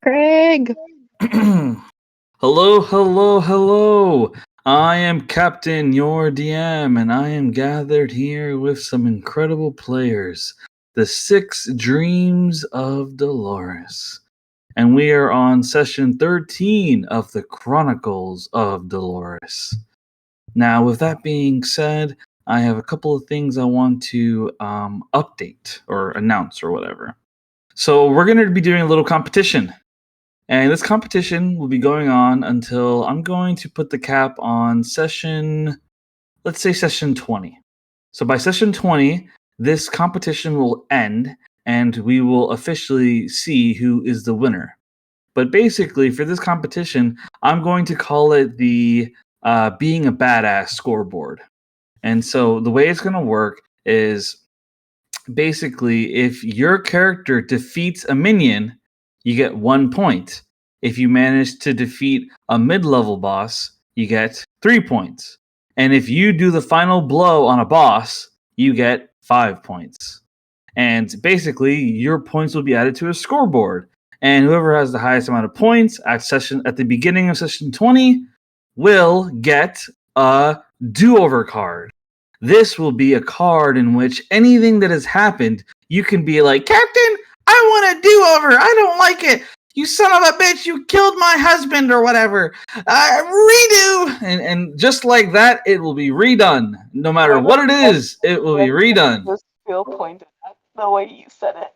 Craig. Hello, hello, hello. I am Captain, your DM, and I am gathered here with some incredible players, the 6 Dreams of Dolores. And we are on session 13 of the Chronicles of Dolores. Now, with that being said, I have a couple of things I want to update or announce or whatever. So, we're going to be doing a little competition. And this competition will be going on until I'm going to put the cap on session, let's say session 20. So by session 20, this competition will end and we will officially see who is the winner. But basically, for this competition, I'm going to call it the Being a Badass scoreboard. And so the way it's going to work is basically if your character defeats a minion, you get 1 point. If you manage to defeat a mid-level boss, you get 3 points. And if you do the final blow on a boss, you get 5 points. And basically, your points will be added to a scoreboard. And whoever has the highest amount of points at the beginning of session 20 will get a do-over card. This will be a card in which anything that has happened, you can be like, Captain, I want a do-over. I don't like it. You son of a bitch, you killed my husband or whatever. Redo. And just like that, it will be redone. No matter what it is, it will be redone. Just feel pointed at the way you said it.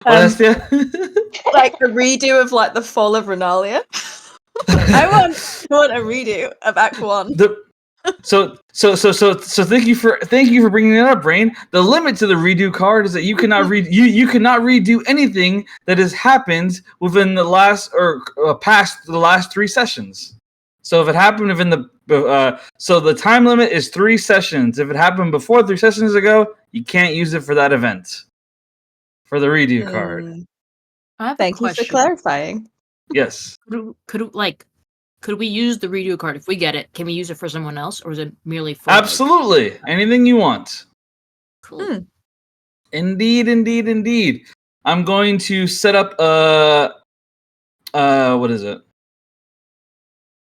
What is it? Like a redo of like the fall of Renalia. I want a redo of Act 1. So thank you for bringing it up, Rain. The limit to the redo card is that you cannot you cannot redo anything that has happened within the last or past the last 3 sessions. So if it happened within the so the time limit is 3 sessions. If it happened before 3 sessions ago, you can't use it for that event. For the redo card. I have Thank a question. you for clarifying. Yes. Could we use the redo card if we get it? Can we use it for someone else, or is it merely for? Absolutely, anything you want. Cool. Indeed. I'm going to set up what is it?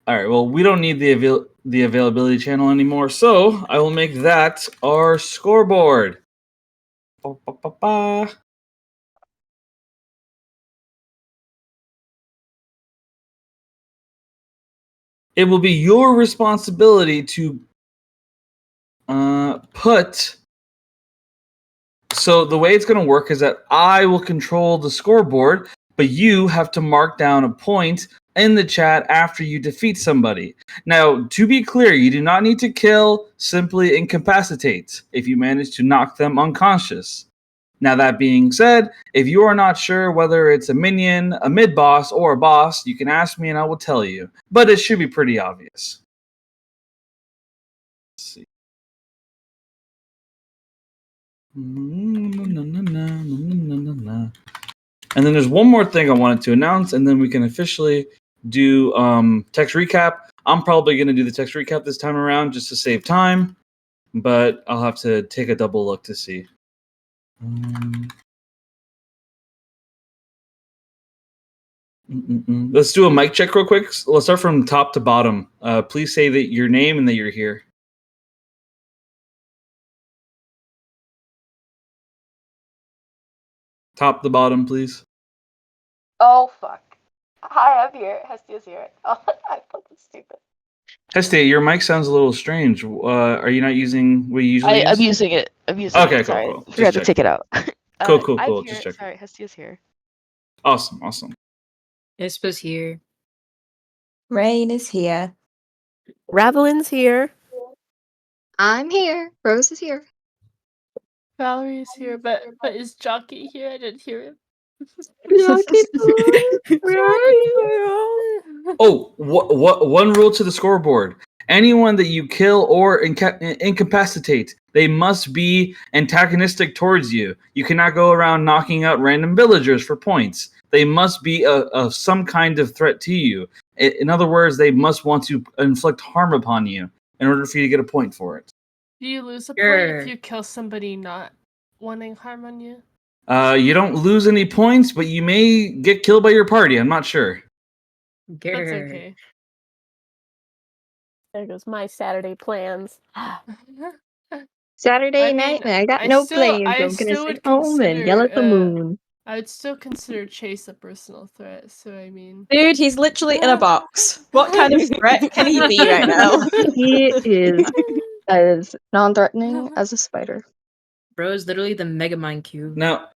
All right. Well, we don't need the availability channel anymore, so I will make that our scoreboard. It will be your responsibility to put. So the way it's going to work is that I will control the scoreboard, but you have to mark down a point in the chat after you defeat somebody. Now, to be clear, you do not need to kill, simply incapacitate if you manage to knock them unconscious. Now, that being said, if you are not sure whether it's a minion, a mid-boss, or a boss, you can ask me and I will tell you. But it should be pretty obvious. Let's see. And then there's one more thing I wanted to announce, and then we can officially do text recap. I'm probably going to do the text recap this time around just to save time, but I'll have to take a double look to see. Let's do a mic check real quick. Let's start from top to bottom. Please say that your name and that you're here. Top to bottom, please. Oh, fuck. Hi, I'm here. Hestia's here. Oh, I fucking stupid. Hestia, your mic sounds a little strange. Are you not using what you usually use? I'm using it. Okay, it. Sorry. cool. Forgot to take it out. Cool. I'm here. Just check. Sorry, Hestia's here. Awesome. Ispa's here. Rain is here. Ravelin's here. I'm here. Rose is here. Valerie's here, but is Jockey here? I didn't hear him. Oh, one rule to the scoreboard. Anyone that you kill or incapacitate, they must be antagonistic towards you. You cannot go around knocking out random villagers for points. They must be of some kind of threat to you. In other words, they must want to inflict harm upon you in order for you to get a point for it. Do you lose a point if you kill somebody not wanting harm on you? You don't lose any points, but you may get killed by your party. I'm not sure. That's Grr. okay. There goes my Saturday plans. Saturday I night, mean, I got I no still- plans. I I'm gonna still sit would home and yell at the consider, moon. I would still consider Chase a personal threat. So I mean, Dude, he's literally in a box. What kind of threat can he be right now? He is as non-threatening as a spider. Bro is literally the Megamind cube. Now,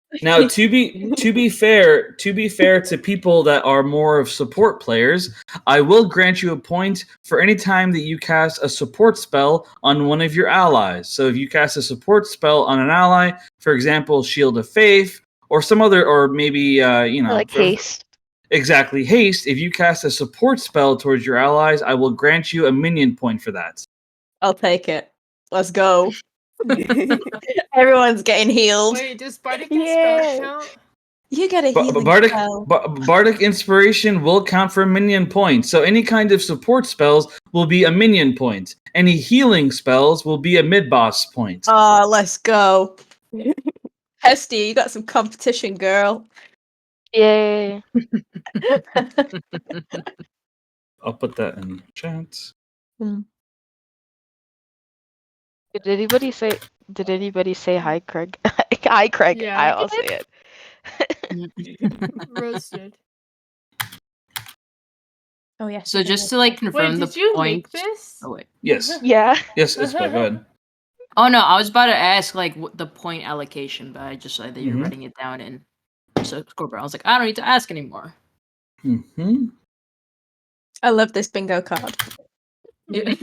to be fair to people that are more of support players, I will grant you a point for any time that you cast a support spell on one of your allies. So if you cast a support spell on an ally, for example, Shield of Faith, or some other, or maybe Like haste. Exactly, haste. If you cast a support spell towards your allies, I will grant you a minion point for that. I'll take it. Let's go. Everyone's getting healed. wait, does Bardic Yeah. Spell count? You get a healing spell. Bardic Inspiration will count for minion points. So any kind of support spells will be a minion point. Any healing spells will be a mid-boss point. Oh, let's go. Hestia, you got some competition, girl. Yay. I'll put that in chat. Did anybody say hi, Craig? Hi, Craig. Yeah, I'll I say it. Roasted. Oh yes. So just to like confirm Wait, the did you point. make this? Oh wait. Yes. Yeah. Yes, Isabel, go ahead. Oh no, I was about to ask like what the point allocation, but I just saw that you're Mhm. writing it down in scoreboard. I was like, I don't need to ask anymore. Mm-hmm. I love this bingo card. Yeah.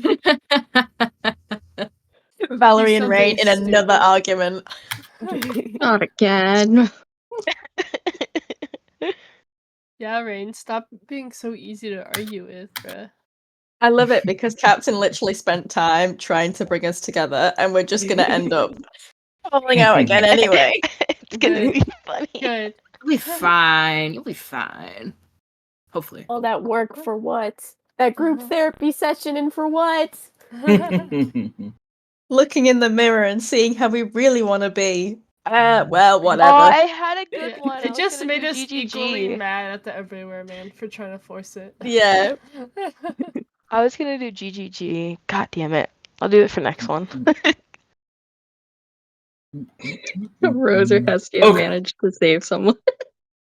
Valerie and so Rain in being another stupid. argument. Not again. Yeah, Rain, stop being so easy to argue with, bruh. I love it because Captain literally spent time trying to bring us together, and we're just gonna end up falling out again anyway. It's gonna be funny. Good. You'll be fine. You'll be fine. Hopefully. All that work for what? That group therapy session and for what? Looking in the mirror and seeing how we really want to be. Well, Oh, whatever. I had a good Yeah, one. I it was just gonna made do us equally GGG. mad at the Everywhere Man for trying to force it. Yeah. I was gonna do GGG. God damn it. I'll do it for next one. Rose or Hestia Okay. managed to save someone.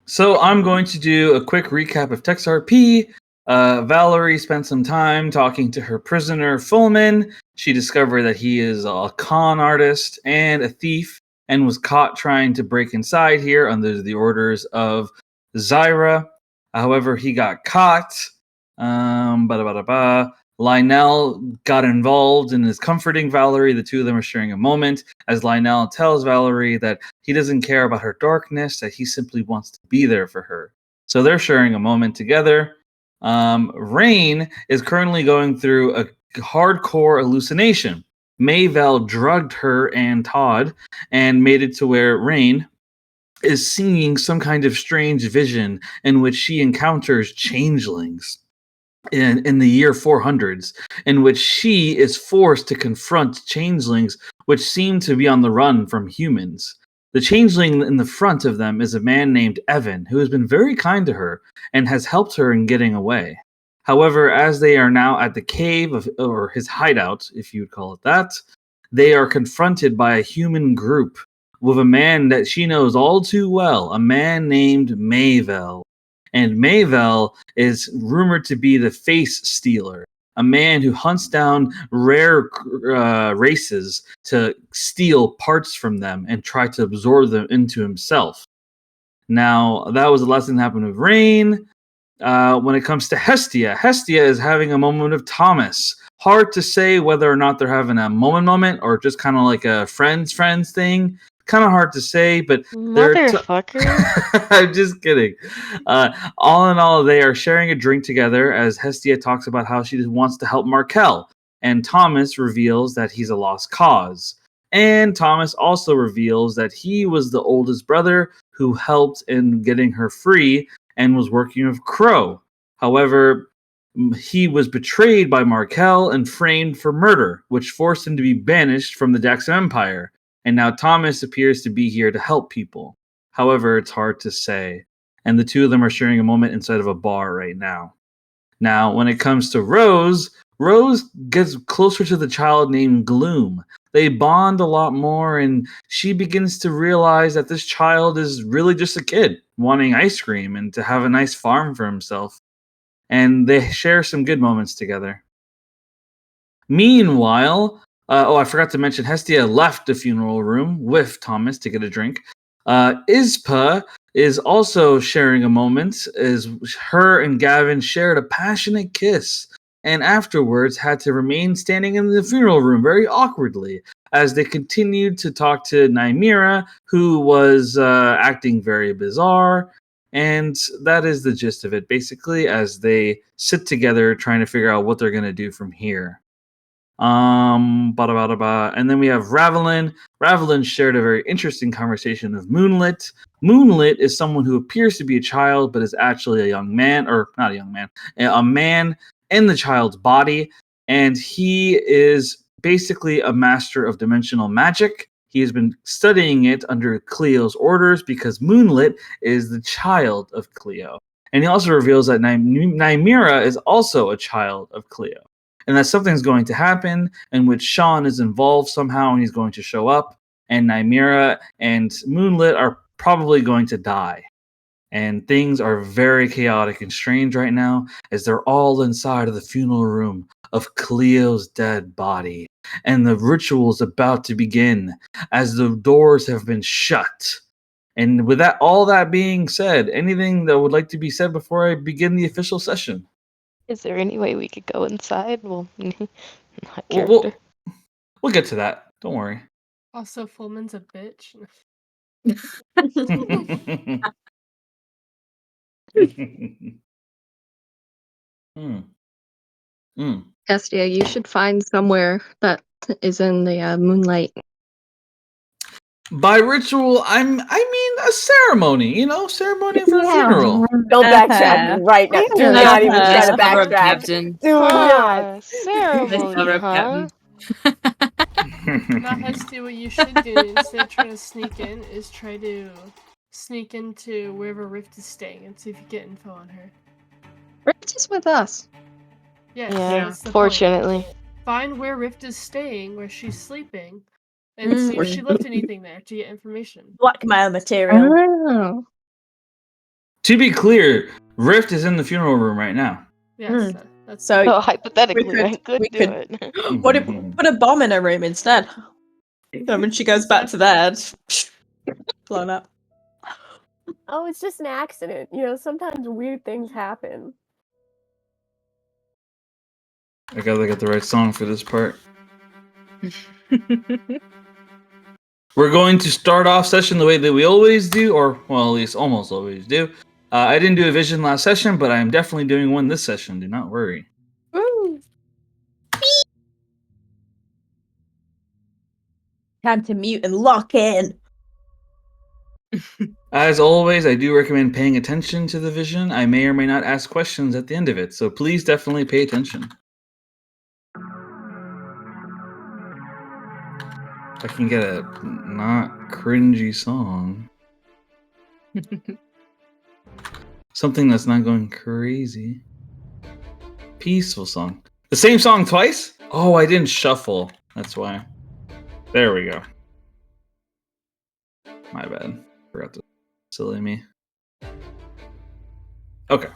So I'm going to do a quick recap of TextRP. Valerie spent some time talking to her prisoner, Fullman. She discovered that he is a con artist and a thief and was caught trying to break inside here under the orders of Zyra. However, he got caught. Lionel got involved and is comforting Valerie. The two of them are sharing a moment as Lionel tells Valerie that he doesn't care about her darkness, that he simply wants to be there for her. So they're sharing a moment together. Rain is currently going through a hardcore hallucination. Mayvel drugged her and Todd and made it to where Rain is seeing some kind of strange vision in which she encounters changelings in the year 400s, in which she is forced to confront changelings which seem to be on the run from humans. The changeling in the front of them is a man named Evan, who has been very kind to her and has helped her in getting away. However, as they are now at the cave or his hideout, if you would call it that, they are confronted by a human group with a man that she knows all too well, a man named Mayvel. And Mayvel is rumored to be the face stealer, a man who hunts down rare races to steal parts from them and try to absorb them into himself. Now, that was the last thing that happened with Rain. When it comes to Hestia, Hestia is having a moment of Thomas. Hard to say whether or not they're having a moment or just kind of like a friends thing. Kind of hard to say, but Motherfucker. I'm just kidding. All in all, they are sharing a drink together as Hestia talks about how she wants to help Markel, and Thomas reveals that he's a lost cause. And Thomas also reveals that he was the oldest brother who helped in getting her free and was working with Crow. However, he was betrayed by Markel and framed for murder, which forced him to be banished from the Daxam Empire. And now Thomas appears to be here to help people. However, it's hard to say. And the two of them are sharing a moment inside of a bar right now. Now, when it comes to Rose, Rose gets closer to the child named Gloom. They bond a lot more, and she begins to realize that this child is really just a kid wanting ice cream and to have a nice farm for himself. And they share some good moments together. Meanwhile, I forgot to mention, Hestia left the funeral room with Thomas to get a drink. Ispa is also sharing a moment as her and Gavin shared a passionate kiss, and afterwards had to remain standing in the funeral room very awkwardly as they continued to talk to Nymira, who was acting very bizarre. And that is the gist of it, basically, as they sit together trying to figure out what they're going to do from here. And then we have Ravelin. Ravelin shared a very interesting conversation with Moonlit. Moonlit is someone who appears to be a child, but is actually a young man, or not a young man, a man in the child's body. And he is basically a master of dimensional magic. He has been studying it under Kleo's orders because Moonlit is the child of Kleo. And he also reveals that Nymira is also a child of Kleo. And that something's going to happen in which Sean is involved somehow and he's going to show up. And Nymira and Moonlit are probably going to die. And things are very chaotic and strange right now as they're all inside of the funeral room of Kleo's dead body. And the ritual is about to begin as the doors have been shut. And with that, all that being said, anything that would like to be said before I begin the official session? Is there any way we could go inside? Well, not We'll character. get to that. Don't worry. Also, Fullman's a bitch. Hestia, you should find somewhere that is in the moonlight. By ritual, I mean a ceremony. Ceremony for a funeral. Don't backtrack right now. Do not even try to Cover up, backtrack. Captain. Do not. Ceremony, Cover up, huh? Captain. Now, Hestia, what you should do instead of trying to sneak in is try to sneak into wherever Rift is staying and see if you get info on her. Rift is with us. Yes, Yeah, that's the point. fortunately. Find where Rift is staying, where she's sleeping, and see if she left anything there to get information. Blackmail material. Oh. To be clear, Rift is in the funeral room right now. Yes, that's So So hypothetically, we could- I could we do could- it. what if put a bomb in her room instead? And when she goes back to that, blown up. Oh, it's just an accident. Sometimes weird things happen. I gotta get the right song for this part. We're going to start off session the way that we always do, or, well, at least almost always do. I didn't do a vision last session, but I'm definitely doing one this session. Do not worry. Woo. Time to mute and lock in. As always, I do recommend paying attention to the vision. I may or may not ask questions at the end of it, so please definitely pay attention. If I can get a not cringy song. Something that's not going crazy. Peaceful song. The same song twice? Oh, I didn't shuffle. That's why. There we go. My bad. Forgot to silly me. Okay.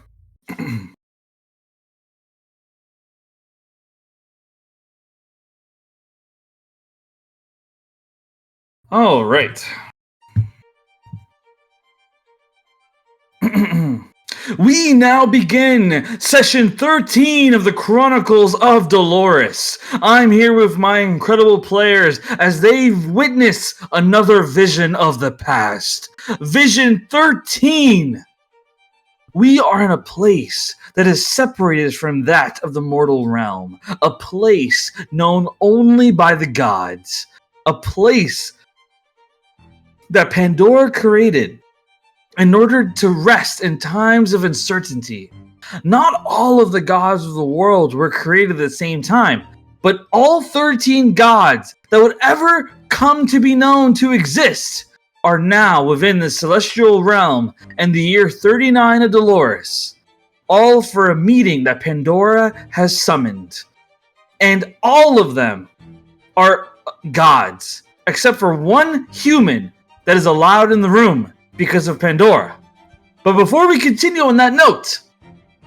All right. We now begin session 13 of the Chronicles of Dolores. I'm here with my incredible players as they witness another vision of the past. Vision 13! We are in a place that is separated from that of the mortal realm. A place known only by the gods. A place that Pandora created in order to rest in times of uncertainty. Not all of the gods of the world were created at the same time, but all 13 gods that would ever come to be known to exist are now within the celestial realm in the year 39 of Dolores, all for a meeting that Pandora has summoned. And all of them are gods, except for one human that is allowed in the room because of Pandora. But before we continue on that note,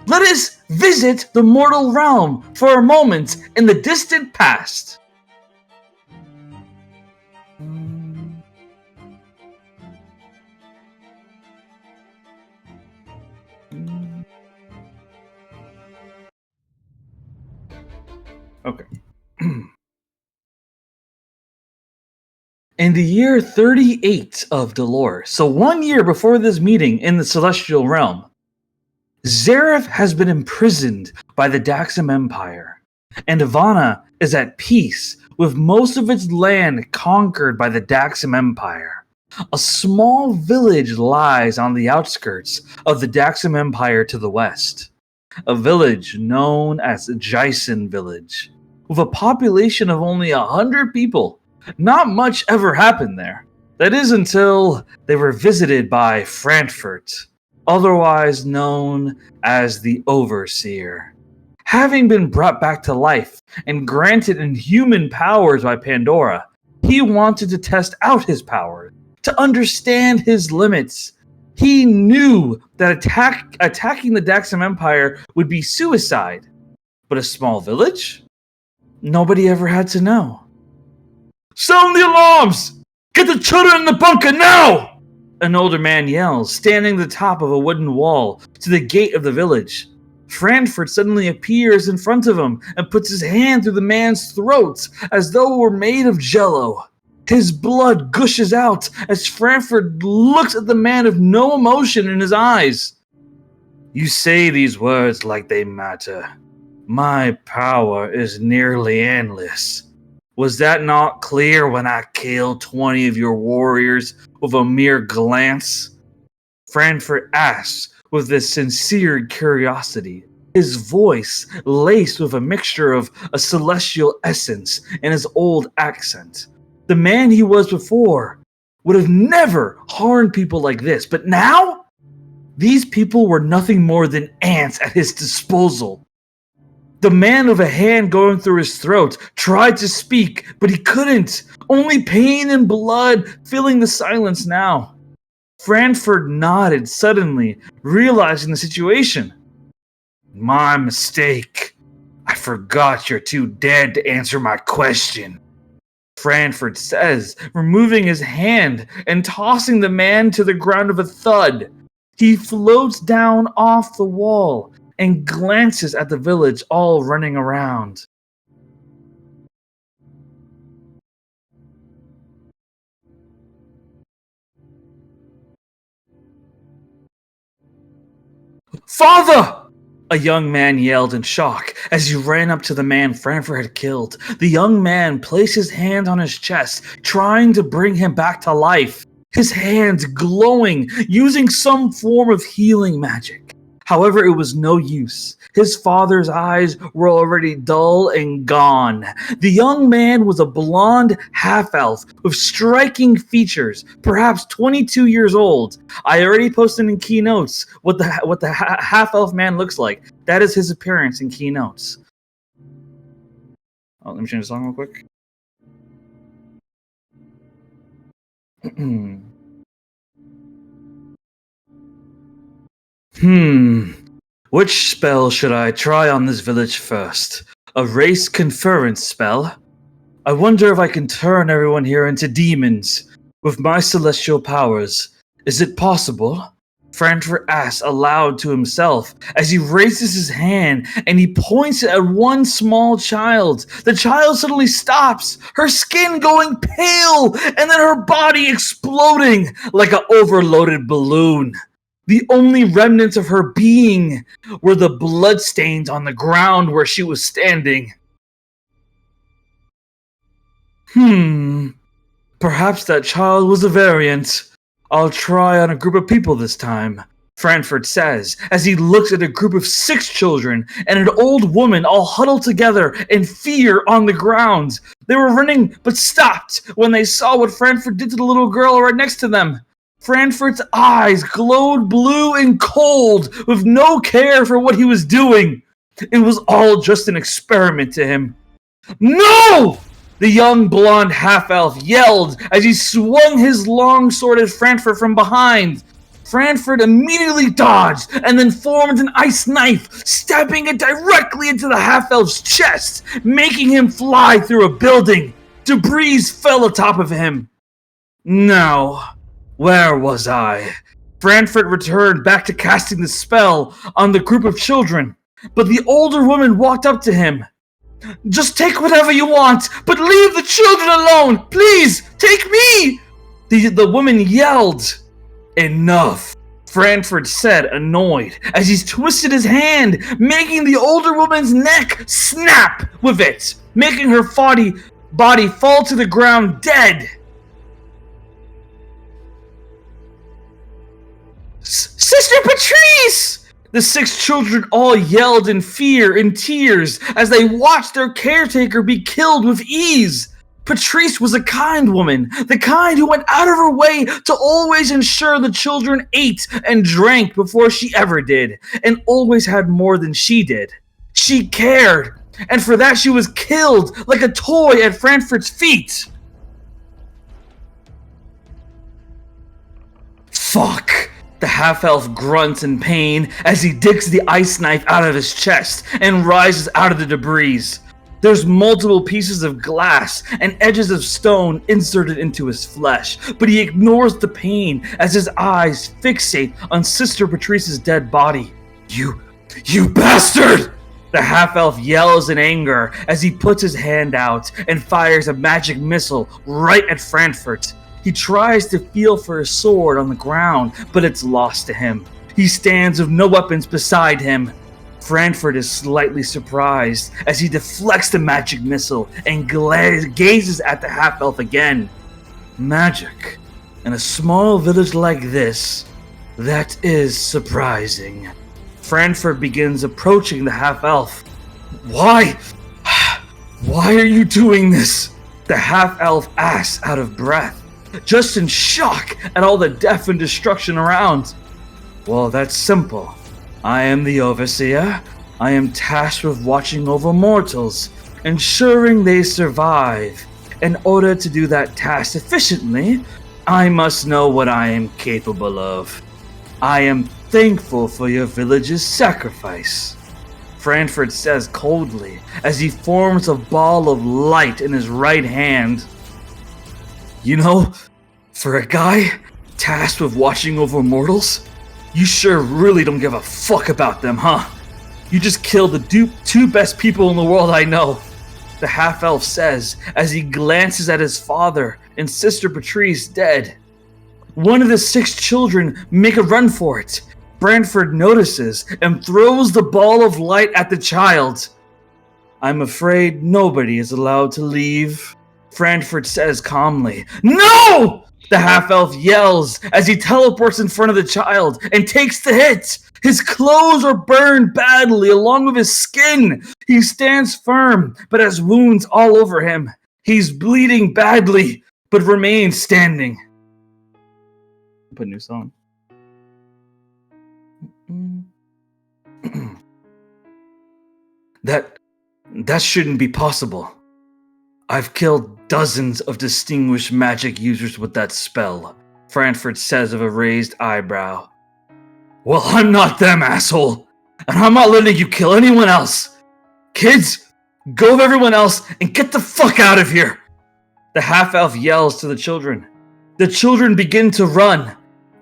let us visit the mortal realm for a moment in the distant past. Okay. In the year 38 of Dolores, so 1 year before this meeting in the celestial realm, Zareth has been imprisoned by the Daxam Empire, and Ivana is at peace with most of its land conquered by the Daxam Empire. A small village lies on the outskirts of the Daxam Empire to the west, a village known as Jason Village, with a population of only 100 people. Not much ever happened there. That is until they were visited by Frankfurt, otherwise known as the Overseer. Having been brought back to life and granted inhuman powers by Pandora, he wanted to test out his powers, to understand his limits. He knew that attacking the Daxam Empire would be suicide, but a small village? Nobody ever had to know. Sound the alarms! Get the children in the bunker now! An older man yells, standing at the top of a wooden wall to the gate of the village. Frankfurt suddenly appears in front of him and puts his hand through the man's throat as though it were made of jello. His blood gushes out as Frankfurt looks at the man with no emotion in his eyes. You say these words like they matter. My power is nearly endless. Was that not clear when I killed 20 of your warriors with a mere glance? Frankfurt asks with this sincere curiosity, his voice laced with a mixture of a celestial essence and his old accent. The man he was before would have never harmed people like this, but now? These people were nothing more than ants at his disposal. The man with a hand going through his throat tried to speak, but he couldn't. Only pain and blood filling the silence now. Frankfurt nodded suddenly, realizing the situation. My mistake. I forgot you're too dead to answer my question. Frankfurt says, removing his hand and tossing the man to the ground with a thud. He floats down off the wall and glances at the village all running around. Father! A young man yelled in shock as he ran up to the man Frankfurt had killed. The young man placed his hand on his chest, trying to bring him back to life. His hands glowing, using some form of healing magic. However, it was no use. His father's eyes were already dull and gone. The young man was a blonde half-elf with striking features, perhaps 22 years old. I already posted in Keynotes what the half-elf man looks like. That is his appearance in Keynotes. Oh, let me change the song real quick. Which spell should I try on this village first? A race conference spell? I wonder if I can turn everyone here into demons with my celestial powers. Is it possible? Frankfurt asks aloud to himself as he raises his hand and he points it at one small child. The child suddenly stops, her skin going pale and then her body exploding like an overloaded balloon. The only remnants of her being were the bloodstains on the ground where she was standing. Perhaps that child was a variant. I'll try on a group of people this time. Franford says, as he looks at a group of 6 children and an old woman all huddled together in fear on the ground. They were running but stopped when they saw what Franford did to the little girl right next to them. Franford's eyes glowed blue and cold with no care for what he was doing. It was all just an experiment to him. No! The young blonde half-elf yelled as he swung his long sword at Franford from behind. Franford immediately dodged and then formed an ice knife, stabbing it directly into the half-elf's chest, making him fly through a building. Debris fell atop of him. Now, where was I? Franford returned back to casting the spell on the group of children, but the older woman walked up to him. Just take whatever you want, but leave the children alone! Please, take me! The woman yelled. Enough, Franford said, annoyed, as he twisted his hand, making the older woman's neck snap with it, making her body fall to the ground dead. Sister Patrice! The 6 children all yelled in fear and tears as they watched their caretaker be killed with ease. Patrice was a kind woman, the kind who went out of her way to always ensure the children ate and drank before she ever did, and always had more than she did. She cared, and for that she was killed like a toy at Franford's feet. Fuck! The half-elf grunts in pain as he digs the ice knife out of his chest and rises out of the debris. There's multiple pieces of glass and edges of stone inserted into his flesh, but he ignores the pain as his eyes fixate on Sister Patrice's dead body. You bastard! The half-elf yells in anger as he puts his hand out and fires a magic missile right at Franford. He tries to feel for his sword on the ground, but it's lost to him. He stands with no weapons beside him. Franford is slightly surprised as he deflects the magic missile and gazes at the half-elf again. Magic. In a small village like this, that is surprising. Franford begins approaching the half-elf. Why? Why are you doing this? The half-elf asks out of breath, just in shock at all the death and destruction around. Well, that's simple. I am the Overseer. I am tasked with watching over mortals, ensuring they survive. In order to do that task efficiently, I must know what I am capable of. I am thankful for your village's sacrifice, Franford says coldly as he forms a ball of light in his right hand. You know, for a guy tasked with watching over mortals, you sure really don't give a fuck about them, huh? You just killed the 2 best people in the world I know, the half-elf says as he glances at his father and Sister Patrice dead. One of the 6 children make a run for it. Franford notices and throws the ball of light at the child. I'm afraid nobody is allowed to leave, Franford says calmly. No! The half-elf yells as he teleports in front of the child and takes the hit. His clothes are burned badly along with his skin. He stands firm, but has wounds all over him. He's bleeding badly, but remains standing. Put a new song. That shouldn't be possible. I've killed dozens of distinguished magic users with that spell, Franford says with a raised eyebrow. Well, I'm not them, asshole, and I'm not letting you kill anyone else. Kids, go with everyone else and get the fuck out of here. The half-elf yells to the children. The children begin to run.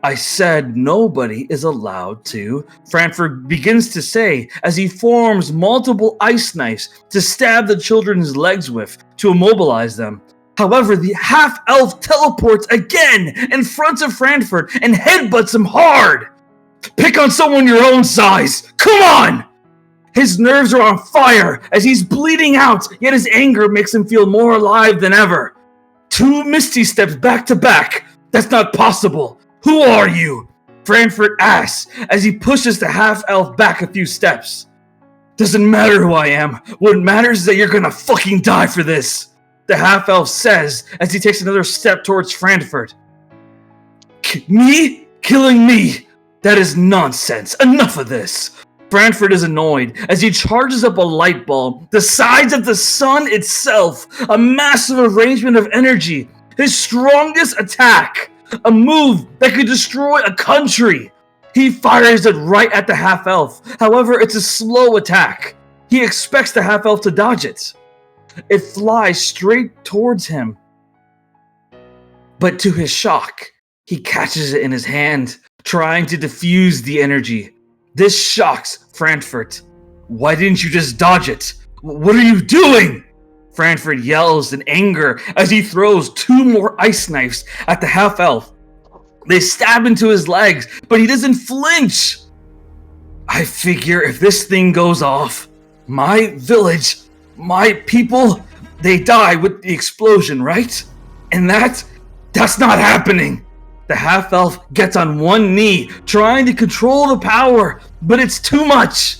I said nobody is allowed to, Franford begins to say as he forms multiple ice knives to stab the children's legs with to immobilize them. However, the half-elf teleports again in front of Franford and headbutts him hard. Pick on someone your own size. Come on! His nerves are on fire as he's bleeding out, yet his anger makes him feel more alive than ever. 2 misty steps back to back. That's not possible. Who are you? Franford asks as he pushes the half-elf back a few steps. Doesn't matter who I am. What matters is that you're gonna fucking die for this. The half-elf says as he takes another step towards Franford. Me? Killing me? That is nonsense. Enough of this. Franford is annoyed as he charges up a light bulb the size of the sun itself, a massive arrangement of energy, his strongest attack, a move that could destroy a country. He fires it right at the half-elf. However, it's a slow attack. He expects the half-elf to dodge it. It flies straight towards him. But to his shock, he catches it in his hand, trying to diffuse the energy. This shocks Franford. Why didn't you just dodge it? What are you doing? Franford yells in anger as he throws 2 more ice knives at the half-elf. They stab into his legs, but he doesn't flinch. I figure if this thing goes off, my village, my people, they die with the explosion, right? And that's not happening. The half-elf gets on one knee, trying to control the power, but it's too much.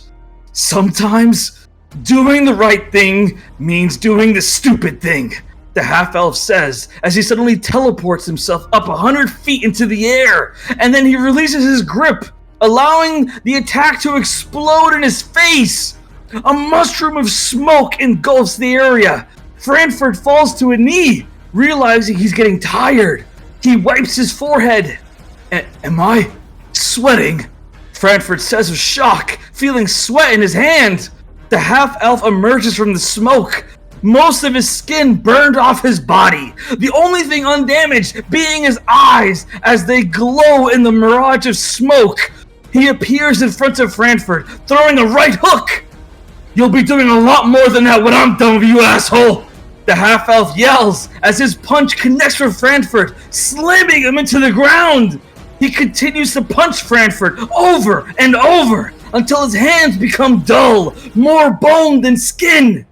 Sometimes, doing the right thing means doing the stupid thing, the half-elf says as he suddenly teleports himself up 100 feet into the air, and then he releases his grip, allowing the attack to explode in his face. A mushroom of smoke engulfs the area. Franford falls to a knee, realizing he's getting tired. He wipes his forehead. Am I sweating? Franford says with shock, feeling sweat in his hand. The half-elf emerges from the smoke, most of his skin burned off his body, the only thing undamaged being his eyes as they glow in the mirage of smoke. He appears in front of Franford, throwing a right hook. You'll be doing a lot more than that when I'm done with you, asshole! The half-elf yells as his punch connects with Franford, slamming him into the ground. He continues to punch Franford over and over until his hands become dull, more bone than skin.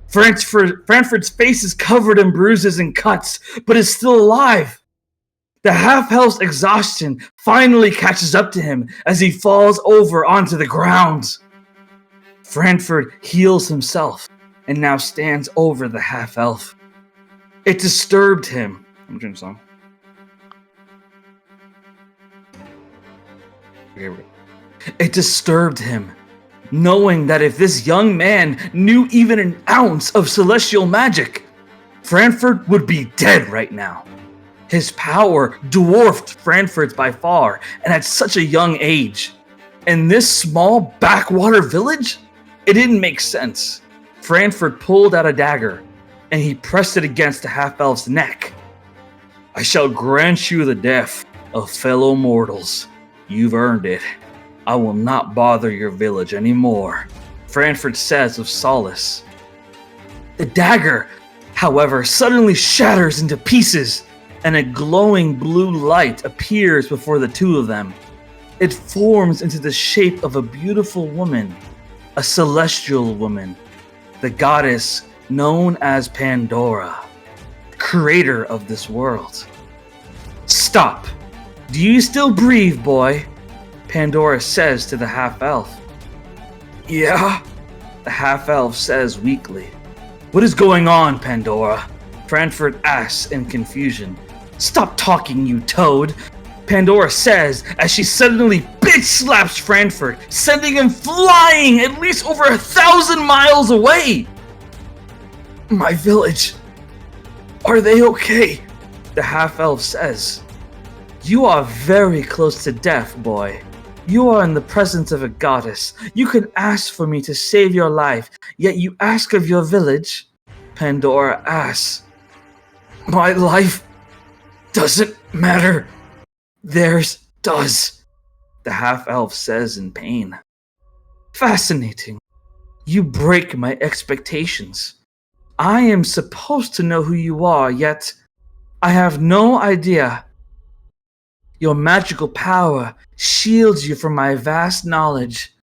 Franford's face is covered in bruises and cuts, but is still alive. The half-elf's exhaustion finally catches up to him as he falls over onto the ground. Franford heals himself and now stands over the half-elf. It disturbed him. I'm turning the song. It disturbed him, knowing that if this young man knew even an ounce of celestial magic, Franford would be dead right now. His power dwarfed Franford's by far, and at such a young age. In this small backwater village, it didn't make sense. Franford pulled out a dagger, and he pressed it against the half-elf's neck. I shall grant you the death of fellow mortals. You've earned it. I will not bother your village anymore, Franford says with solace. The dagger, however, suddenly shatters into pieces, and a glowing blue light appears before the two of them. It forms into the shape of a beautiful woman, a celestial woman, the goddess known as Pandora, creator of this world. Stop! Do you still breathe, boy? Pandora says to the half-elf. Yeah, the half-elf says weakly. What is going on, Pandora? Franford asks in confusion. Stop talking, you toad! Pandora says as she suddenly bitch slaps Franford, sending him flying at least over 1,000 miles away. My village. Are they okay? The half-elf says. You are very close to death, boy. You are in the presence of a goddess. You can ask for me to save your life, yet you ask of your village? Pandora asks. My life doesn't matter. Theirs does, the half-elf says in pain. Fascinating. You break my expectations. I am supposed to know who you are, yet I have no idea. Your magical power shields you from my vast knowledge.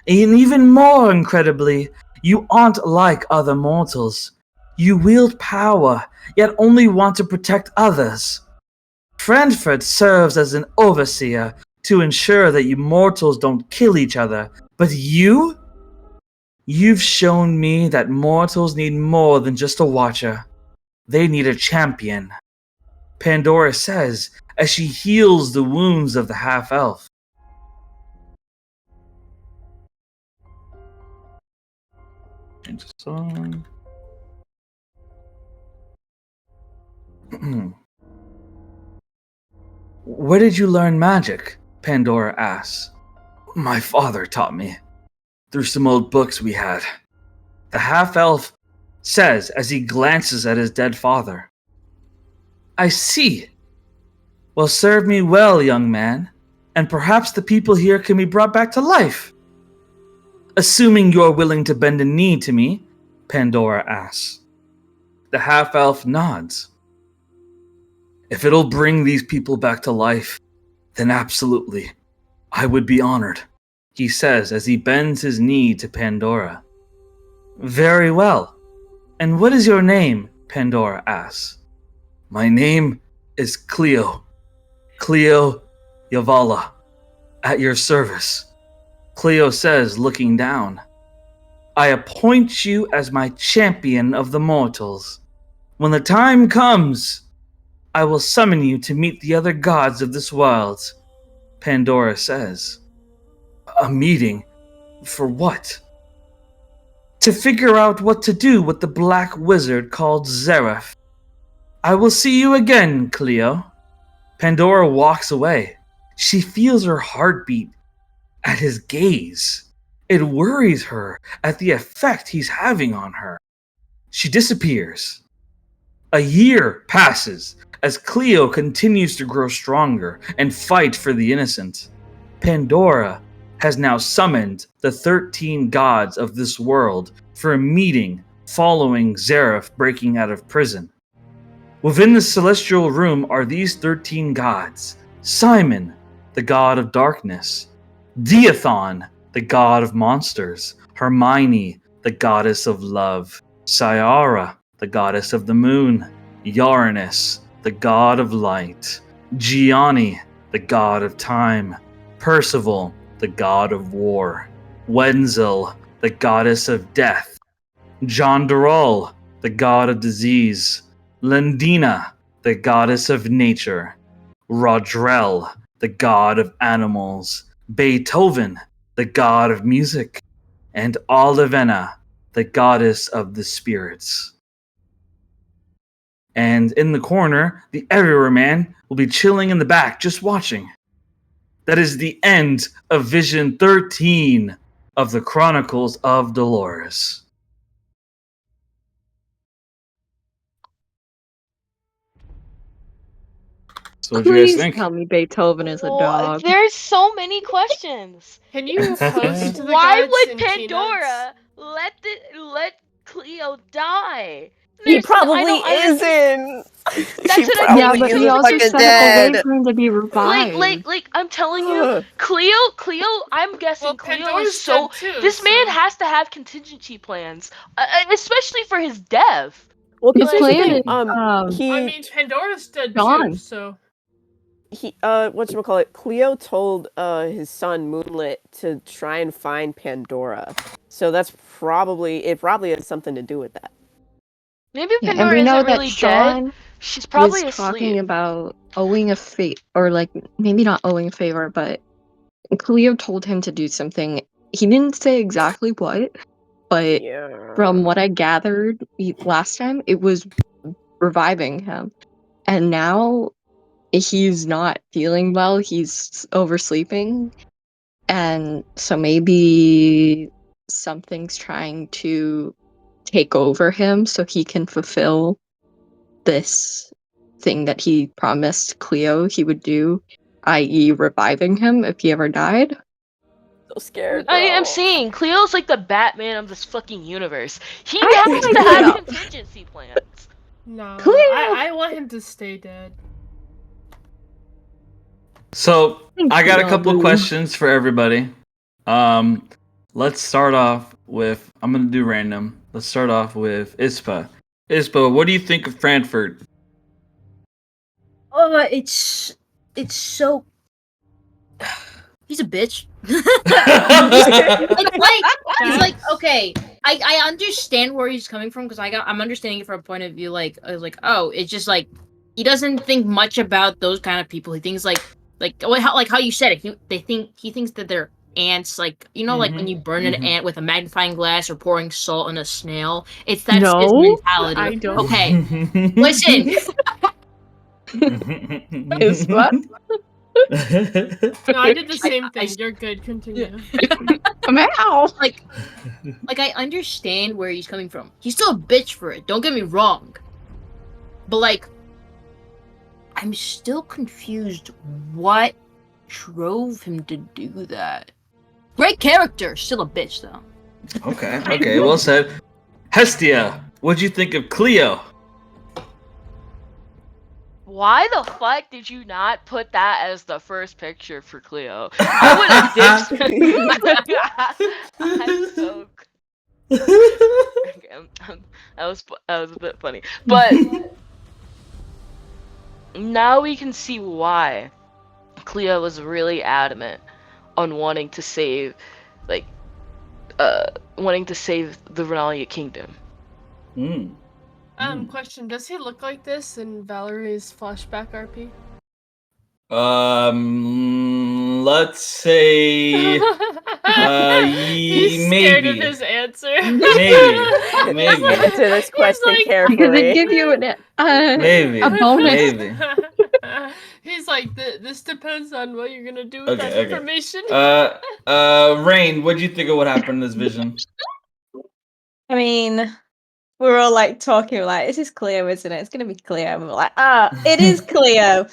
And even more incredibly, you aren't like other mortals. You wield power, yet only want to protect others. Franford serves as an overseer to ensure that you mortals don't kill each other. But you've shown me that mortals need more than just a watcher. They need a champion, Pandora says as she heals the wounds of the half-elf. Change the song. Where did you learn magic? Pandora asks. My father taught me, through some old books we had. The half-elf says as he glances at his dead father. I see. Well, serve me well, young man, and perhaps the people here can be brought back to life. Assuming you're willing to bend a knee to me, Pandora asks. The half-elf nods. If it'll bring these people back to life, then absolutely, I would be honored, he says as he bends his knee to Pandora. Very well. And what is your name? Pandora asks. My name is Kleo. Kleo Yavala. At your service. Kleo says, looking down. I appoint you as my champion of the mortals. When the time comes, I will summon you to meet the other gods of this world, Pandora says. A meeting? For what? To figure out what to do with the black wizard called Zeref. I will see you again, Kleo. Pandora walks away. She feels her heartbeat at his gaze. It worries her at the effect he's having on her. She disappears. A year passes as Kleo continues to grow stronger and fight for the innocent. Pandora has now summoned the 13 gods of this world for a meeting following Zeref breaking out of prison. Within the celestial room are these 13 gods. Simon, the god of darkness. Diathon, the god of monsters. Hermione, the goddess of love. Ciara, the goddess of the moon. Uranus, the god of light. Gianni, the god of time. Percival, the god of war. Wenzel, the goddess of death. Jondaral, the god of disease. Lendina, the goddess of nature. Rodrell, the god of animals. Beethoven, the god of music. And Olivena, the goddess of the spirits. And in the corner, the Everywhere Man will be chilling in the back, just watching. That is the end of Vision 13 of the Chronicles of Dolores. So what do you guys Please think? tell me Beethoven is a dog. There's so many questions. Can you post the Why gods would in Pandora let Cleo die? He There's- probably I isn't. That's He what I probably Yeah, mean. but is he also fucking set up a dead. way for him to be revived. Like I'm telling you, Cleo, I'm guessing Well, Cleo Pandora's is so. dead too, This man so- has to have contingency plans, especially for his death. Well, His because here's the plan thing, is, he I mean, Pandora's dead Gone. too, so whatchamacallit, Cleo told his son Moonlit to try and find Pandora. So it probably has something to do with that. Maybe yeah, and Pandora we know isn't that really dead. Sean She's probably was talking asleep. about owing a favor, or like maybe not owing a favor, but Cleo told him to do something. He didn't say exactly what, but Yeah. from what I gathered last time, it was reviving him. And now he's not feeling well. He's oversleeping. And so maybe something's trying to take over him so he can fulfill this thing that he promised Cleo he would do, i.e. reviving him if he ever died. So scared, I'm bro. saying Cleo's like the Batman of this fucking universe. He I has like to have Cleo. contingency plans. no. Cleo! I want him to stay dead. So I got a Cleo, couple of boo. questions for everybody. Let's start off with, I'm gonna do random. Let's start off with Ispa. Ispa, what do you think of Frankfurt? Oh, it's so He's a bitch. That's- He's like, okay, I understand where he's coming from because I'm understanding it from a point of view like I was like, oh, it's just like he doesn't think much about those kind of people. He thinks like how you said it. He thinks that they're ants, like like when you burn an ant with a magnifying glass or pouring salt on a snail. That's his No, mentality. I don't. Okay, listen. Is what? No, I did the same I- thing. You're good. Continue. Meow. Like I understand where he's coming from. He's still a bitch for it. Don't get me wrong. But like, I'm still confused. What drove him to do that? Great character, still a bitch though. Okay, well said. Hestia, what'd you think of Kleo? Why the fuck did you not put that as the first picture for Kleo? I would have I'm so. Okay, that was a bit funny, but now we can see why Kleo was really adamant on wanting to save, wanting to save the Renalia Kingdom. Question: does he look like this in Valerie's flashback RP? Let's say He's scared of maybe. his answer. Maybe. Answer this question like- Because carefully. it give you Maybe. a bonus. Maybe. He's like, this depends on what you're gonna do with that Okay. information. Rain, what'd you think of what happened in this vision? I mean, we're all like talking like, this is Kleo, isn't it? It's gonna be Kleo. And we're like, it is Kleo.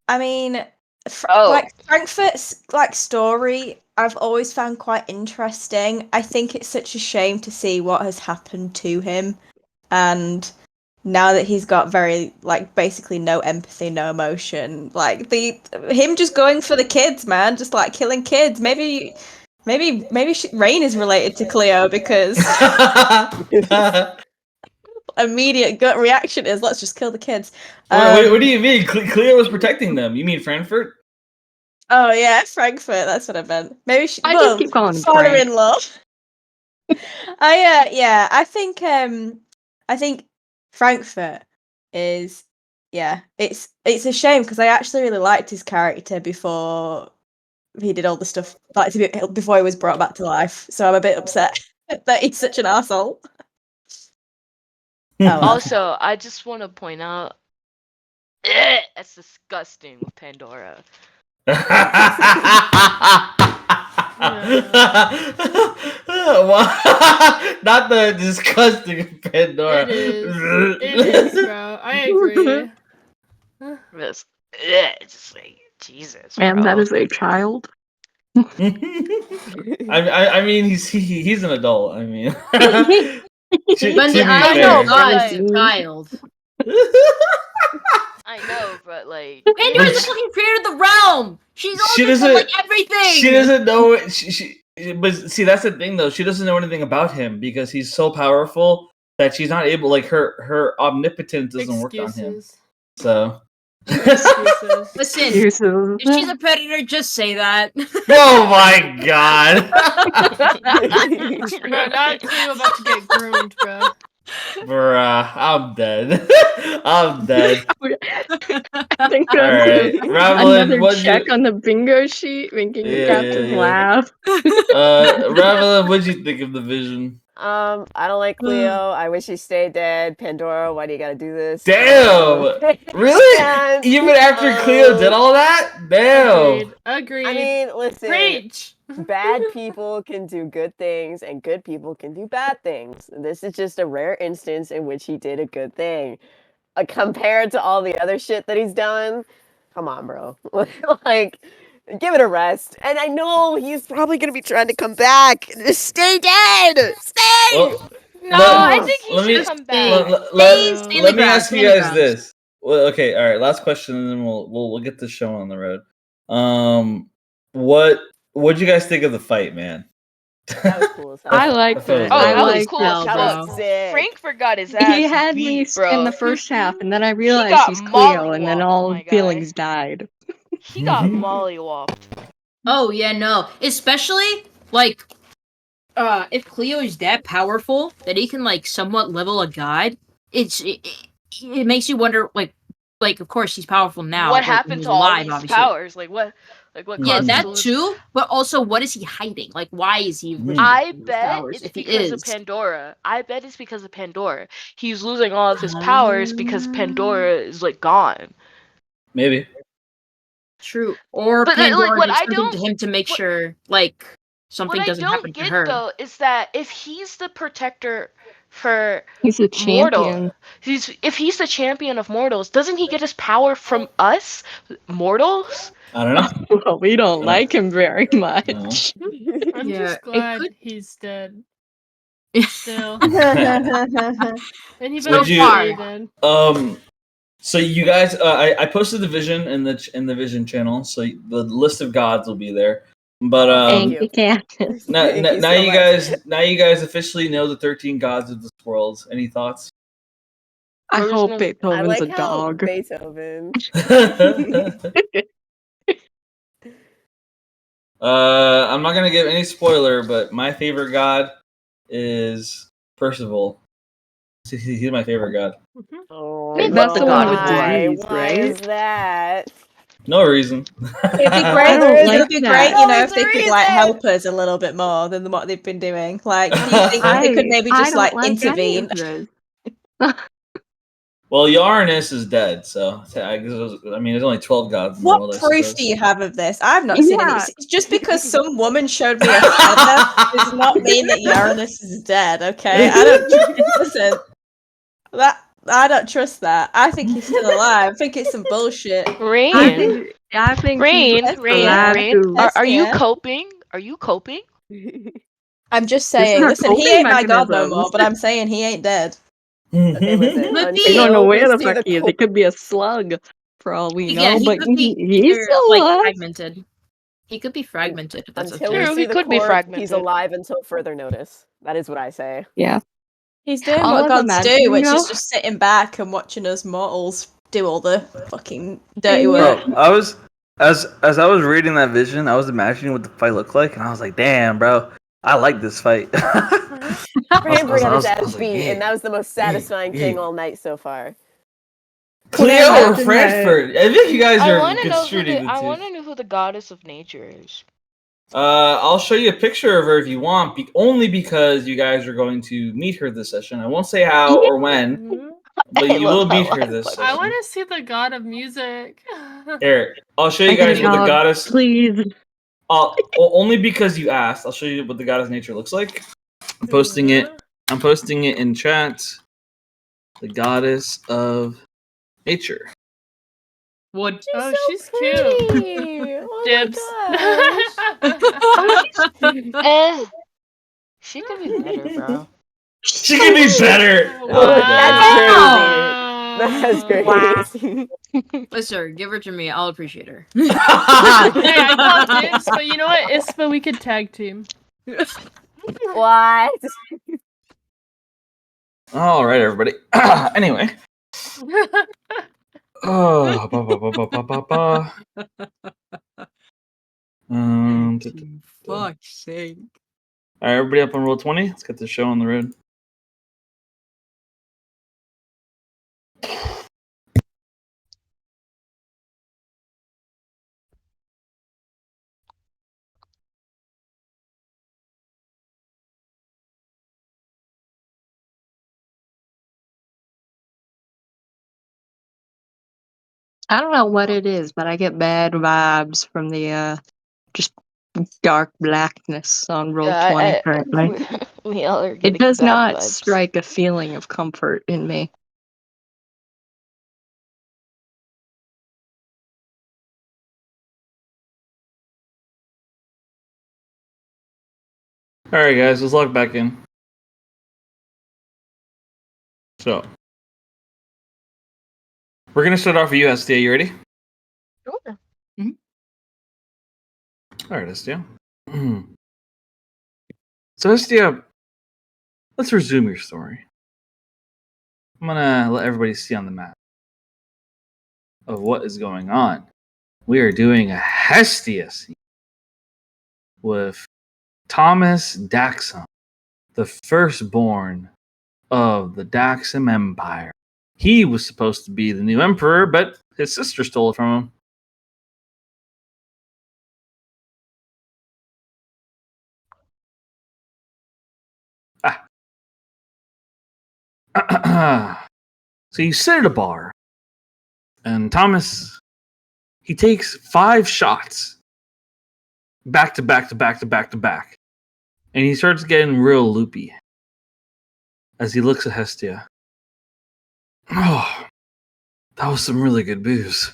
I mean, like Frankfurt's like story, I've always found quite interesting. I think it's such a shame to see what has happened to him, and now that he's got very like basically no empathy, no emotion, like him just going for the kids, man, just like killing kids. Maybe Rain is related to Kleo because immediate gut reaction is let's just kill the kids. What do you mean? Kleo was protecting them. You mean Frankfurt? Oh yeah, Frankfurt. That's what I meant. Maybe I just keep calling him Frank. father-in-law. I think Frankfurt is It's a shame because I actually really liked his character before he did all the stuff before he was brought back to life. So I'm a bit upset that he's such an asshole. Also, I just want to point out, that's disgusting with Pandora. Not the disgusting Pandora. It is, bro. I agree. It's just like Jesus. And bro. that is a child. I mean, he's an adult. I mean, When the eye know, of but God like- is a child. I know, but like, Pandora's the fucking creator of the realm. She's She also doesn't- like everything. She doesn't know. But see, that's the thing, though. She doesn't know anything about him because he's so powerful that she's not able. Like her omnipotence doesn't work on him. Excuses. So. Excuses. Listen, Excuses. if she's a predator, just say that. Oh my god. Bro, not Cleo about to get groomed, bro. Bruh, I'm dead. I'm dead. I think All right, Ravelin, another what'd check you? on the bingo sheet, making the captain yeah. laugh. Ravelin, what'd you think of the vision? I don't like Kleo. I wish he stayed dead. Pandora, why do you gotta do this? Damn! Really? And, Even after Kleo did all that? Damn! Agreed. I mean, listen. Preach. Bad people can do good things and good people can do bad things. This is just a rare instance in which he did a good thing. Compared to all the other shit that he's done, come on, bro. Like, give it a rest. And I know he's probably gonna be trying to come back. Just stay dead! Stay! Well, no, let- I think he let me- should come back. Stay Let the me ground, ask stay you the guys ground. this. Well, okay, all right. Last question, and then we'll get the show on the road. What'd you guys think of the fight, man? That was cool as hell. I liked it. Oh, I that was liked cool it. as That fuck. was sick. Frankfurt got his ass He had me beat, bro. in the first half, and then I realized got he's Cleo, and then mollywopped. all Oh my God. feelings died. he got mollywopped. Oh yeah, no. Especially like if Kleo is that powerful that he can like somewhat level a god, it makes you wonder like of course he's powerful now. What like, when happened he's to all alive, these obviously. powers? Like what Yeah, caused him that to lose? too. But also, what is he hiding? Like, why is he? I his bet powers, it's if he because of is? Pandora. I bet it's because of Pandora. He's losing all of his powers because Pandora is like gone. Maybe. True. Or But Pandora like what did I something to don't him to make what, sure like what something I doesn't happen don't to get her. though is that if he's the protector for He's a mortal, champion. if he's the champion of mortals, doesn't he get his power from us mortals? I don't know. Well, we don't Uh, like him very No. much. I'm Yeah, just it glad could- he's dead. Still. And he So better you- stay dead. So you guys, I posted the vision in the vision channel, so the list of gods will be there. But Thank Thank you. you, Captain. Thank you now so you much. guys officially know the 13 gods of this world. Any thoughts? I There's hope no- I Beethoven's like a how dog. Beethoven. I'm not gonna give any spoiler, but my favorite god is Percival. He's my favorite god. Oh, mean, That's the one with why? disease, Why right? is that? No reason. It'd be I great. don't It like would be that. great, you know, Always if they the could like reason. help us a little bit more than what they've been doing. Like, do you think they could maybe I just don't like like any intervene? of this. Well, Uranus is dead, so I mean, there's only 12 gods in the What world. I proof suppose. do you have of this? I've not seen it. Yeah. It's just because some woman showed me a feather does not mean that Uranus is dead. Okay, I don't listen. I don't trust that. I think he's still alive. I think it's some bullshit. I Rain, think Rain, he's Rain, allowed Rain. to. Are you Yeah. coping? Are you coping? I'm just This is saying. our Listen, he coping ain't my god no mechanisms. more. But I'm saying he ain't dead. Okay, listen. Could We don't know Until we where the see fuck the he is. It could be a slug, for all we yeah, know. he But could be he's either, still like alive. fragmented. He could be fragmented if that's a until thing. we True, see he the could be corpse, fragmented. he's alive until further notice. That is what I say. Yeah. He's doing All what I'm gods do, imagining, which is though- just sitting back and watching us mortals do all the fucking dirty Yeah. work. Bro, I was as I was reading that vision, I was imagining what the fight looked like, and I was like, "Damn, bro, I like this fight." Bramber got his I ass was like, beat, yeah, and that was the most satisfying yeah. thing all night so far. Kleo or imagine Frankfurt? I think you guys I are want to know who construing the I two. want to know who the goddess of nature is. I'll show you a picture of her if you want, only because you guys are going to meet her this session. I won't say how or when, but I you love will how meet her I this fucking- I session. want to see the god of music. Here, I'll show you Oh my guys what the God, goddess. Please. Only because you asked, I'll show you what the goddess nature looks like. I'm posting it. I'm posting it in chat. The goddess of nature. What? Oh, so she's cute. pretty. Oh Dibs. my gosh. Eh, she could be better, bro. She can be better. That's crazy. Wow. That's crazy. Listen, give her to me. I'll appreciate her. Hey, I called dibs, but you know what? Ispa, we could tag team. What? All right, everybody. Anyway. Oh, Fuck's sake. All right, everybody up on roll 20. Let's get the show on the road. I don't know what it is, but I get bad vibes from the just dark blackness on roll 20 currently. We all are It getting does bad not vibes. strike a feeling of comfort in me. All right, guys, let's log back in. So, we're gonna start off with you, SDA. You ready? Sure. All right, SDA. So, SDA, let's resume your story. I'm gonna let everybody see on the map of what is going on We are doing a Hestia scene with Thomas Daxam, the firstborn of the Daxam Empire. He was supposed to be the new emperor, but his sister stole it from him. So you sit at a bar, and Thomas, he takes 5 shots back to back to back to back to back. And he starts getting real loopy as he looks at Hestia. Oh, that was some really good booze.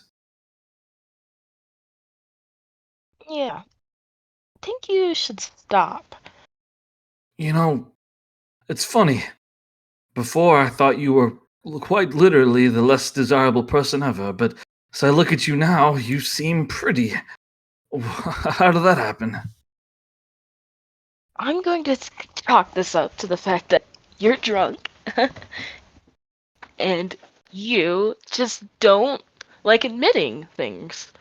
Yeah. I think you should stop. You know, it's funny. Before I thought you were quite literally the less desirable person ever, but as I look at you now, you seem pretty. How did that happen? I'm going to chalk this up to the fact that you're drunk. And you just don't like admitting things.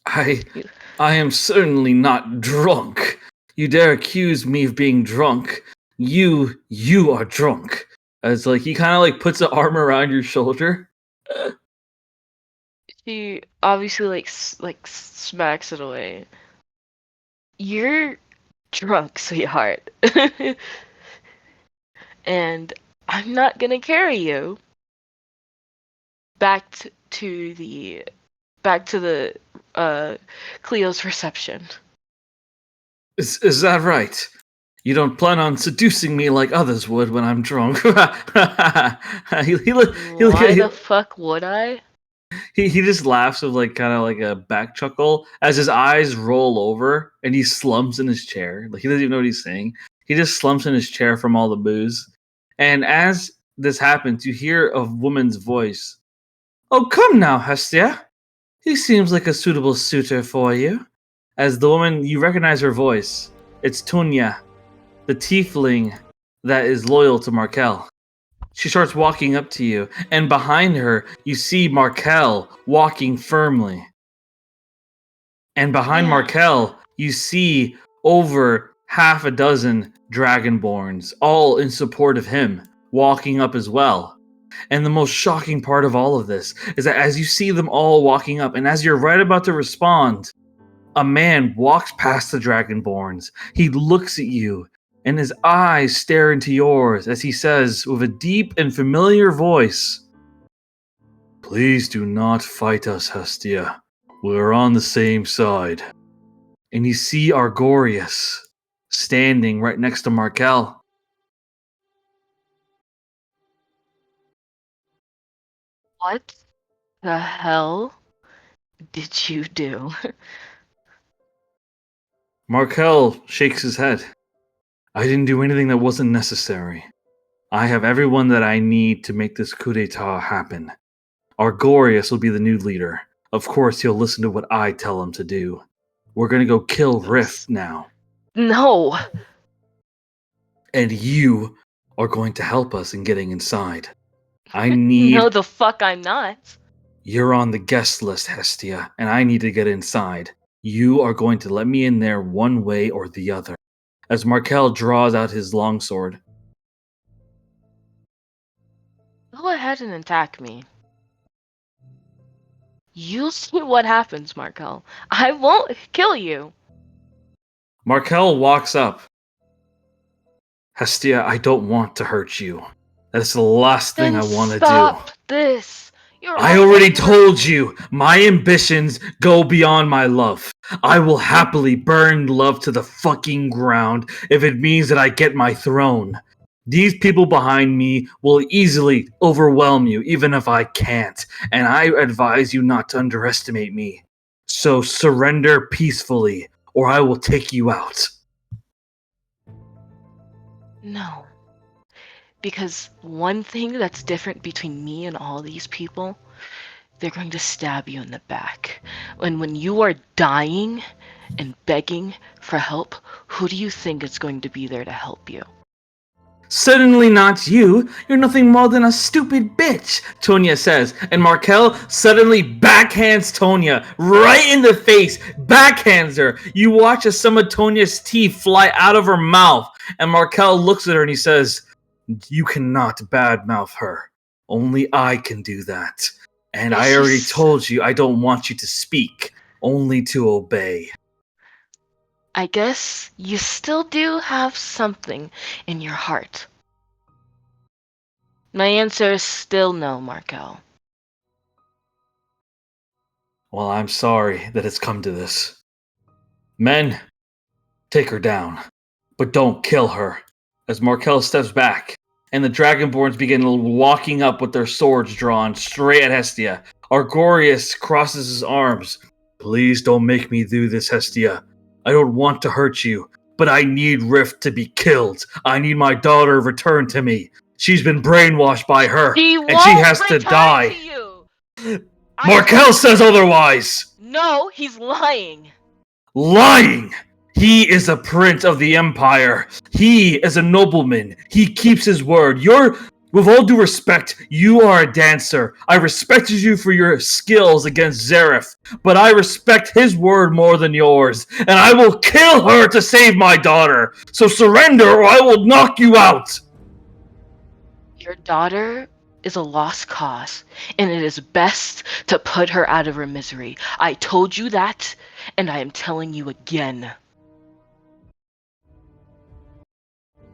I am certainly not drunk. You dare accuse me of being drunk? You are drunk. As like he kind of like puts an arm around your shoulder. She obviously like smacks it away. You're drunk, sweetheart. And I'm not gonna carry you back to the Cleo's reception. Is that right? You don't plan on seducing me like others would when I'm drunk. Why the fuck would I? He just laughs with like kind of like a back chuckle as his eyes roll over and he slumps in his chair. Like he doesn't even know what he's saying. He just slumps in his chair from all the booze. And as this happens, you hear a woman's voice. Oh, come now, Hestia. He seems like a suitable suitor for you. As the woman, you recognize her voice. It's Tunya, the tiefling that is loyal to Markel. She starts walking up to you, and behind her, you see Markel walking firmly. And behind Markel, you see over half a dozen Dragonborns, all in support of him, walking up as well. And the most shocking part of all of this is that as you see them all walking up, and as you're right about to respond, a man walks past the Dragonborns. He looks at you, and his eyes stare into yours as he says with a deep and familiar voice, "Please do not fight us, Hestia. We're on the same side." And you see Argorius standing right next to Markel. What the hell did you do? Markel shakes his head. I didn't do anything that wasn't necessary. I have everyone that I need to make this coup d'etat happen. Argorius will be the new leader. Of course, he'll listen to what I tell him to do. We're gonna go kill Rift now. No. And you are going to help us in getting inside. I need... No, the fuck I'm not. You're on the guest list, Hestia, and I need to get inside. You are going to let me in there one way or the other. As Markel draws out his longsword. Go ahead and attack me. You'll see what happens, Markel. I won't kill you. Markel walks up. Hestia, I don't want to hurt you. That's the last thing I want to do. Stop this. I already told you, my ambitions go beyond my love. I will happily burn love to the fucking ground if it means that I get my throne. These people behind me will easily overwhelm you, even if I can't, and I advise you not to underestimate me. So surrender peacefully, or I will take you out. No. Because one thing that's different between me and all these people, they're going to stab you in the back. And when you are dying and begging for help, who do you think is going to be there to help you? Certainly not you. You're nothing more than a stupid bitch, Tonya says. And Markel suddenly backhands Tonya right in the face. Backhands her. You watch as some of Tonya's teeth fly out of her mouth. And Markel looks at her and he says, "You cannot badmouth her. Only I can do that. And I already told you I don't want you to speak, only to obey." I guess you still do have something in your heart. My answer is still no, Markel. Well, I'm sorry that it's come to this. Men, take her down, but don't kill her. As Markel steps back, and the Dragonborns begin walking up with their swords drawn straight at Hestia. Argorius crosses his arms. "Please don't make me do this, Hestia. I don't want to hurt you, but I need Rift to be killed. I need my daughter returned to me. She's been brainwashed by her, and she has to die." To you. Markel says otherwise. No, he's lying. Lying! He is a prince of the Empire. He is a nobleman. He keeps his word. With all due respect, you are a dancer. I respected you for your skills against Zareth, but I respect his word more than yours, and I will kill her to save my daughter. So surrender or I will knock you out. Your daughter is a lost cause, and it is best to put her out of her misery. I told you that, and I am telling you again.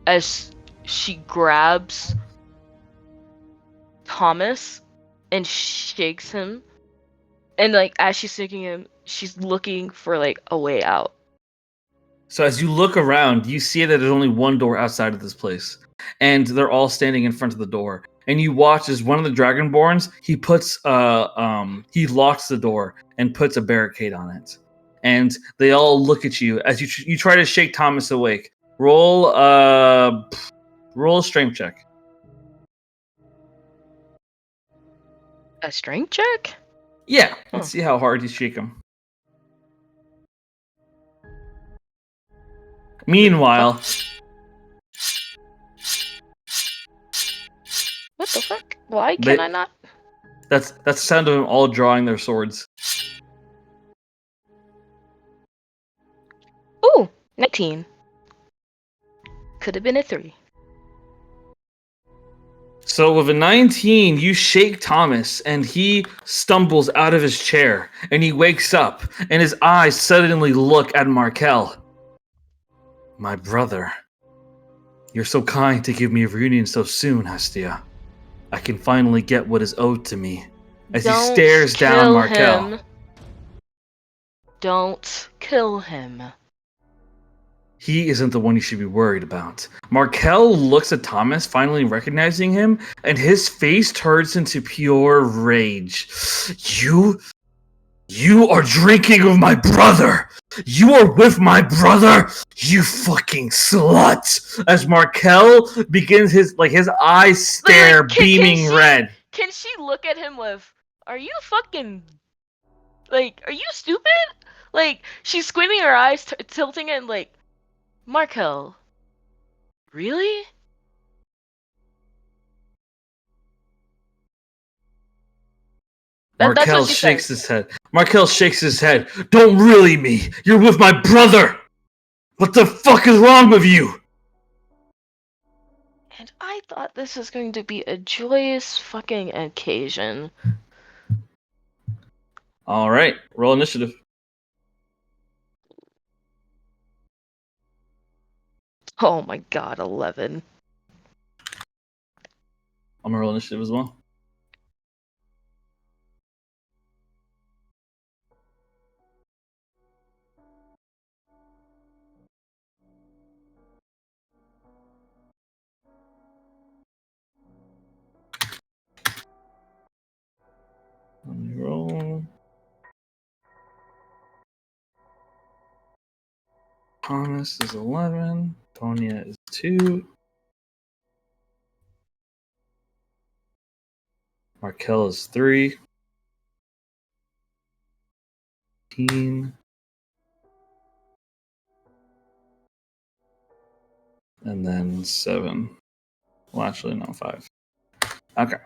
As she grabs Thomas and shakes him, and like as she's shaking him, she's looking for like a way out. So as you look around, you see that there's only one door outside of this place, and they're all standing in front of the door. And you watch as one of the Dragonborns, he locks the door and puts a barricade on it. And they all look at you as you try to shake Thomas awake. Roll a strength check. A strength check? Yeah, let's see how hard you shake him. Meanwhile, what the fuck? Why can I not? That's the sound of them all drawing their swords. Ooh, 19. Could have been a 3. So with a 19, you shake Thomas, and he stumbles out of his chair, and he wakes up, and his eyes suddenly look at Markel. "My brother, you're so kind to give me a reunion so soon, Hestia. I can finally get what is owed to me." As he stares down Markel. Don't kill him. He isn't the one you should be worried about. Markel looks at Thomas, finally recognizing him, and his face turns into pure rage. You are drinking with my brother! You are with my brother! You fucking slut! As Markel begins his eyes stare, beaming red. Can she look at him with, are you fucking, are you stupid? She's squinting her eyes, tilting it, and Markel, really? Markel shakes his head. Markel shakes his head. "Don't really me! You're with my brother! What the fuck is wrong with you?" And I thought this was going to be a joyous fucking occasion. Alright, roll initiative. Oh my god, 11. I'm gonna roll initiative as well. Let me roll. Thomas is 11. Tonya is 2. Markel is 3. 15. And then 7. Well, actually, no, 5. Okay.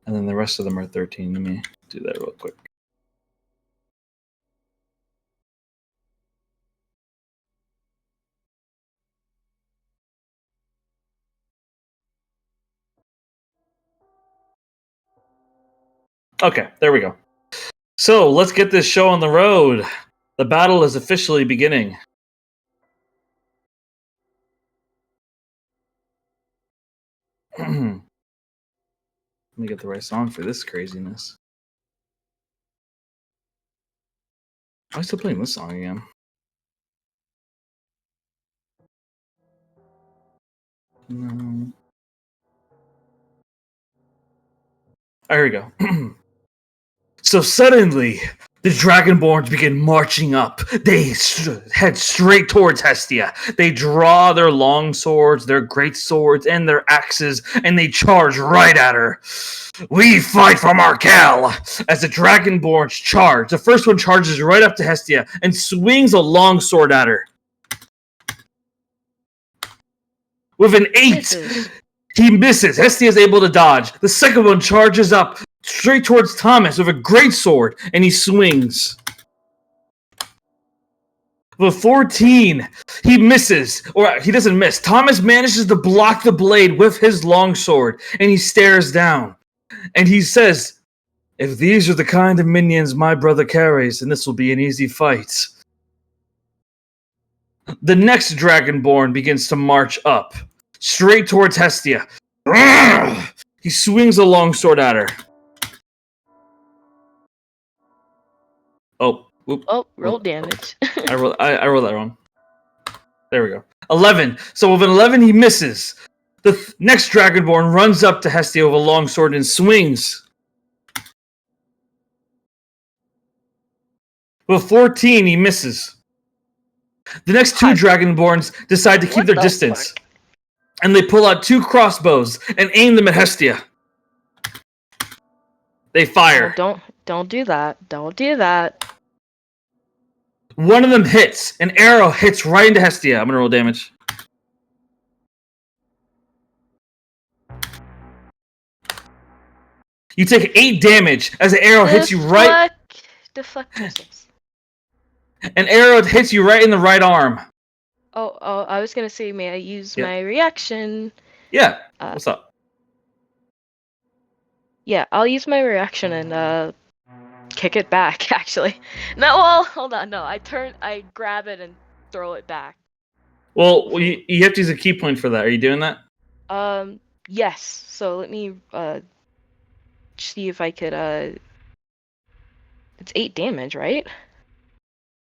And then the rest of them are 13. Let me do that real quick. Okay, there we go. So let's get this show on the road. The battle is officially beginning. Let me get the right song for this craziness. Why am I still playing this song again? No. Oh, here we go. So suddenly, the Dragonborns begin marching up. They head straight towards Hestia. They draw their long swords, their great swords, and their axes, and they charge right at her. We fight for Markel! As the Dragonborns charge, the first one charges right up to Hestia and swings a long sword at her. With an 8, Misses. he misses. Hestia is able to dodge. The second one charges up straight towards Thomas with a great sword, and he swings. With 14, he misses, or he doesn't miss. Thomas manages to block the blade with his longsword, and he stares down. And he says, "If these are the kind of minions my brother carries, then this will be an easy fight." The next Dragonborn begins to march up, straight towards Hestia. He swings a longsword at her. Oh, whoop. Oh, roll damage. I rolled that wrong. There we go. 11. So with an 11, he misses. The next Dragonborn runs up to Hestia with a longsword and swings. With 14, he misses. The next 2 Dragonborns decide to keep What their the distance. fuck? And they pull out 2 crossbows and aim them at Hestia. They fire. Oh, don't do that. Don't do that. One of them hits. An arrow hits right into Hestia. I'm going to roll damage. You take 8 damage as an arrow hits you right. Deflect missiles. An arrow hits you right in the right arm. Oh, I was gonna say, may I use Yeah. my reaction? Yeah. What's up? Yeah, I'll use my reaction and kick it back. Actually, no. Well, hold on. No, I grab it and throw it back. Well, you have to use a key point for that. Are you doing that? Yes. So let me see if I could It's 8 damage, right?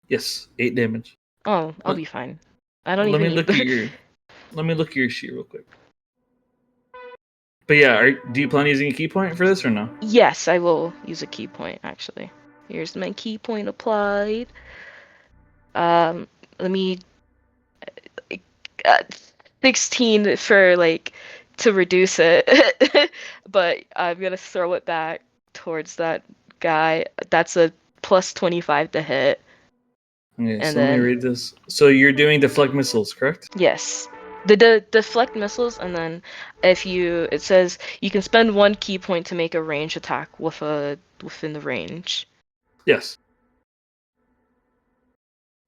Yes, 8 damage. Oh, I'll be fine. I don't Let even me need look the... at your. Let me look at your sheet real quick. But yeah, do you plan on using a key point for this or no? Yes, I will use a key point, actually. Here's my key point applied. Let me... 16 for, like, to reduce it. But I'm gonna throw it back towards that guy. That's a plus 25 to hit. Okay, And so let me then- read this. So you're doing deflect missiles, correct? Yes. The deflect missiles, and then it says you can spend 1 key point to make a range attack within the range. Yes.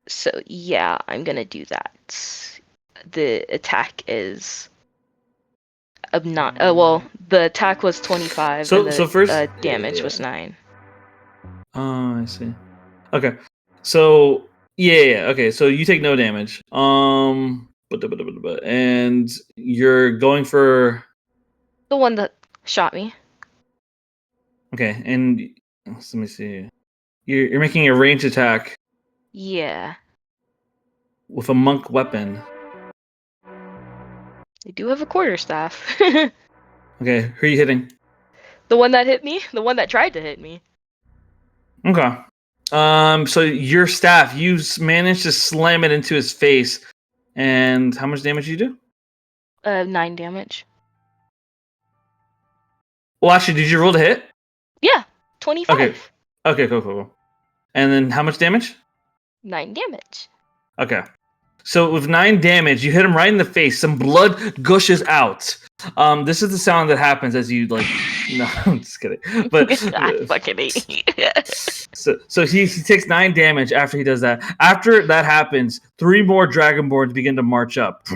So yeah, I'm gonna do that. The attack is well, the attack was 25, So- and the so first- damage was 9. Oh, I see. Okay. So yeah. Okay. So you take no damage. And you're going for. The one that shot me. Okay, and let me see. You're making a range attack Yeah. with a monk weapon. They do have a quarterstaff. Okay, who are you hitting? The one that hit me? The one that tried to hit me. Okay. So your staff, you managed to slam it into his face, and how much damage did you do? 9 damage. Well, actually, did you roll to hit? Yeah, 25. Okay, cool. And then how much damage? 9 damage. Okay. So with 9 damage, you hit him right in the face. Some blood gushes out. This is the sound that happens as you like. No, I'm just kidding. But I fucking hate. so he takes 9 damage after he does that. After that happens, 3 more Dragonborns begin to march up.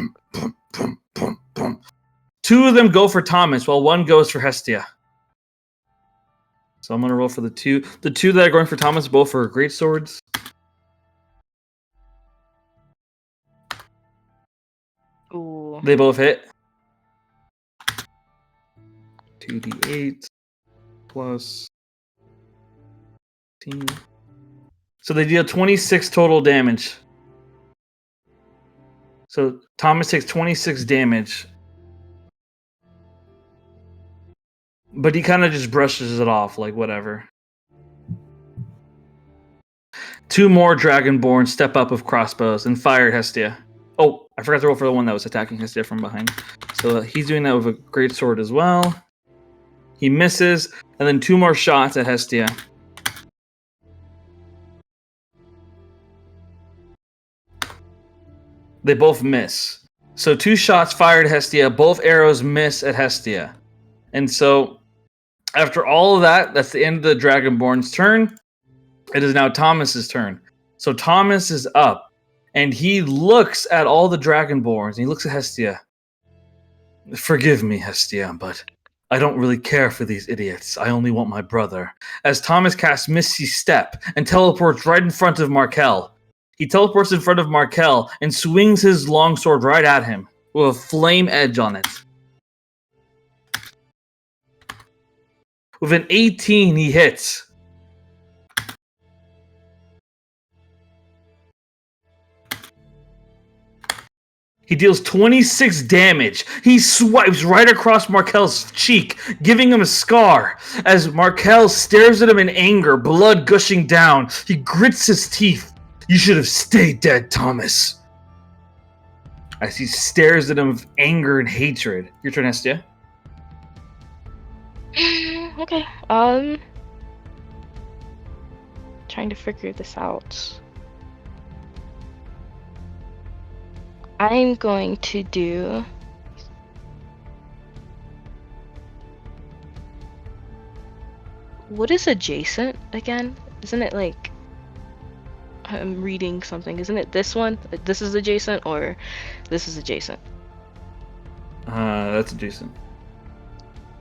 2 of them go for Thomas, while 1 goes for Hestia. So I'm gonna roll for the 2. The 2 that are going for Thomas, both for great swords. Ooh. They both hit. 2d8 plus 10. So they deal 26 total damage. So Thomas takes 26 damage. But he kind of just brushes it off, like whatever. 2 more Dragonborn step up with crossbows and fire at Hestia. Oh, I forgot to roll for the one that was attacking Hestia from behind. So he's doing that with a great sword as well. He misses, and then 2 more shots at Hestia. They both miss. So 2 shots fired at Hestia, both arrows miss at Hestia. And so, after all of that, that's the end of the Dragonborn's turn. It is now Thomas's turn. So Thomas is up, and he looks at all the Dragonborns, and he looks at Hestia. Forgive me, Hestia, but I don't really care for these idiots. I only want my brother. As Thomas casts Misty Step and teleports right in front of Markel. He teleports in front of Markel and swings his longsword right at him with a flame edge on it. With an 18, he hits. He deals 26 damage. He swipes right across Markel's cheek, giving him a scar. As Markel stares at him in anger, blood gushing down, he grits his teeth. You should have stayed dead, Thomas. As he stares at him with anger and hatred. Your turn, Hestia. Okay. Trying to figure this out. I'm going to do. What is adjacent again? Isn't it like. I'm reading something. Isn't it this one? This is adjacent, or this is adjacent? That's adjacent.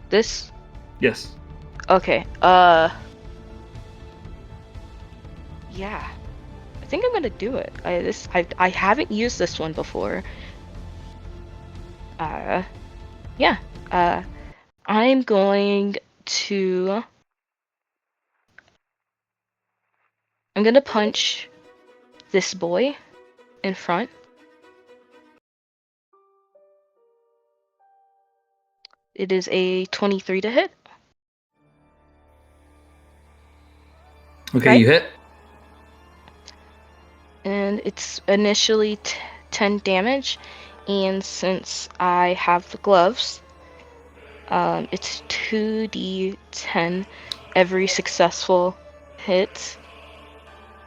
This? Yes. Okay. Yeah. I think I'm gonna do it. I haven't used this one before. Yeah. I'm going to. I'm gonna punch this boy in front. It is a 23 to hit. Okay, Right? you hit. And it's initially 10 damage, and since I have the gloves, it's 2d10 every successful hit,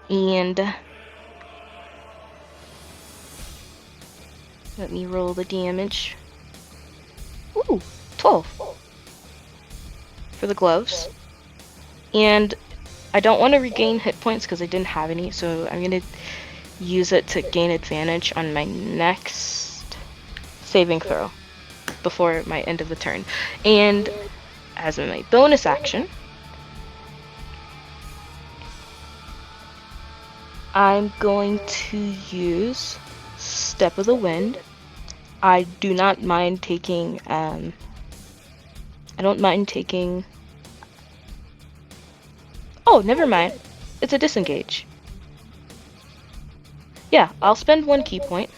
and let me roll the damage. Ooh, 12 for the gloves, and I don't want to regain hit points because I didn't have any, so I'm gonna use it to gain advantage on my next saving throw before my end of the turn. And as my bonus action, I'm going to use Step of the Wind. I do not mind taking, I don't mind taking, oh, never mind. It's a disengage. Yeah, I'll spend 1 key point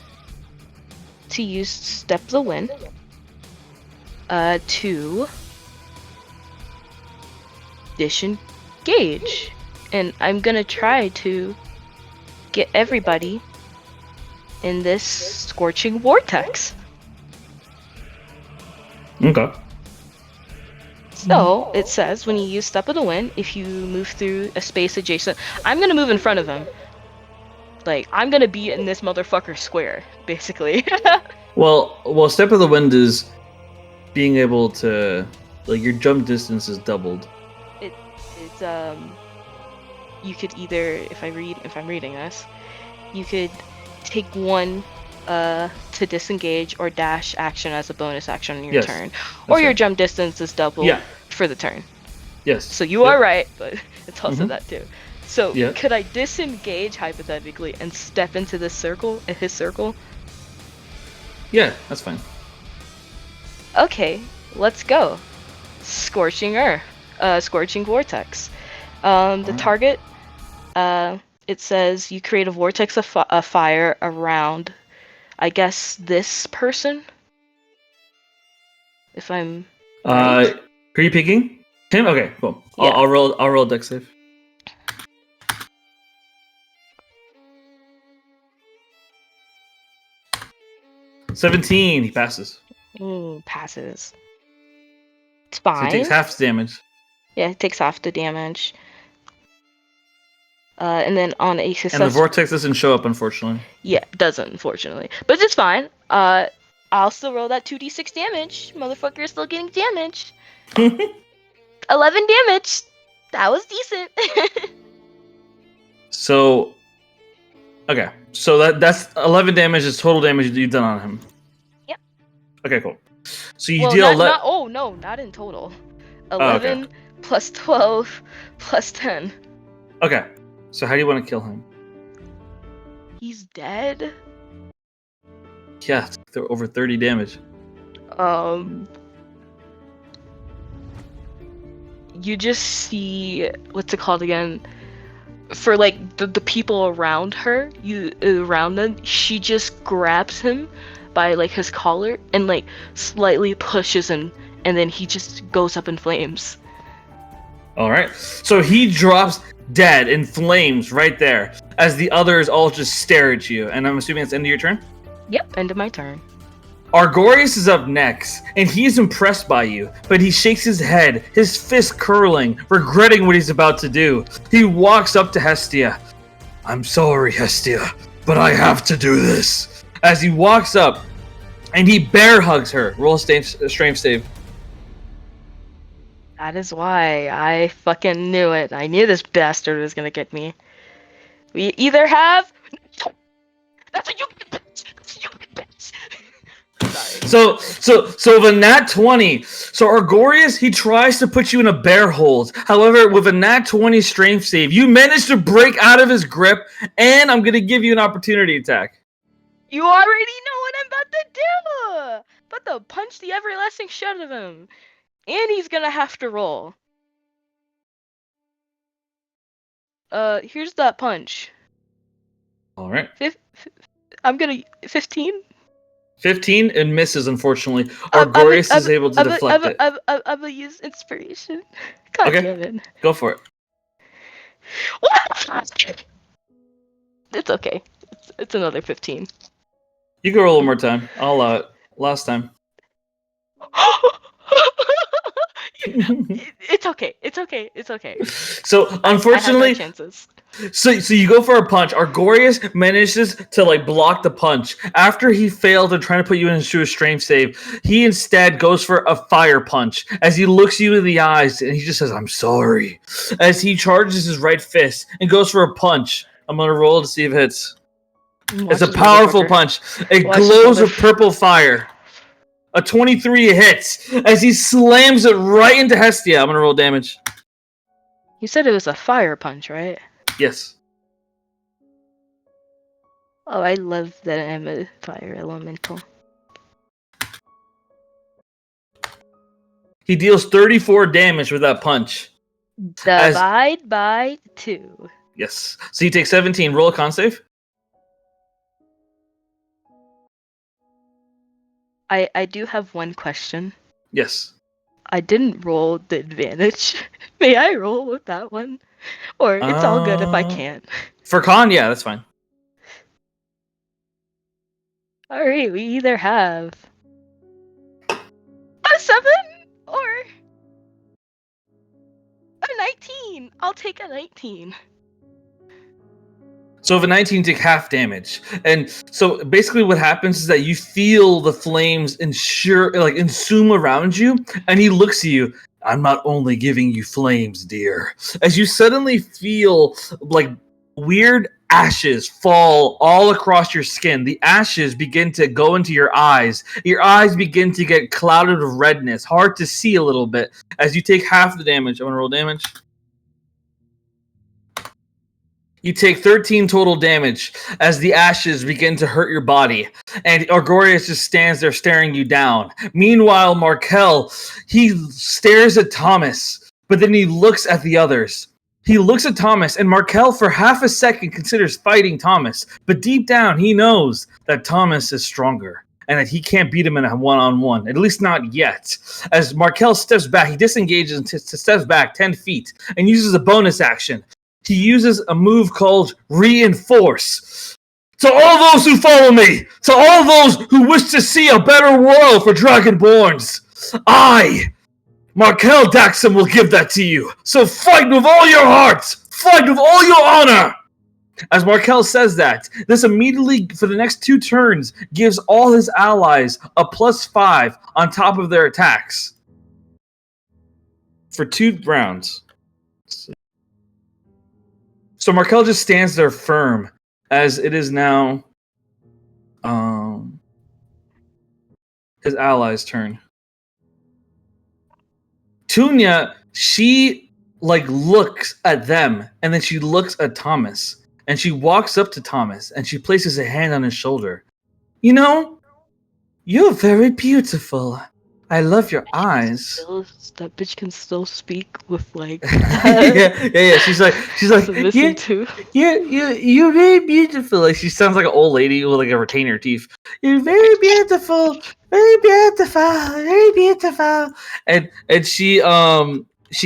to use Step the Wind to disengage. And I'm gonna try to get everybody in this scorching vortex. Okay. So, it says when you use Step of the Wind, if you move through a space adjacent, I'm gonna move in front of him. Like, I'm gonna be in this motherfucker square, basically. Well, Step of the Wind is being able to, like, your jump distance is doubled. It's you could either, if I'm reading this, you could take one to disengage or dash action as a bonus action on your Yes, turn, or your right. jump distance is double Yeah. for the turn. Yes. So you are right, but it's also Mhm. that too. So Yeah. could I disengage hypothetically and step into this circle, his circle? Yeah, that's fine. Okay, let's go. Scorching Earth, Scorching Vortex. The target, it says you create a vortex of fire around, I guess, this person. If I'm right. Are you picking him? Okay, cool. Yeah. I'll roll a dex save. 17. He passes. Passes. It's fine. So he takes half the damage. Yeah, it takes half the damage. And then on a success. And the vortex doesn't show up, unfortunately. Yeah, it doesn't, unfortunately. But it's fine. I'll still roll that 2d6 damage. Motherfucker is still getting damage. 11 damage. That was decent. So, okay. So that's 11 damage is total damage you've done on him. Yep. Okay, cool. So you well, deal... not in total. 11 plus 12 plus 10. Okay. So how do you want to kill him? He's dead? Yeah, they're over 30 damage. You just see, what's it called again? For like the people around her, around them, she just grabs him by like his collar and like slightly pushes him, and then he just goes up in flames. All right. So he drops dead in flames right there as the others all just stare at you. And I'm assuming it's the end of your turn? Yep, end of my turn. Argorius is up next, and he's impressed by you, but he shakes his head, his fist curling, regretting what he's about to do. He walks up to Hestia. I'm sorry, Hestia, but I have to do this. As he walks up, and he bear hugs her. Roll a strength save. That is why I fucking knew it. I knew this bastard was gonna get me. We either have... That's a you bitch! That's a you bitch! Sorry. So with a nat 20, so Argorius, he tries to put you in a bear hold. However, with a nat 20 strength save, you manage to break out of his grip, and I'm gonna give you an opportunity attack. You already know what I'm about to do! About to punch the everlasting shit out of him. And he's gonna have to roll. Here's that punch. All right. I'm gonna... 15? 15 and misses, unfortunately. Argorius is able to deflect it. I'm gonna use inspiration. God damn it. Go for it. It's okay. It's another 15. You can roll one more time. I'll allow it. Last time. It's okay. It's okay. It's okay. So unfortunately, I have no chances. So you go for a punch. Argorius manages to like block the punch. After he failed in trying to put you into a strength save, he instead goes for a fire punch as he looks you in the eyes and he just says, "I'm sorry," as he charges his right fist and goes for a punch. I'm gonna roll to see if it hits. It's a powerful punch. It glows with purple fire. A 23 hits as he slams it right into Hestia. I'm gonna roll damage. You said it was a fire punch, right? Yes. Oh, I love that I'm a fire elemental. He deals 34 damage with that punch. Divide by 2. Yes. So you take 17. Roll a con save. I do have one question. Yes. I didn't roll the advantage. May I roll with that one? Or it's all good if I can't. For con, yeah, that's fine. Alright, we either have a 7 or a 19. I'll take a 19. So if a 19, take half damage. And so basically what happens is that you feel the flames consume around you, and he looks at you. I'm not only giving you flames, dear. As you suddenly feel like weird ashes fall all across your skin. The ashes begin to go into your eyes. Your eyes begin to get clouded with redness, hard to see a little bit. As you take half the damage, I'm going to roll damage. You take 13 total damage as the ashes begin to hurt your body. And Argorius just stands there staring you down. Meanwhile, Markel, he stares at Thomas, but then he looks at the others. He looks at Thomas, and Markel for half a second considers fighting Thomas. But deep down, he knows that Thomas is stronger and that he can't beat him in a one-on-one, at least not yet. As Markel steps back, he disengages and steps back 10 feet and uses a bonus action. He uses a move called Reinforce. To all those who follow me, to all those who wish to see a better world for Dragonborns, I, Markel Daxam, will give that to you. So fight with all your hearts! Fight with all your honor! As Markel says that, this immediately, for the next 2 turns, gives all his allies a +5 on top of their attacks. For 2 rounds. So Markel just stands there firm, as it is now his ally's turn. Tunya, she looks at them, and then she looks at Thomas, and she walks up to Thomas, and she places a hand on his shoulder. You know, you're very beautiful. I love your eyes. That bitch can still speak with yeah. She's like, you're very beautiful. Like she sounds like an old lady with a retainer teeth. You're very beautiful, very beautiful, very beautiful. And she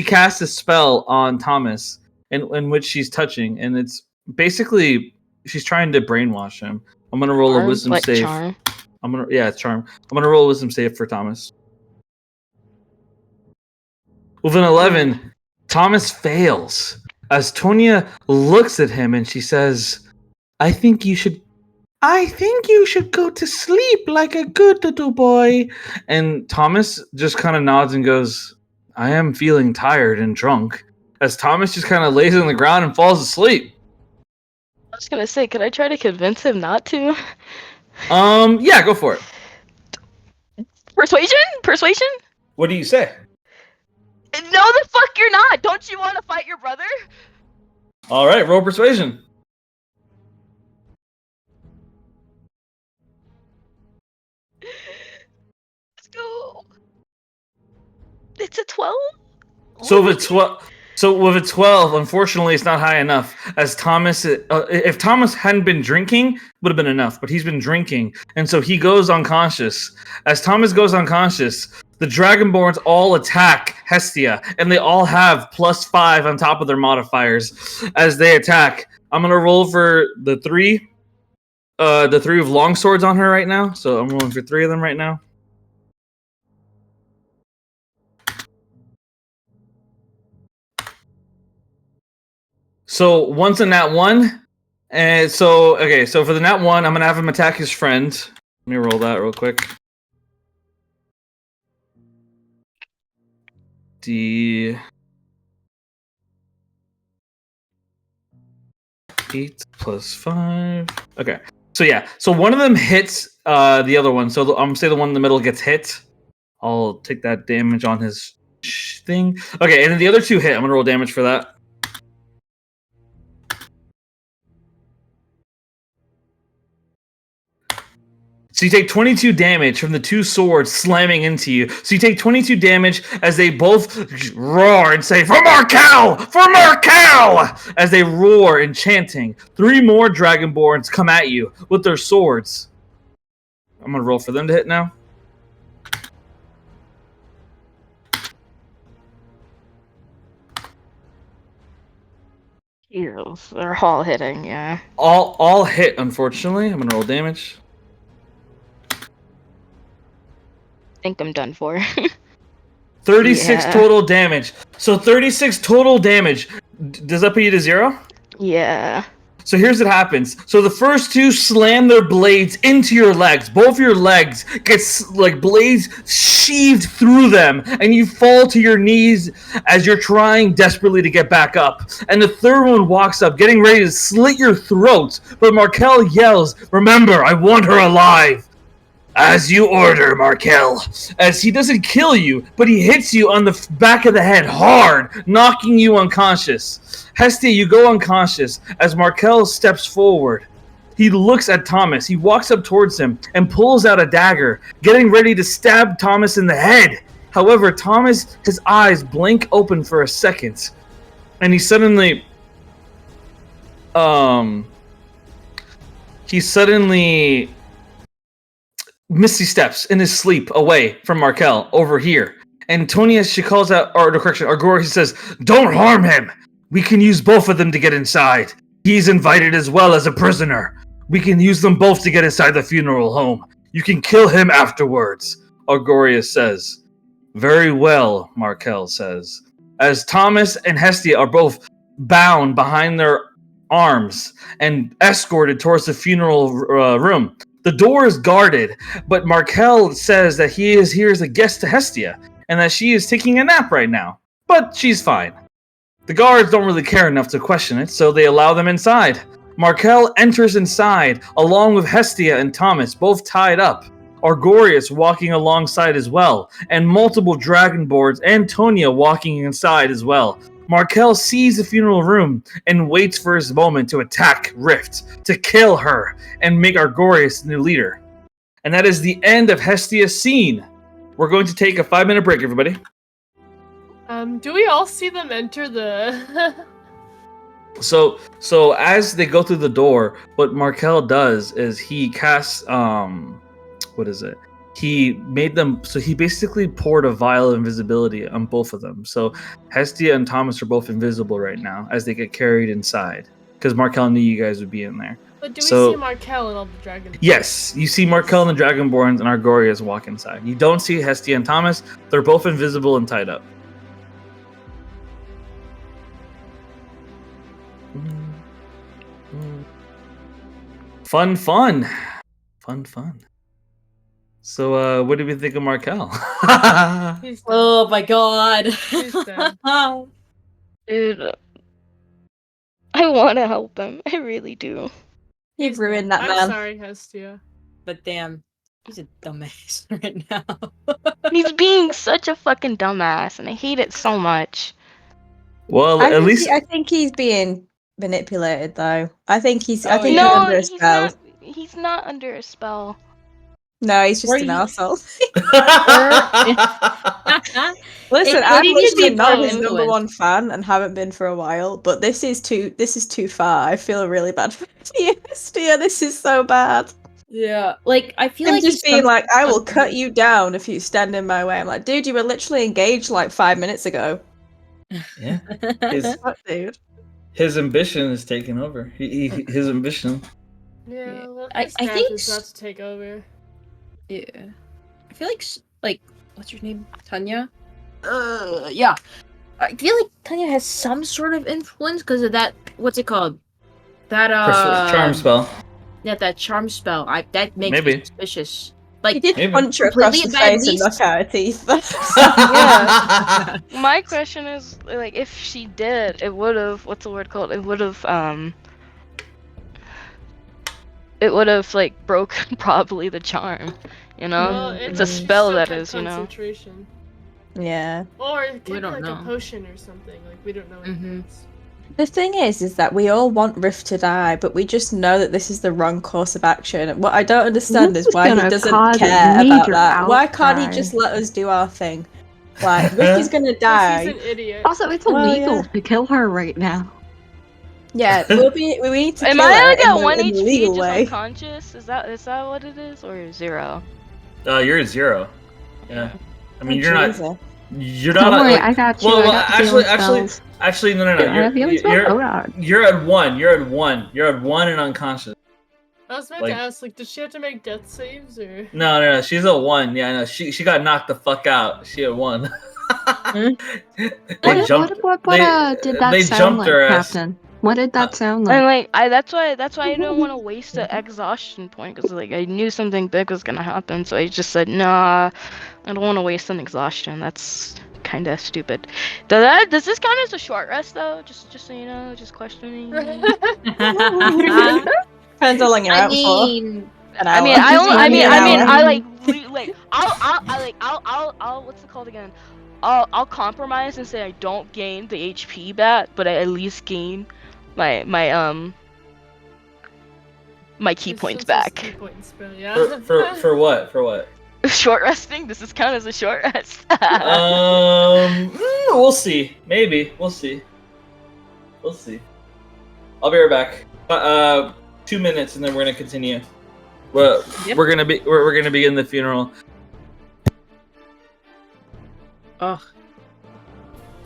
casts a spell on Thomas, in which she's touching, and it's basically she's trying to brainwash him. I'm gonna roll a wisdom save. Charm. It's charm. I'm gonna roll a wisdom save for Thomas. With an 11, Thomas fails. As Tonya looks at him and she says, I think you should go to sleep like a good little boy. And Thomas just kind of nods and goes, I am feeling tired and drunk. As Thomas just kind of lays on the ground and falls asleep. I was gonna say, could I try to convince him not to? Yeah, go for it. Persuasion? What do you say? No, the fuck you're not! Don't you want to fight your brother? All right, roll persuasion. Let's go. It's a 12? So with a 12, unfortunately, it's not high enough. As Thomas, if Thomas hadn't been drinking, would have been enough. But he's been drinking, and so he goes unconscious. As Thomas goes unconscious, the Dragonborns all attack Hestia, and they all have +5 on top of their modifiers as they attack. I'm gonna roll for the 3 with long swords on her right now. So I'm rolling for 3 of them right now. So once in that 1, and so for the nat 1, I'm gonna have him attack his friend. Let me roll that real quick. D8 plus 5. Okay. So yeah. So one of them hits the other one. So I'm gonna say the one in the middle gets hit. I'll take that damage on his thing. Okay, and then the other 2 hit. I'm gonna roll damage for that. So you take 22 damage from the 2 swords slamming into you. So you take 22 damage as they both roar and say, For Markel! For Markel! As they roar and chanting. 3 more Dragonborns come at you with their swords. I'm going to roll for them to hit now. Heroes. They're all hitting, yeah. All hit, unfortunately. I'm going to roll damage. Think I'm done for. 36 total damage. So 36 total damage. Does that put you to 0? Yeah. So here's what happens. So the first two slam their blades into your legs. Both your legs get like blades sheathed through them, and you fall to your knees as you're trying desperately to get back up. And the third one walks up, getting ready to slit your throat. But Markel yells, "Remember, I want her alive." As you order, Markel. As he doesn't kill you, but he hits you on the back of the head hard, knocking you unconscious. Hestia, you go unconscious as Markel steps forward. He looks at Thomas. He walks up towards him and pulls out a dagger, getting ready to stab Thomas in the head. However, Thomas, his eyes blink open for a second, and he suddenly misty steps in his sleep away from Markel over here. And Tonia, she calls out, Argoria says, "Don't harm him. We can use both of them to get inside. He's invited as well as a prisoner. We can use them both to get inside the funeral home. You can kill him afterwards," Argoria says. "Very well," Markel says. As Thomas and Hestia are both bound behind their arms and escorted towards the funeral room. The door is guarded, but Markel says that he is here as a guest to Hestia, and that she is taking a nap right now. But she's fine. The guards don't really care enough to question it, so they allow them inside. Markel enters inside, along with Hestia and Thomas, both tied up. Argorius walking alongside as well, and multiple dragonborns and Tonia walking inside as well. Markel sees the funeral room and waits for his moment to attack Rift, to kill her, and make Argorius the new leader. And that is the end of Hestia's scene. We're going to take a 5-minute break, everybody. Do we all see them enter the... So as they go through the door, what Markel does is he casts, what is it? He made them, so he basically poured a vial of invisibility on both of them. So Hestia and Thomas are both invisible right now as they get carried inside. Because Markel knew you guys would be in there. But do we see Markel and all the dragons? Yes, you see Markel and the Dragonborns and Argorius walk inside. You don't see Hestia and Thomas. They're both invisible and tied up. Fun. So, what do we think of Markel? Oh my god. Dude, I want to help him. I really do. You've ruined that I'm man. sorry, Hestia. But damn, he's a dumbass right now. He's being such a fucking dumbass, and I hate it so much. Well, I think he's being manipulated, though. I think he's under a spell. He's not under a spell. No, he's just an arsehole. Listen, I've I'm literally not his influence. number one fan and haven't been for a while, but this is too far. I feel really bad for Hestia. This is so bad. Yeah, like I feel I'm like just being like, I will cut you down if you stand in my way. I'm like, dude, you were literally engaged like 5 minutes ago. Yeah. What, dude? His ambition is taking over. His ambition. Yeah, well, I his think is not to take over. Yeah, I feel like what's her name, Tanya? Yeah, I feel like Tanya has some sort of influence because of that. What's it called? That charm spell. Yeah, that charm spell. That makes me suspicious. Like, He did punch her across the face and knock out her teeth. Yeah. My question is, like, if she did, it would have, what's the word called? It would have, like, broken probably the charm, you know? Well, it's a spell still that got is, you know? concentration. Yeah. Or it could We be don't like know. a potion or something. Like, we don't know what it is. The thing is that we all want Rift to die, but we just know that this is the wrong course of action. And what I don't understand is why he doesn't care about that. Why can't he just let us do our thing? Like, Rift is gonna die. He's an idiot. Also, it's illegal to kill her right now. Yeah, we need to Am kill I her like at in 1 the HP legal just way. unconscious? Is that what it is? Or 0? You're at 0. Yeah. I mean, you're Jesus. not. You're Don't not. worry, like, I got you. Well, I got the healing spells. actually, no. I have healing spells? Oh, God. You're at 1. You're at 1. You're at 1 and unconscious. I was about to ask, like, does she have to make death saves or? No. She's at 1. Yeah, no. She got knocked the fuck out. She at 1. What did that they sound jumped like, her ass. Captain? What did that sound And like? that's why I didn't want to waste the exhaustion point because like I knew something big was gonna happen, so I just said nah, I don't want to waste an exhaustion. That's kind of stupid. Does this count as a short rest though? Just so you know, just questioning. Depends how long you're I out mean, for. An I hour. mean, I'll what's it called again? I'll compromise and say I don't gain the HP back, but I at least gain my key It's points just back. Key points, bro. Yeah. For what? For what? Short resting? Does this count as a short rest? We'll see. Maybe we'll see. We'll see. I'll be right back. 2 minutes, and then we're gonna continue. Well, Yep. we're gonna begin the funeral. ugh.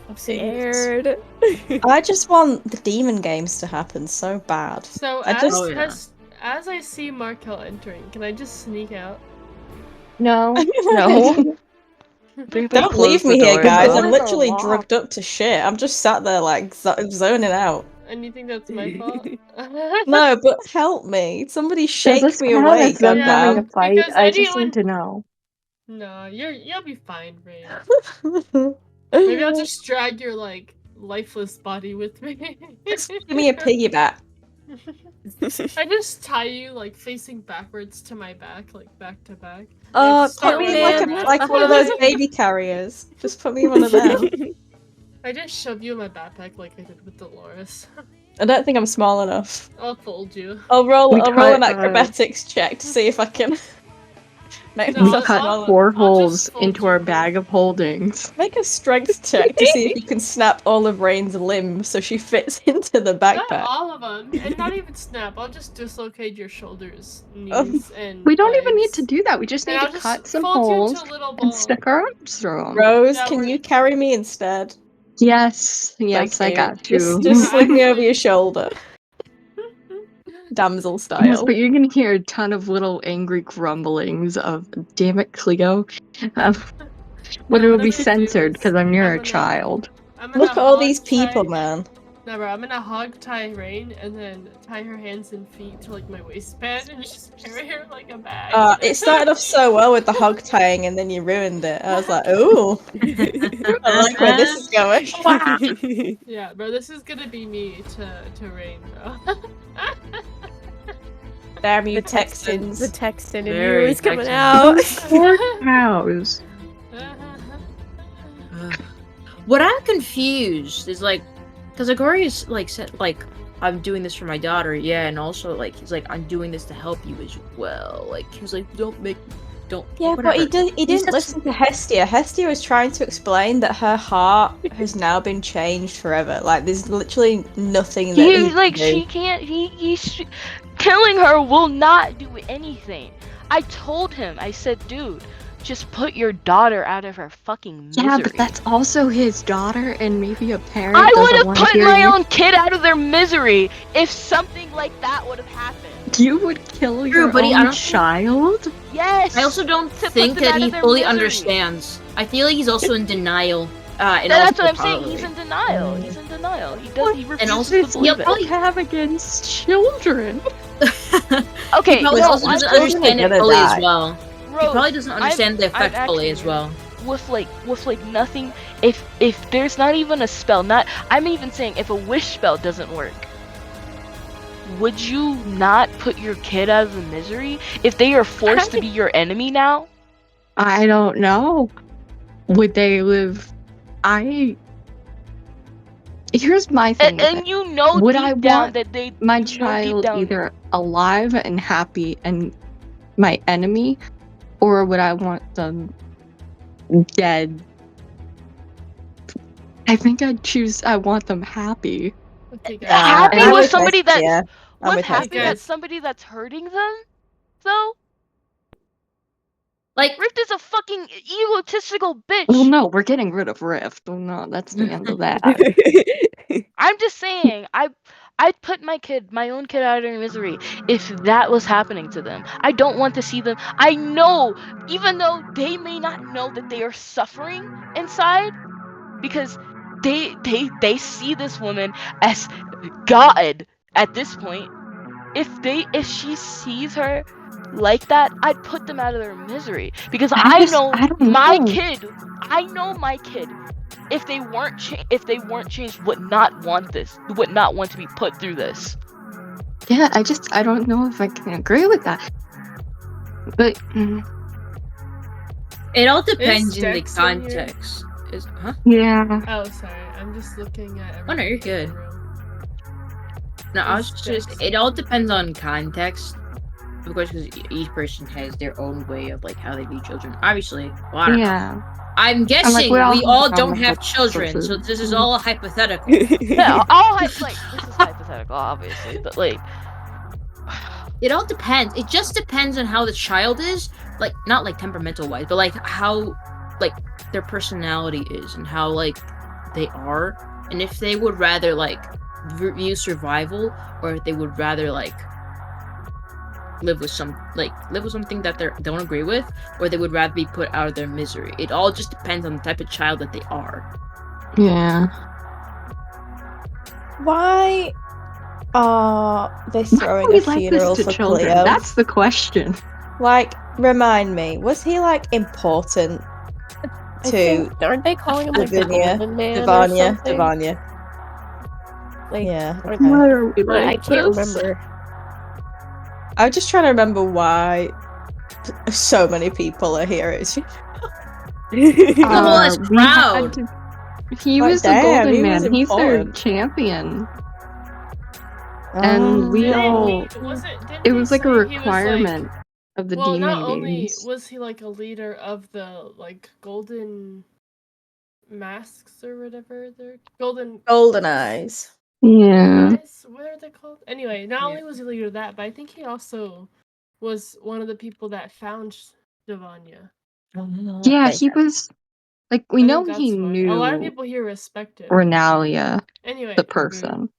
I'm scared. I just want the demon games to happen so bad. So I just- Oh, yeah. as I see Markel entering, can I just sneak out? No. No. Don't leave me here, guys. I'm Doors are literally locked. drugged up to shit. I'm just sat there like zoning out. And you think that's my fault? No, but help me. Somebody Does shake this me count away, as them having a goddamn. fight? Because I just anyone- need to know. No, you'll be fine, Ray. Maybe I'll just drag your like lifeless body with me. Give me a piggyback. I just tie you like facing backwards to my back, like back to back. Oh, Start put me with in my like back. one of those baby carriers. Just put me in one of them. I just shove you in my backpack like I did with Dolores. I don't think I'm small enough. I'll fold you. I'll roll We an cut, acrobatics check to see if I can make No, We myself cut smaller. 4 I'll just holes fold into you, our please. bag of holdings. Make a strength check to see if you can snap all of Rain's limbs so she fits into the Not backpack. all of them, and not even snap. I'll just dislocate your shoulders, Um, knees, and We don't even need legs. to do that. We just And need I'll to just cut some fold you holes into a little and ball. stick our arms through them. Rose, Yeah, can we're- you carry me instead? Yes, Thank I you. got you. Just sling me over your shoulder. Damsel Yes, style. but you're gonna hear a ton of little angry grumblings of "Damn it, Kleo!" But No, it will what be I'm gonna do censored is because I'm near I'm a gonna- child. I'm gonna Look at all these hog people, tie- man. No, bro, I'm gonna hog tie Rain and then tie her hands and feet to like my waistband and just carry her like a bag. It started off so well with the hog tying and then you ruined it. I was like, ooh, I like where this is going. Yeah, bro, this is gonna be me to Rain, bro. Damn you, The Texan Texans. in Very you is coming Texan. out. 4 cows. What I'm confused is like, because Agori's like said like, I'm doing this for my daughter, yeah, and also like he's like, I'm doing this to help you as well. Like he was like, don't. Yeah, whatever. but he didn't such- listen to Hestia. Hestia was trying to explain that her heart has now been changed forever. Like, there's literally nothing that He he like can do. she can't. Killing her will not do anything. I told him. I said, dude, just put your daughter out of her fucking misery. Yeah, but that's also his daughter, and maybe a parent I would doesn't have want to put hear my you. own kid out of their misery if something like that would have happened. You would kill your buddy, I own don't think- child? Yes. I also don't To put think them that out he of their fully misery. understands. I feel like he's also in denial. And That's also what I'm saying. probably- He's in denial. He's in denial. He does. He refuses also to believe he'll it. probably- Have against children. Okay, He probably no, also my doesn't children understand are it gonna fully as die. well. He Rose, probably doesn't understand the I'm effect fully as asking you, well. with like nothing, if there's not even a spell, not I'm even saying if a wish spell doesn't work, would you not put your kid out of the misery if they are forced to be your enemy now? I don't know. Would they live? Here's my thing. with it. And you know Would deep I down want that they My you know deep child down- either alive and happy and my enemy, or would I want them dead? I think I want them happy. Okay, guys. happy I'm with with somebody that's Hestia. I'm with with happy Hestia. that's somebody that's hurting them, though. Like, Rift is a fucking egotistical bitch. Well, no, we're getting rid of Rift. Well, no, that's the end of that. I'm just saying, I'd put my own kid out of their misery if that was happening to them. I don't want to see them. I know, even though they may not know that they are suffering inside, because they see this woman as God at this point. If she sees her like that, I'd put them out of their misery because I know I don't my know. kid. I know my kid. If they weren't changed, would not want this. Would not want to be put through this. Yeah, I don't know if I can agree with that. But It all depends in the Dex in here? context. Huh? yeah, Oh, sorry. I'm just looking at. Oh, no, you're everything in good. the room. No, I was Is just. Dex It in all here? depends on context. Of course, because each person has their own way of like how they view children. Obviously, well, I don't know. yeah. I'm And guessing like we all have don't have children, so this is all hypothetical. Yeah, all like this is hypothetical, obviously, but like. It all depends. It just depends on how the child is, like not like temperamental wise, but like how like their personality is and how like they are, and if they would rather like view survival or if they would rather like live with something that they don't agree with, or they would rather be put out of their misery. It all just depends on the type of child that they are. Yeah. Why are they throwing we a like funeral this to for children? Kleo? That's the question. Like, remind me, was he like important I to think, aren't they calling him like the Lavinia? golden man or Devania? something? Devania. Like, Yeah. or Okay. Why are we I like can't this? remember. I'm just trying to remember why so many people are heroes. The whole as we had crowd. to- He Like, was the damn, golden he was man. He's their important. champion. And we Didn't all. he? Didn't It he was like a say he was, like- requirement of the Well, demon not only games. was he like a leader of the like golden masks or whatever they're Golden eyes. Yeah. eyes. What are they called? Anyway, not only was he leader of that, but I think he also was one of the people that found Devanya. Yeah, he was. Like, we I know think he that's why. knew A lot of people here respect him. Renalia, Anyway, the person.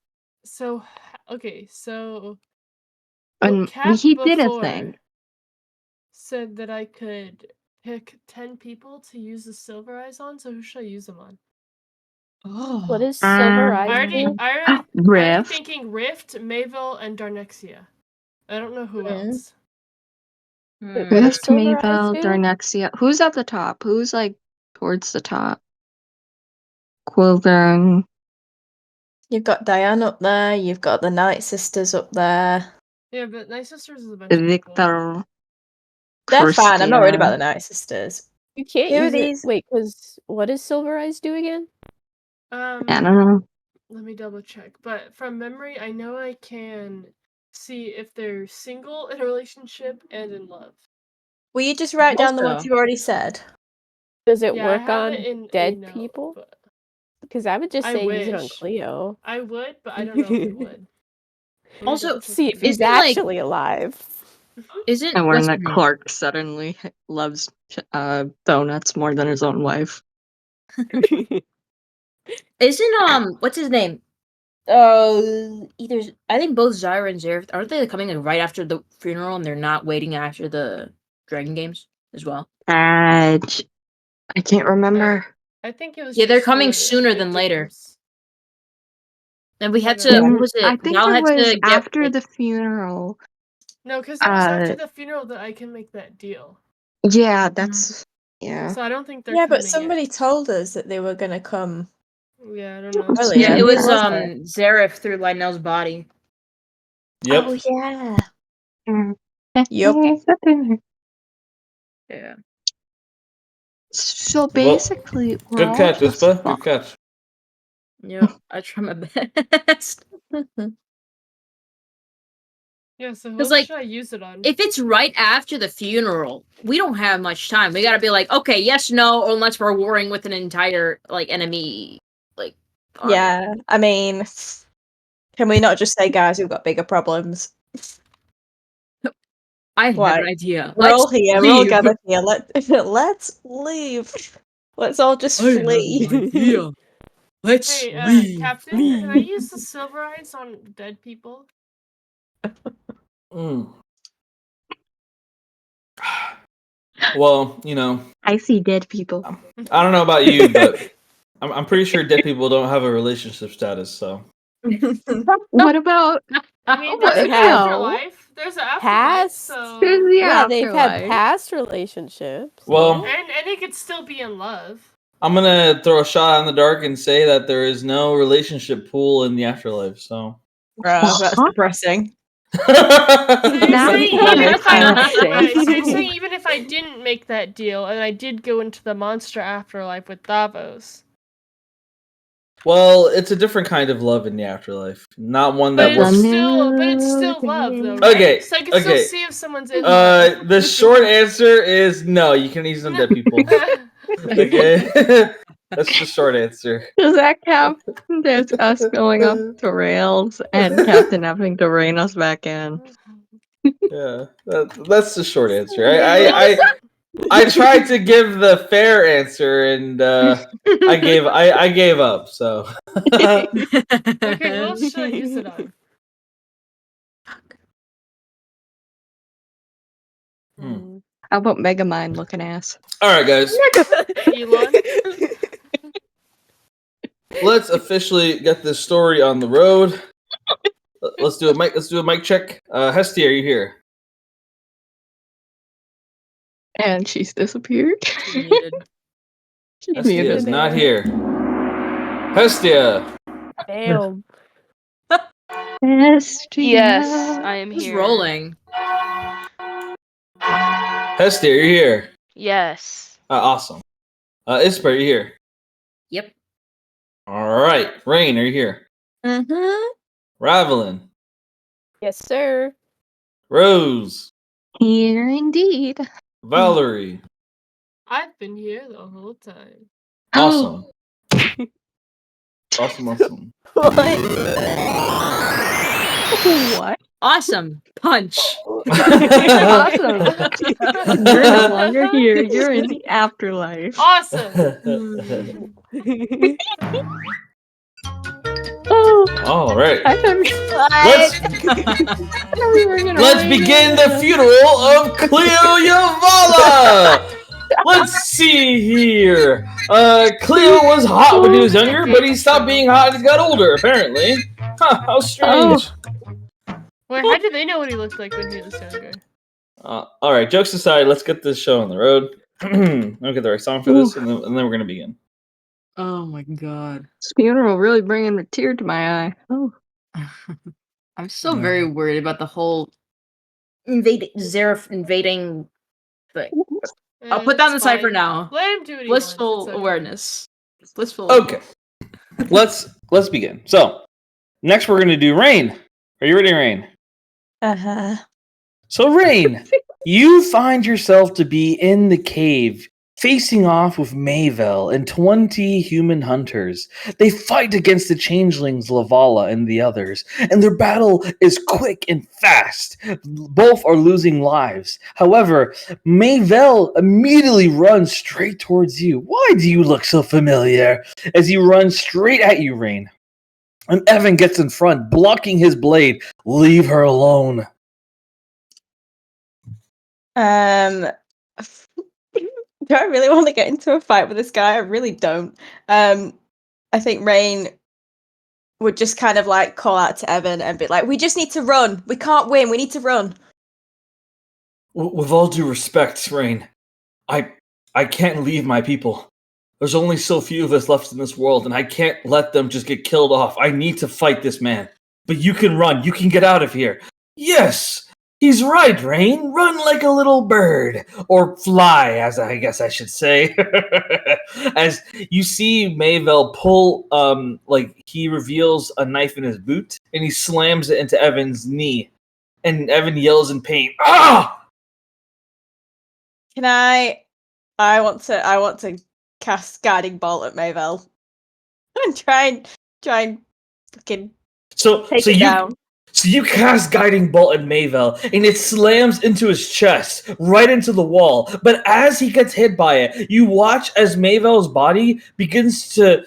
so okay, so And Cap he did a before thing. said that I could pick 10 people to use the silver eyes on, so who should I use them on? What is Silver Eyes? I already Rift. thinking Rift, Mayville, and Darnexia. I don't know who else. What does Rift, Silver Eyes Maybell, do? Darnexia. Who's at the top? Who's like towards the top? Quilvern. You've got Diane up there. You've got the Night Sisters up there. Yeah, but Night Sisters is a bunch of people. Victor. They're fine. I'm not worried about Christian. the Night Sisters. You can't Who are use it. these? Wait, because what does Silver Eyes do again? I don't know. Let me double check. But from memory, I know I can see if they're single, in a relationship, and in love. Will you just write down the ones Also- you already said? Does it Yeah, I work have on it in a dead note, people? but Because I would just I say use it on wish. Kleo. I would, but I don't know if it would. Let me Also, double check See if the he's Isn't, like- actually alive. Isn't And learn what's that her name? Clark suddenly loves donuts more than his own wife. Isn't what's his name? Either I think both Zyra and Zareth aren't they coming like right after the funeral and they're not waiting after the Dragon Games as well? I can't remember. I think it was. Yeah, they're just coming for sooner the than later. games. And we had I to. don't know. What was it? I think Val it had was to get, after like- the funeral. No, because it was after the funeral that I can make that deal. Yeah, that's yeah. So I don't think they're Yeah, but coming somebody yet. told us that they were gonna come. Yeah, I don't know. Earlier. Yeah, it Who was was it? Zareth through Lionel's body. Yep. Oh yeah. Yup. Yeah. So Well, basically, we're Good all catch, just Ispa. fine. Good catch. Yeah, I try my best. Yeah, so who 'Cause, else like, should I use it on? If it's right after the funeral, we don't have much time. We gotta be like, okay, yes, no, unless we're warring with an entire like enemy, like. Army. Yeah, I mean, can we not just say, guys, we've got bigger problems? I have Why? an idea. We're all here. We're all leave. gathered here. Let's leave. Let's all just I have flee. an idea. Let's Hey, leave. Captain, can I use the silver eyes on dead people? Well, you know, I see dead people. I don't know about you, but I'm pretty sure dead people don't have a relationship status, so. What about I mean, What? there's an No. afterlife. There's an afterlife, Past? so there's the Yeah, they've had afterlife? past relationships. Well- no? and he could still be in love. I'm gonna throw a shot in the dark and say that there is no relationship pool in the afterlife, so. Bruh, that's Huh? depressing. So you're That's saying even if I interesting. right, so you're saying even if I didn't make that deal and I did go into the monster afterlife with Davos, Well, it's a different kind of love in the afterlife, not one but that it's works. still love though, right? Okay, So I can still okay. see if someone's in love. The short answer is no. You can use some dead people. Okay, that's the short answer. Does that count? There's us going off the rails and Captain having to rein us back in. Yeah, that's the short answer. I tried to give the fair answer, and I gave up. So. Okay, who else should I use it on? How about Megamind looking ass? All right, guys. Elon? Let's officially get this story on the road. Let's do a mic check. Hestia, are you here? And she's disappeared. Muted. She's Hestia muted. is not here. Hestia. Damn. Hestia. Yes, I am Who's here. rolling? Hestia, are you here? Yes. Awesome. Isper, are you here? Yep. All right. Rain, are you here? Mm-hmm. Ravelin. Yes, sir. Rose. Here indeed. Valerie. I've been here the whole time. Awesome. Awesome. What? Awesome. Punch. Awesome. You're no longer here. You're in the afterlife. Awesome! Oh, All right. I thought we were gonna Let's wait begin it. the funeral of Kleo Yavala. Let's see here. Kleo was hot when he was younger, but he stopped being hot as he got older, apparently. Huh, how strange. Wait, how did they know what he looked like when he was younger? All right, jokes aside, let's get this show on the road. Let me get the right song for this, and then we're going to begin. Oh my god. This funeral really bringing a tear to my eye. Oh. I'm still very worried about the whole Zeref invading thing. I'll put down the It's cipher fine. now. Let him do what he Blissful wants. It's okay. awareness. Blissful. Okay, let's begin. So, next we're going to do Rain. Are you ready, Rain? Uh-huh. So, Rain, you find yourself to be in the cave, facing off with Mayvel and 20 human hunters. They fight against the changelings Lavala and the others, and their battle is quick and fast. Both are losing lives. However, Mayvel immediately runs straight towards you. Why do you look so familiar? As he runs straight at you, Rain. And Evan gets in front, blocking his blade. Leave her alone. Do I really want to get into a fight with this guy? I really don't. I think Rain would just kind of like call out to Evan and be like, "We just need to run. We can't win. We need to run." With all due respect, Rain, I can't leave my people. There's only so few of us left in this world, and I can't let them just get killed off. I need to fight this man. But you can run. You can get out of here. Yes! He's right, Rain. Run like a little bird. Or fly, as I guess I should say. As you see Mayvel pull, he reveals a knife in his boot, and he slams it into Evan's knee. And Evan yells in pain. Ah! Can I want to cast Guiding Bolt at Mayvel. And try and fucking take it down. So you cast Guiding Bolt at Mayvel, and it slams into his chest, right into the wall. But as he gets hit by it, you watch as Mayvel's body begins to,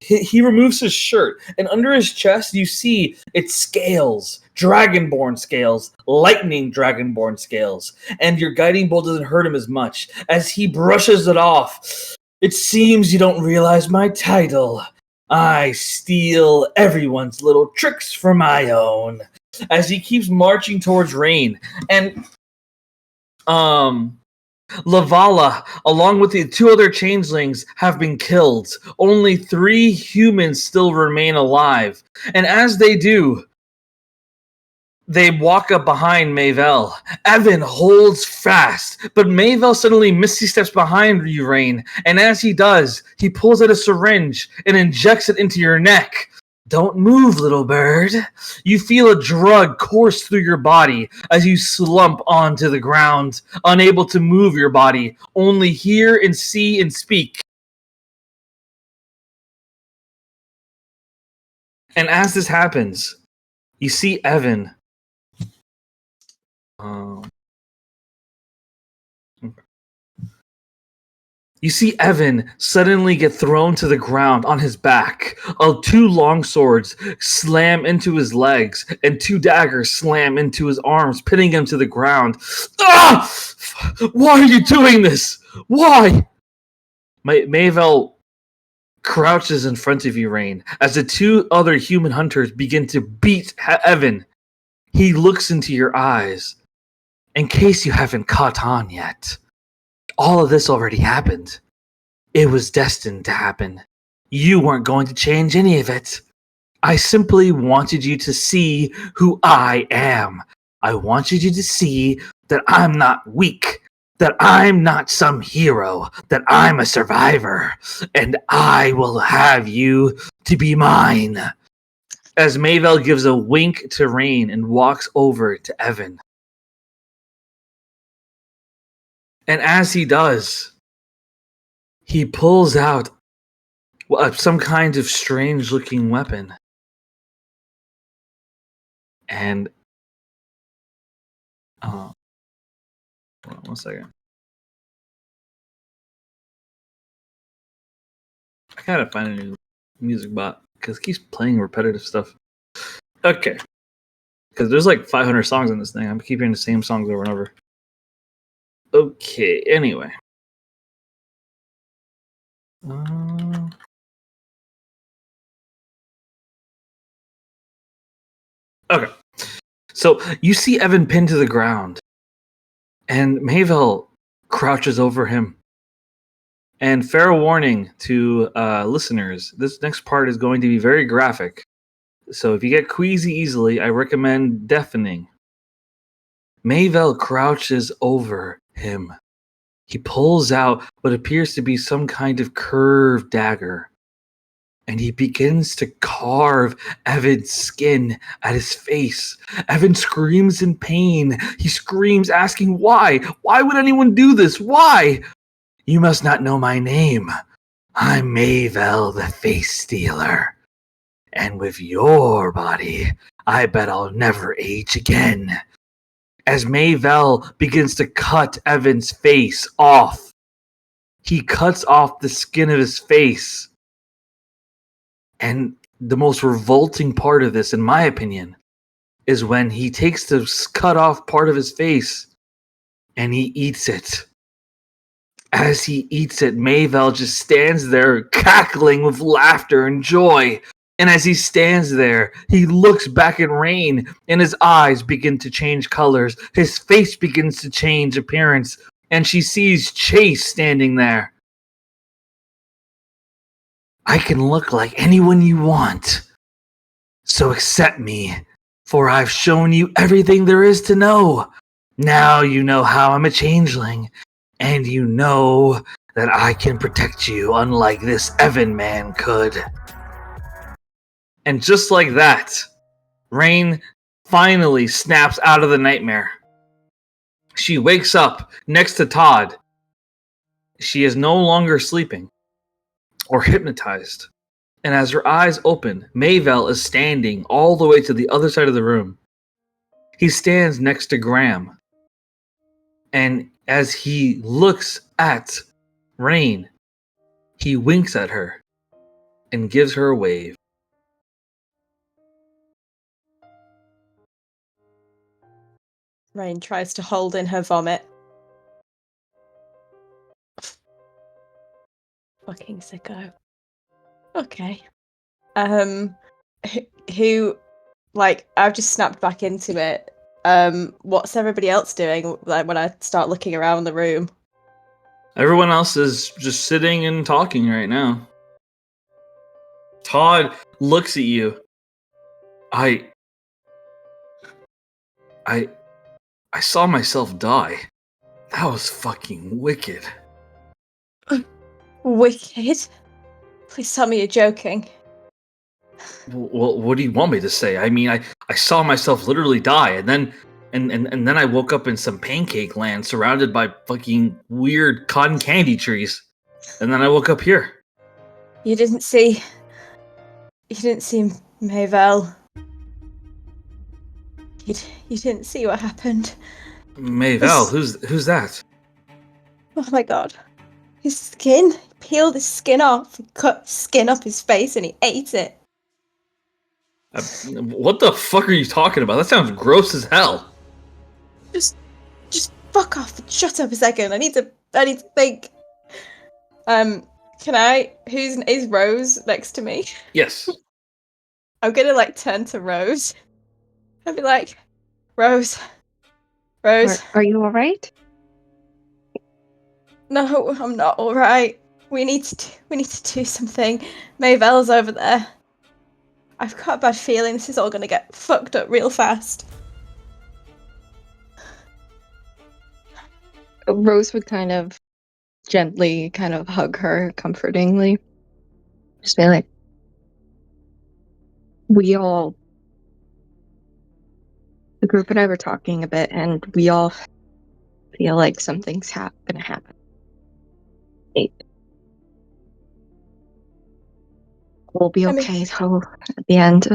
he removes his shirt, and under his chest you see its scales, Dragonborn scales, lightning Dragonborn scales. And your Guiding Bolt doesn't hurt him as much. As he brushes it off, It seems you don't realize my title. I steal everyone's little tricks for my own. As he keeps marching towards Rain. And, Lavala, along with the 2 other changelings, have been killed. Only 3 humans still remain alive. And as they do, they walk up behind Mayvel. Evan holds fast, but Mayvel suddenly misty steps behind you, Rain, and as he does, he pulls out a syringe and injects it into your neck. Don't move, little bird. You feel a drug course through your body as you slump onto the ground, unable to move your body, only hear and see and speak. And as this happens, you see Evan. You see Evan suddenly get thrown to the ground on his back. 2 long swords slam into his legs, and 2 daggers slam into his arms, pinning him to the ground. Ah! Why are you doing this? Why? Mayvel crouches in front of you, Rain, as the 2 other human hunters begin to beat Evan. He looks into your eyes. In case you haven't caught on yet, all of this already happened. It was destined to happen. You weren't going to change any of it. I simply wanted you to see who I am. I wanted you to see that I'm not weak, that I'm not some hero, that I'm a survivor, and I will have you to be mine. As Mayvel gives a wink to Rain and walks over to Evan. And as he does, he pulls out some kind of strange-looking weapon. And, hold on 1 second. I gotta find a new music bot, because it keeps playing repetitive stuff. Okay. Because there's like 500 songs in this thing. I'm keeping the same songs over and over. Okay, anyway. Okay. So you see Evan pinned to the ground, and Mayvel crouches over him. And fair warning to listeners, this next part is going to be very graphic. So if you get queasy easily, I recommend deafening. Mayvel crouches over him. He pulls out what appears to be some kind of curved dagger. And he begins to carve Evan's skin at his face. Evan screams in pain. He screams asking why? Why would anyone do this? Why? You must not know my name. I'm Mayvel the Face Stealer. And with your body, I bet I'll never age again. As Mayvel begins to cut Evan's face off, he cuts off the skin of his face. And the most revolting part of this, in my opinion, is when he takes the cut off part of his face and he eats it. As he eats it, Mayvel just stands there cackling with laughter and joy. And as he stands there, he looks back at Rain, and his eyes begin to change colors. His face begins to change appearance, and she sees Chase standing there. I can look like anyone you want, so accept me, for I've shown you everything there is to know. Now you know how I'm a changeling, and you know that I can protect you unlike this Evan man could. And just like that, Rain finally snaps out of the nightmare. She wakes up next to Todd. She is no longer sleeping or hypnotized. And as her eyes open, Mayvel is standing all the way to the other side of the room. He stands next to Graham. And as he looks at Rain, he winks at her and gives her a wave. Rain tries to hold in her vomit. Fucking sicko. Okay. Who, like, I've just snapped back into it. What's everybody else doing, like, when I start looking around the room? Everyone else is just sitting and talking right now. Todd looks at you. I saw myself die. That was fucking wicked. Wicked? Please tell me you're joking. Well, what do you want me to say? I mean, I saw myself literally die, and then I woke up in some pancake land surrounded by fucking weird cotton candy trees. And then I woke up here. You didn't see Mayvel. You didn't see what happened. Mayvel, who's that? Oh my god. His skin. He peeled his skin off, cut skin up his face, and he ate it. What the fuck are you talking about? That sounds gross as hell. Just fuck off and shut up a second. I need to think. Can I? Is Rose next to me? Yes. I'm gonna like turn to Rose. I'll be like, Rose. Are you alright? No, I'm not alright. We need to do something. Mayvel's over there. I've got a bad feeling this is all gonna get fucked up real fast. Rose would kind of gently kind of hug her comfortingly. Just be like, the group and I were talking a bit, and we all feel like something's gonna happen. We'll be okay though at the end.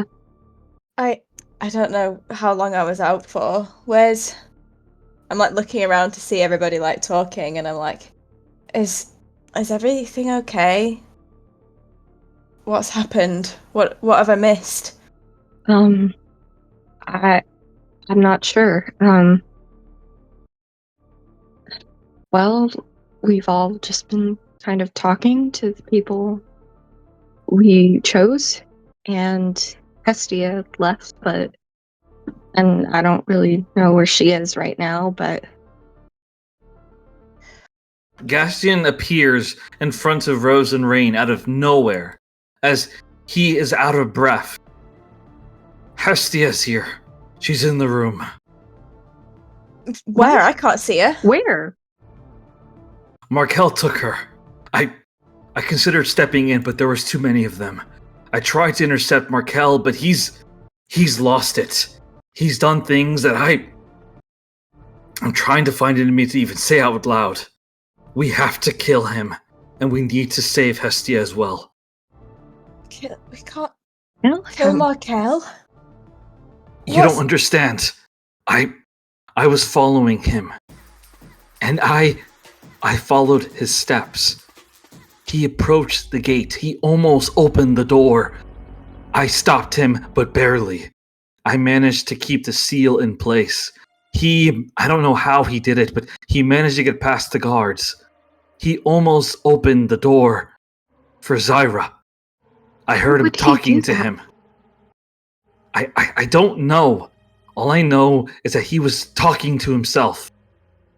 I don't know how long I was out for. I'm like looking around to see everybody like talking, and I'm like, is everything okay? What's happened? What have I missed? I'm not sure. Well, we've all just been kind of talking to the people we chose, and Hestia left, and I don't really know where she is right now, but Gastian appears in front of Rose and Rain out of nowhere, as he is out of breath. Hestia's here. She's in the room. Where? I can't see her. where? Markel took her. I considered stepping in, but there was too many of them. I tried to intercept Markel, but he's lost it. He's done things that I'm trying to find it in me to even say out loud. We have to kill him, and we need to save Hestia as well. We can't Kill kill him. Markel. You don't understand. I was following him, and I followed his steps. He approached the gate. He almost opened the door. I stopped him, but barely. I managed to keep the seal in place. I don't know how he did it, but he managed to get past the guards. He almost opened the door for Zyra. I heard him would he talking do to that? him. I don't know. All I know is that he was talking to himself.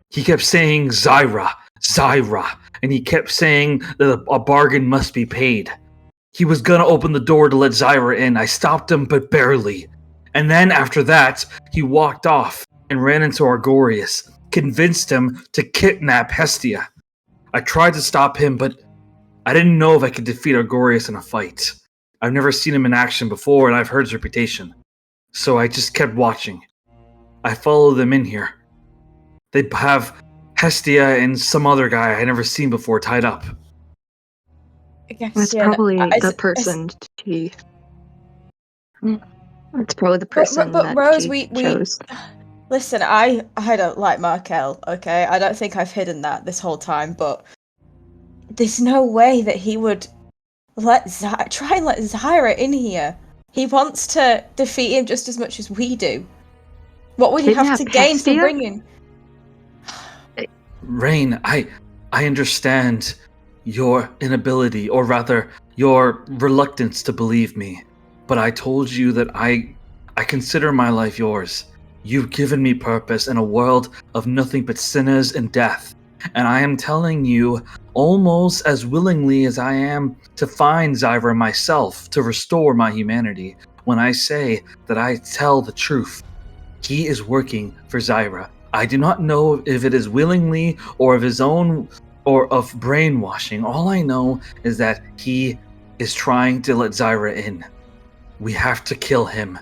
He kept saying Zyra, Zyra, and he kept saying that a bargain must be paid. He was gonna open the door to let Zyra in. I stopped him, but barely. And then after that, he walked off and ran into Argorius, convinced him to kidnap Hestia. I tried to stop him, but I didn't know if I could defeat Argorius in a fight. I've never seen him in action before, and I've heard his reputation. So I just kept watching. I followed them in here. They have Hestia and some other guy I never seen before tied up. That's probably the person she. That's probably the person but that Rose, she we chose. listen. I don't like Markel. Okay, I don't think I've hidden that this whole time. But there's no way that he would try and let Zyra in here. He wants to defeat him just as much as we do. What would he have to Kidnap gain from Hestia? bringing? Rain, I understand. your inability, or rather, your reluctance to believe me. But I told you that I consider my life yours. You've given me purpose in a world of nothing but sinners and death. And I am telling you, almost as willingly as I am to find Zyra myself, to restore my humanity, when I say that I tell the truth. He is working for Zyra. I do not know if it is willingly or of his own or of brainwashing. All I know is that he is trying to let Zyra in. We have to kill him.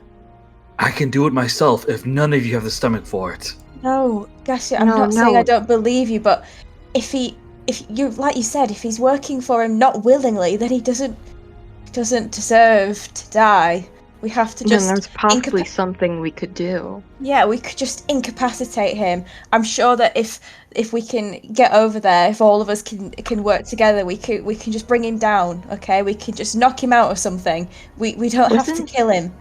I can do it myself if none of you have the stomach for it. No, Gassia, I'm No, not saying I no. don't believe you, but if you, like you said, if he's working for him not willingly, then he doesn't deserve to die. We have to Then just there's possibly something we could do. Yeah, we could just incapacitate him. I'm sure that if we can get over there, if all of us can work together, we can just bring him down. Okay, we can just knock him out or something. We don't have to Wasn't- kill him.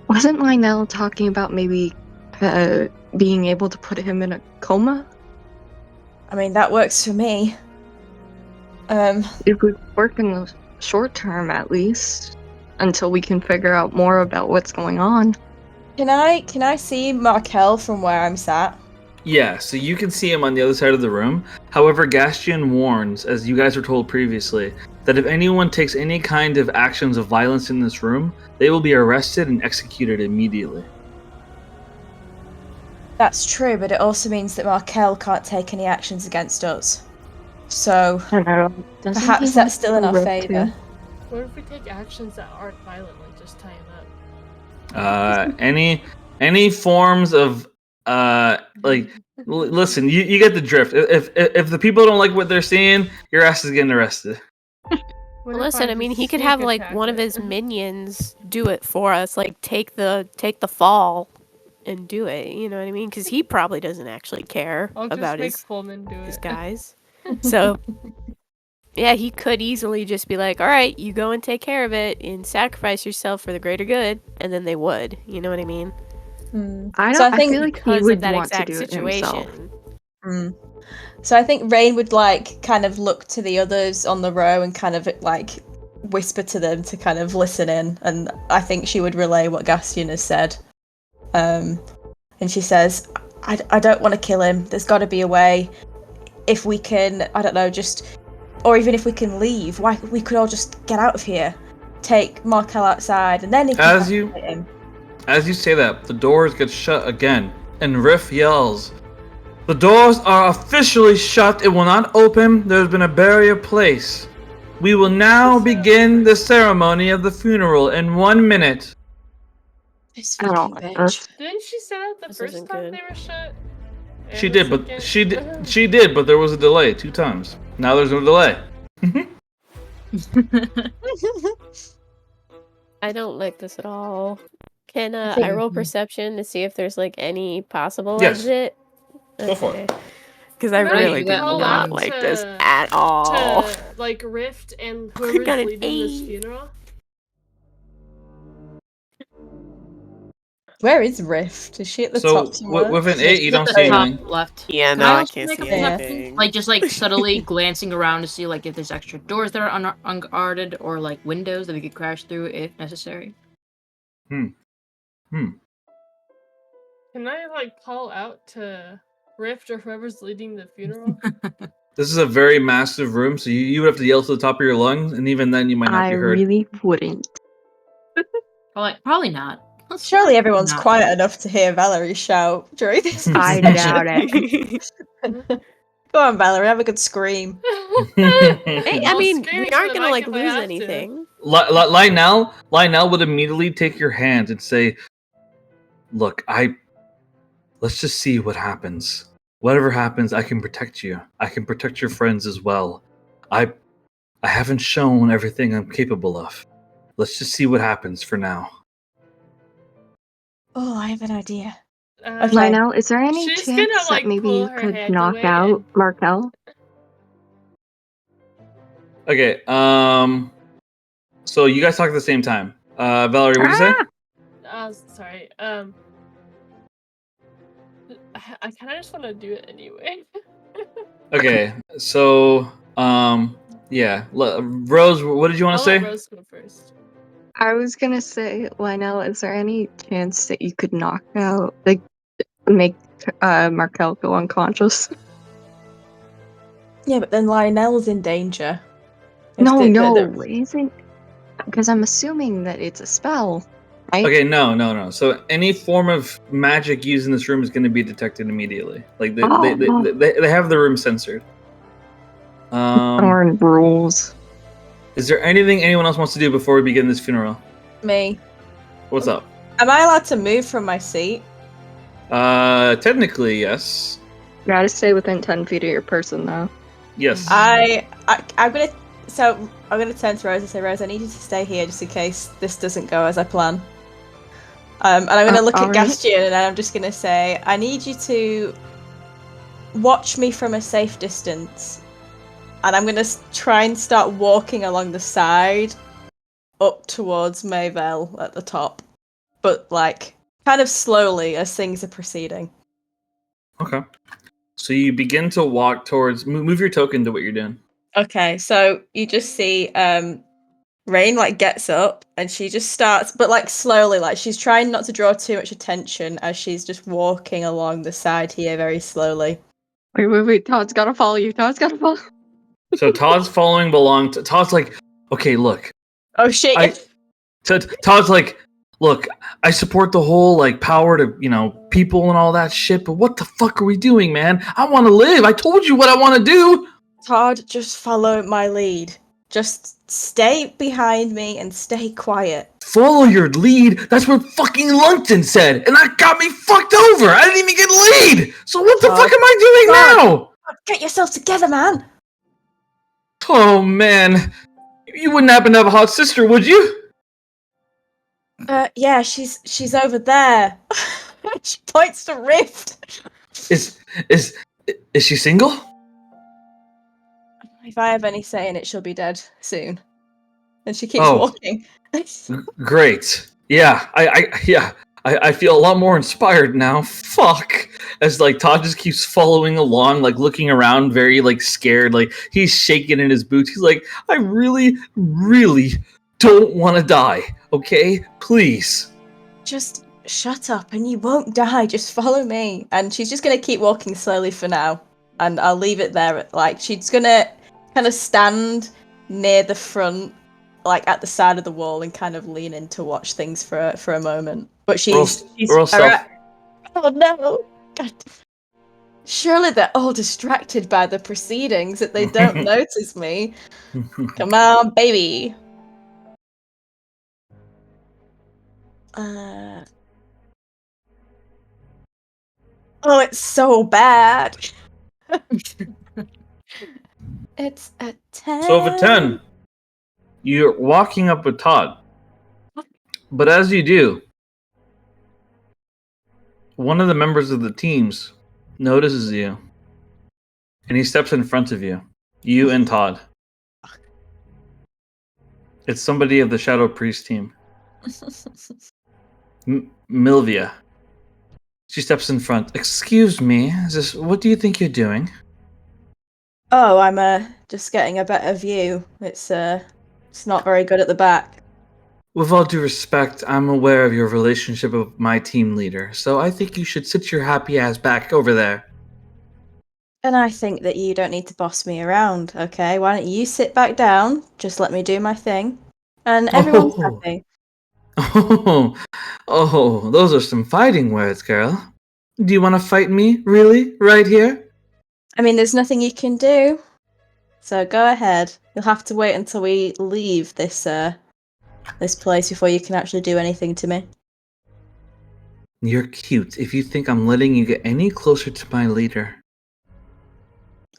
Wasn't Lionel talking about maybe being able to put him in a coma? I mean, that works for me. It would work in the short term, at least, until we can figure out more about what's going on. Can I see Markel from where I'm sat? Yeah, so you can see him on the other side of the room. However, Gastian warns, as you guys were told previously, that if anyone takes any kind of actions of violence in this room, they will be arrested and executed immediately. That's true, but it also means that Markel can't take any actions against us. So I don't know. Doesn't he perhaps that's have still in our Rift favour. too? What if we take actions that aren't violent, like just tie him up? Any forms of listen, you get the drift. If the people don't like what they're seeing, your ass is getting arrested. What if Listen, I mean, just he could sneak have like attack one of it? his minions do it for us, like take the fall and do it. You know what I mean? Because he probably doesn't actually care I'll just about make his Pullman do his it. guys. So yeah, he could easily just be like, "All right, you go and take care of it and sacrifice yourself for the greater good," and then they would. You know what I mean? I So don't. I I think feel like he Because would of that want to exact do it himself. situation. So I think Rain would like kind of look to the others on the row and kind of like whisper to them to kind of listen in, and I think she would relay what Gastian has said. And she says, I don't want to kill him. There's got to be a way. If we can, I don't know, just, or even if we can leave, why we could all just get out of here, take Markel outside, and then he can fight him. As you say that, the doors get shut again, and Riff yells, "The doors are officially shut. It will not open. There's been a barrier placed. We will now begin the ceremony of the funeral in 1 minute." This I don't fucking like bitch. this. Didn't she say that the This first isn't time good. they were shut? She And the did, but second? she did, but there was a delay 2 times. Now there's no delay. I don't like this at all. Can I think- roll perception to see if there's like any possible Yes. exit? Go for it. Because I Can I really do call not out like to- this at all. To like Rift and got whoever's an leading this 8. funeral? Where is Rift? Is she at the So top somewhere? with an Yeah, 8, you she's at don't the see top anything. left. Yeah, Can no, I I also can't make a see perception? anything. Like just like subtly glancing around to see like if there's extra doors that are unguarded or like windows that we could crash through if necessary. Can I like call out to Rift or whoever's leading the funeral? This is a very massive room, so you would have to yell to the top of your lungs, and even then you might not I be heard. really wouldn't. Probably not. Surely everyone's not. quiet enough to hear Valerie shout during this I procession. doubt it. Go on, Valerie, have a good scream. Hey, I I'll mean, scream we into aren't the gonna mic like if I lose have to. anything. Lionel would immediately take your hand and say, "Look, let's just see what happens. Whatever happens, I can protect you. I can protect your friends as well. I haven't shown everything I'm capable of. Let's just see what happens for now." Oh, I have an idea. Okay. Lionel, is there any She's chance gonna, that like, maybe pull you her could hand knock away out and- Markel? Okay. So you guys talk at the same time. Valerie, what do you say? Sorry. I kind of just want to do it anyway. Okay. So Yeah. Rose, what did you want I'll to let say? Rose go first. I was gonna say, Lionel, is there any chance that you could knock out, like, make Markel go unconscious? Yeah, but then Lionel's in danger. No, isn't, because I'm assuming that it's a spell, right? Okay, no. So any form of magic used in this room is going to be detected immediately. Like they have the room censored. Darn rules. Is there anything anyone else wants to do before we begin this funeral? Me. What's up? Am I allowed to move from my seat? Technically, yes. You gotta stay within 10 feet of your person, though. Yes. I'm gonna turn to Rose and say, Rose, I need you to stay here just in case this doesn't go as I plan. And I'm gonna look at alright. Gastian and I'm just gonna say, I need you to watch me from a safe distance. And I'm gonna try and start walking along the side up towards Mayville at the top. But like kind of slowly as things are proceeding. Okay. So you begin to walk towards. Move your token to what you're doing. Okay, so you just see Rain like gets up and she just starts, but like slowly, like she's trying not to draw too much attention as she's just walking along the side here very slowly. Wait, Todd's gotta follow you. Todd's gotta follow. So Todd's following along. Todd's like, okay, look. Oh shit! Todd's like, look, I support the whole like power to people and all that shit, but what the fuck are we doing, man? I want to live. I told you what I want to do. Todd, just follow my lead. Just stay behind me and stay quiet. Follow your lead? That's what fucking Lumpton said, and that got me fucked over. I didn't even get lead. So what the Todd, fuck am I doing now? Get yourself together, man. Oh man, you wouldn't happen to have a hot sister, would you? Yeah, she's over there. She points to Rift. Is she single? If I have any say in it, she'll be dead soon. And she keeps walking. Great. Yeah, I feel a lot more inspired now. Fuck. As like Todd just keeps following along, like looking around, very like scared, like he's shaking in his boots. He's like, I really, really don't want to die. Okay, please. Just shut up and you won't die. Just follow me. And she's just gonna keep walking slowly for now. And I'll leave it there. Like she's gonna kind of stand near the front, like at the side of the wall, and kind of lean in to watch things for a moment. But she's self. Oh no! God. Surely they're all distracted by the proceedings that they don't notice me. Come on, baby. Oh, it's so bad. It's a 10. So of a 10, you're walking up with Todd. But as you do, one of the members of the teams notices you. And he steps in front of you. You and Todd. It's somebody of the Shadow Priest team. Milvia. She steps in front. Excuse me, what do you think you're doing? Oh, I'm just getting a better view. It's not very good at the back. With all due respect, I'm aware of your relationship with my team leader, so I think you should sit your happy ass back over there. And I think that you don't need to boss me around, okay? Why don't you sit back down, just let me do my thing, and everyone's happy. Oh, those are some fighting words, girl. Do you want to fight me, really, right here? I mean, there's nothing you can do, so go ahead. You'll have to wait until we leave this place before you can actually do anything to me. You're cute if you think I'm letting you get any closer to my leader.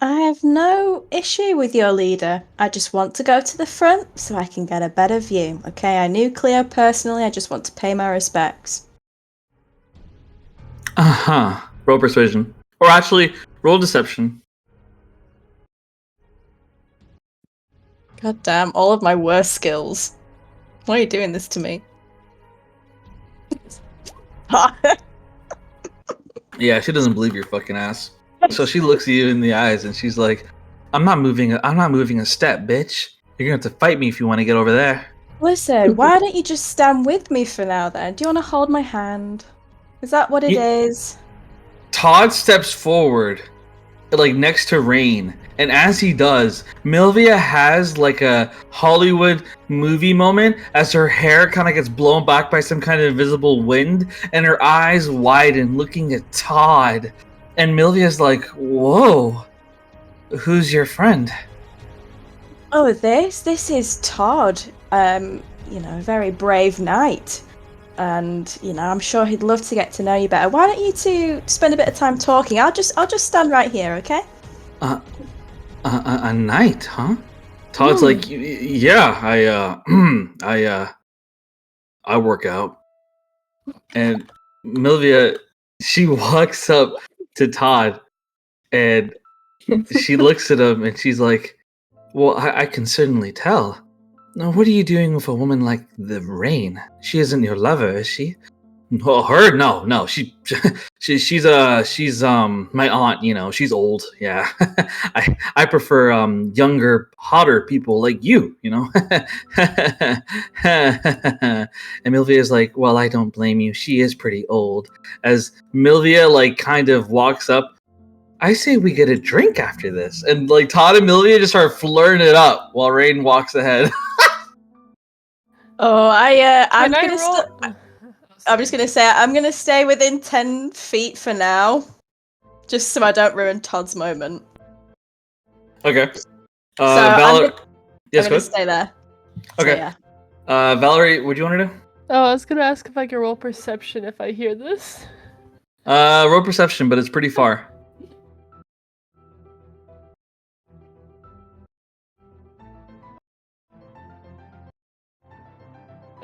I have no issue with your leader. I just want to go to the front so I can get a better view. Okay, I knew Kleo personally. I just want to pay my respects. Uh-huh. Roll persuasion. Or actually, roll deception. God damn, all of my worst skills. Why are you doing this to me? Yeah, she doesn't believe your fucking ass. So she looks at you in the eyes and she's like, I'm not moving a step, bitch. You're gonna have to fight me if you want to get over there. Listen, why don't you just stand with me for now then? Do you want to hold my hand? Is that what it is? Todd steps forward, like next to Rain, and as he does, Milvia has like a Hollywood movie moment as her hair kind of gets blown back by some kind of invisible wind, and her eyes widen, looking at Todd. And Milvia's like, "Whoa, who's your friend?" Oh, this is Todd. A very brave knight. And, I'm sure he'd love to get to know you better. Why don't you two spend a bit of time talking? I'll just stand right here, okay? A knight, huh? Todd's like, yeah, I work out. And Milvia, she walks up to Todd and she looks at him and she's like, well, I can certainly tell. Now, what are you doing with a woman like the Rain? She isn't your lover, is she? Oh, her? No. She's my aunt. She's old. Yeah, I prefer younger, hotter people like you. And Milvia is like, well, I don't blame you. She is pretty old. As Milvia like kind of walks up, I say we get a drink after this, and like Todd and Milvia just start flirting it up while Rain walks ahead. Oh, I'm Can I gonna roll? I'm just gonna say I'm gonna stay within 10 feet for now, just so I don't ruin Todd's moment. Okay. I'm Yes, gonna go stay there. So, Okay. yeah. Valerie, what do you want to do? Oh, I was gonna ask if I can roll perception if I hear this. Roll perception, but it's pretty far.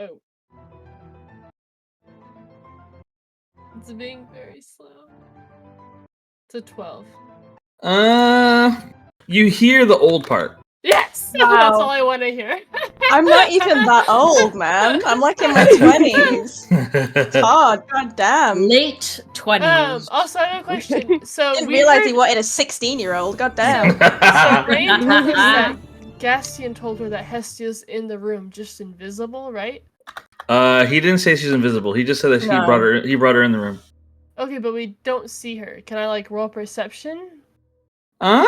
Oh. It's being very slow. It's a 12. You hear the old part. Yes! Wow. That's all I want to hear. I'm not even that old, man. I'm like in my 20s. Todd, goddamn. Late 20s. Also, I have a question. So Didn't we realize heard... he wanted a 16-year-old. Goddamn. So Rain told us that Gastian told her that Hestia's in the room, just invisible, right? He didn't say she's invisible. He just said that No. he brought her in the room. Okay, but we don't see her. Can I roll perception? Uh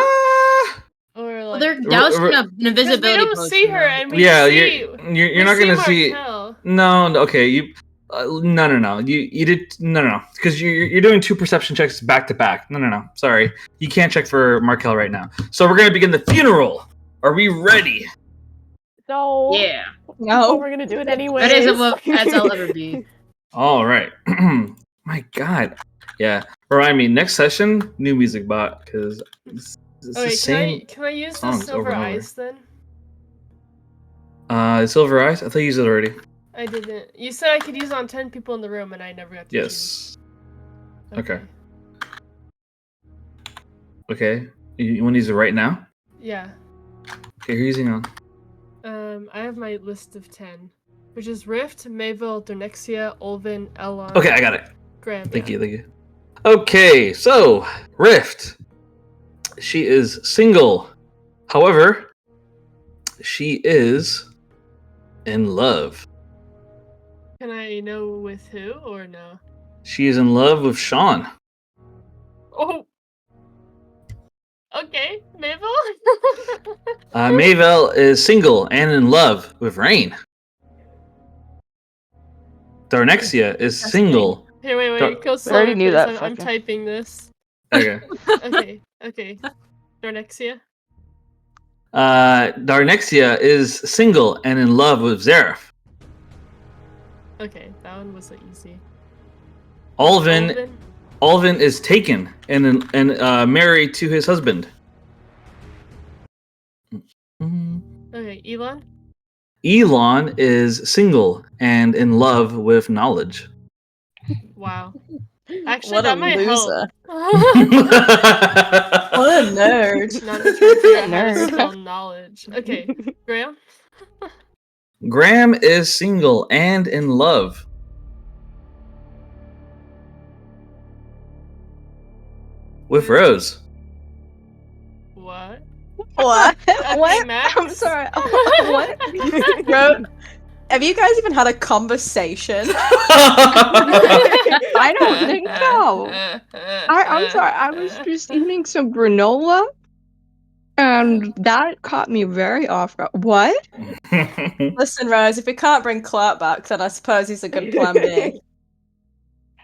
Or Well, like... they're doused in an Because invisibility we don't potion, see her, though. and we yeah, see... you're not gonna see. Markel. No, okay, you. No. You did no, because you're doing two perception checks back to back. No. Sorry, you can't check for Markel right now. So we're gonna begin the funeral. Are we ready? No. Yeah. No. We're gonna do it anyway. That is as I'll ever be. All right. My God. Yeah. Remind me next session, new music bot because it's the Okay, same. can I use the songs over silver and over. eyes then? Silver eyes. I thought you used it already. I didn't. You said I could use it on 10 people in the room, and I never got to choose. Yes. Okay. Okay. You want to use it right now? Yeah. Okay, who are you using on? I have my list of 10, which is Rift, Mayville, Donexia, Olvin, Elon. Okay, I got it. Graham. Thank you. Okay, so Rift. She is single. However, she is in love. Can I know with who or no? She is in love with Sean. Oh. Okay, Mayville. Mayvel is single and in love with Rain. Darnexia is single. Here, wait. Go slow. already knew that I'm fucker. typing this. Okay. Okay. Darnexia. Darnexia is single and in love with Zareth. Okay, that one was easy. Olvin is taken and married to his husband. Okay, Elon. Elon is single and in love with knowledge. Wow. Actually, What a that might loser. help. What a nerd. Not to try to figure out how to Nerd. spell knowledge. Okay, Graham. Graham is single and in love. With Rose. What? What? Okay, Max. I'm sorry. What? Bro, have you guys even had a conversation? I don't think so. I'm sorry. I was just eating some granola, and that caught me very off guard. What? Listen, Rose, if we can't bring Clark back, then I suppose he's a good plan B.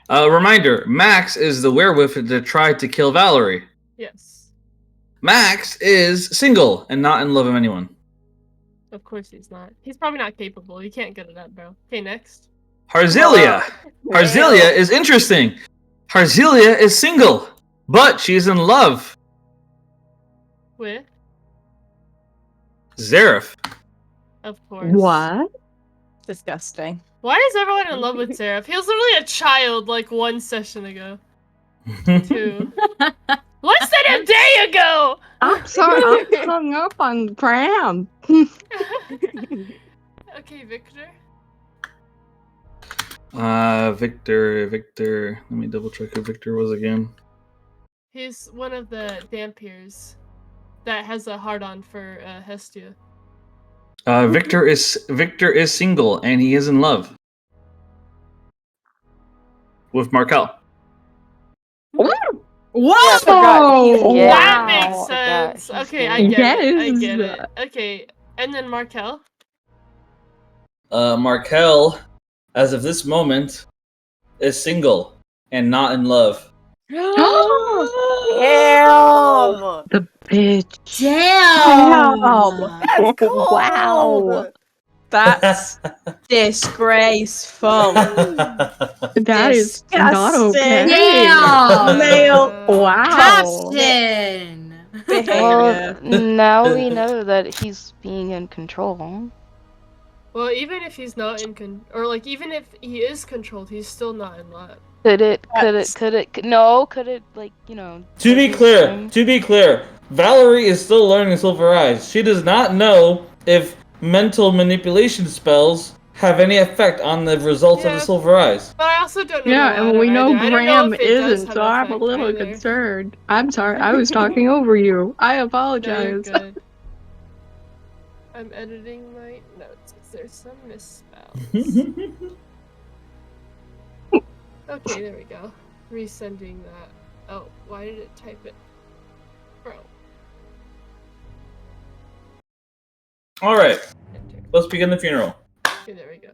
Reminder, Max is the werewolf that tried to kill Valerie. Yes. Max is single and not in love with anyone. Of course he's not. He's probably not capable. You can't get it up, bro. Okay, next. Harzelia. Harzelia is interesting. Harzelia is single, but she's in love. With? Zareth. Of course. What? Disgusting. Why is everyone in love with Seraph? He was literally a child like 1 session ago. 2. Less than a day ago! I'm sorry. I'm hung up on Graham. Okay, Victor. Victor. Let me double check who Victor was again. He's one of the Dampiers that has a hard-on for Hestia. Victor is single and he is in love with Markel. Whoa! Yeah. That makes Wow. sense. He's Okay, I single. get it. I Yes. get it. Okay, and then Markel. Markel, as of this moment, is single and not in love. Damn! The bitch. Damn. That's cold! Wow. That's disgraceful. That is not okay. Damn. Male Wow. Captain. behavior. Well, now we know that he's being in control. Well, even if he's not in even if he is controlled, he's still not in love. Could it, To be his clear, thing? Valerie is still learning Silver Eyes. She does not know if mental manipulation spells have any effect on the results of the Yeah. Silver Eyes. But I also don't know. Yeah, the and latter we know either. I don't Graham if it does isn't, have so I'm a effect little either. concerned. I'm sorry, I was talking over you. I No, you're apologize. good. I'm editing my notes because there's some misspells. Okay, there we go. Resending that. Oh, why did it type it? Bro. All right, Enter. let's begin the funeral. Okay, there we go.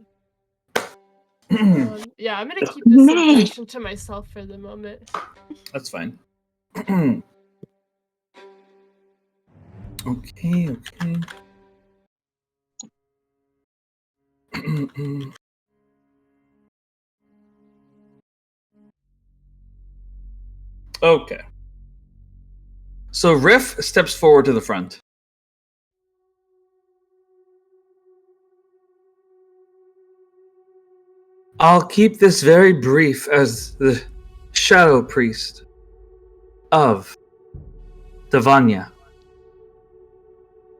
Yeah, I'm gonna keep this Nay. information to myself for the moment. That's fine. Okay. Okay. So Riff steps forward to the front. I'll keep this very brief as the Shadow Priest of Davanya.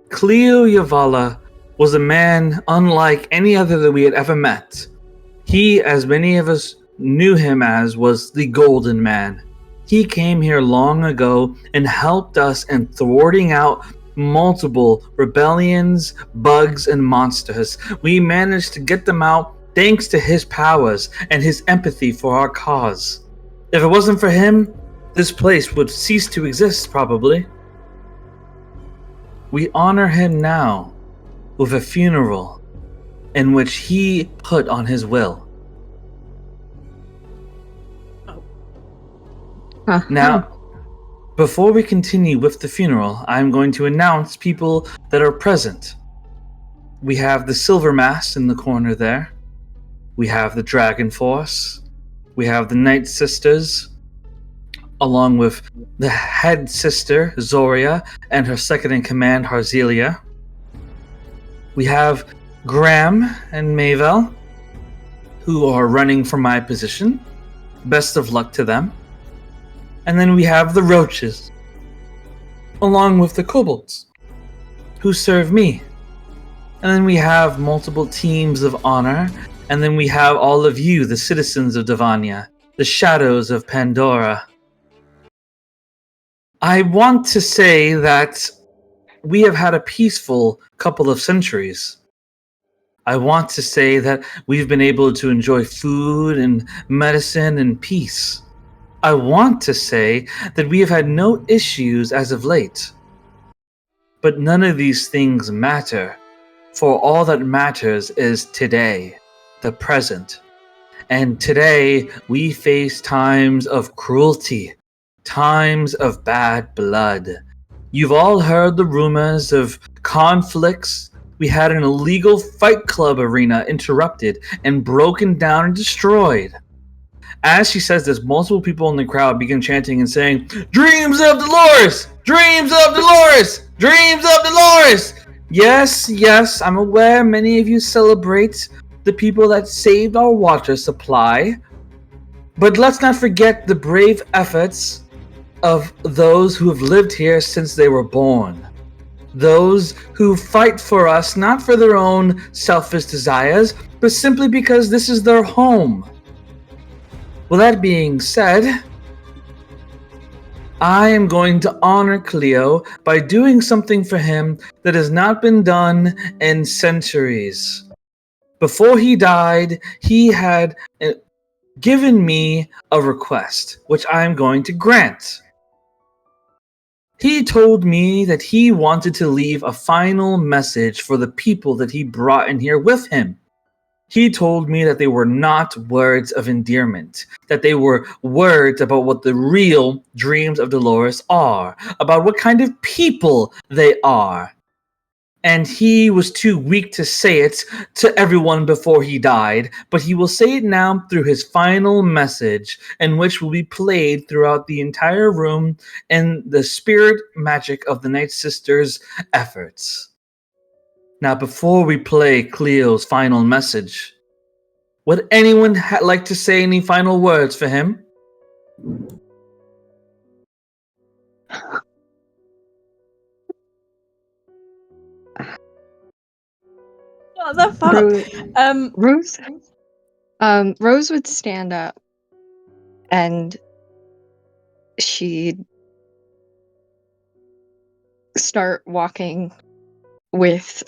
Kleo Yavala was a man unlike any other that we had ever met. He, as many of us knew him as, was the Golden Man. He came here long ago and helped us in thwarting out multiple rebellions, bugs, and monsters. We managed to get them out thanks to his powers and his empathy for our cause. If it wasn't for him, this place would cease to exist, probably. We honor him now with a funeral in which he put on his will. Now, before we continue with the funeral, I'm going to announce people that are present. We have the Silver Mass in the corner there. We have the Dragon Force. We have the Night Sisters, along with the head sister, Zoria, and her second-in-command, Harzelia. We have Graham and Mavel, who are running for my position. Best of luck to them. And then we have the Roaches, along with the Kobolds, who serve me. And then we have multiple teams of honor, and then we have all of you, the citizens of Davanya, the shadows of Pandora. I want to say that we have had a peaceful couple of centuries. I want to say that we've been able to enjoy food and medicine and peace. I want to say that we have had no issues as of late. But none of these things matter, for all that matters is today, the present. And today we face times of cruelty, times of bad blood. You've all heard the rumors of conflicts. We had an illegal fight club arena interrupted and broken down and destroyed. As she says this, multiple people in the crowd begin chanting and saying, "Dreams of Dolores! Dreams of Dolores! Dreams of Dolores!" Yes, yes, I'm aware many of you celebrate the people that saved our water supply. But let's not forget the brave efforts of those who have lived here since they were born. Those who fight for us not for their own selfish desires, but simply because this is their home. With that being said, I am going to honor Kleo by doing something for him that has not been done in centuries. Before he died, he had given me a request, which I am going to grant. He told me that he wanted to leave a final message for the people that he brought in here with him. He told me that they were not words of endearment, that they were words about what the real Dreams of Dolores are, about what kind of people they are. And he was too weak to say it to everyone before he died, but he will say it now through his final message, and which will be played throughout the entire room in the spirit magic of the Night Sisters' efforts. Now, before we play Cleo's final message, would anyone like to say any final words for him? What the fuck? Rose would stand up and she'd start walking with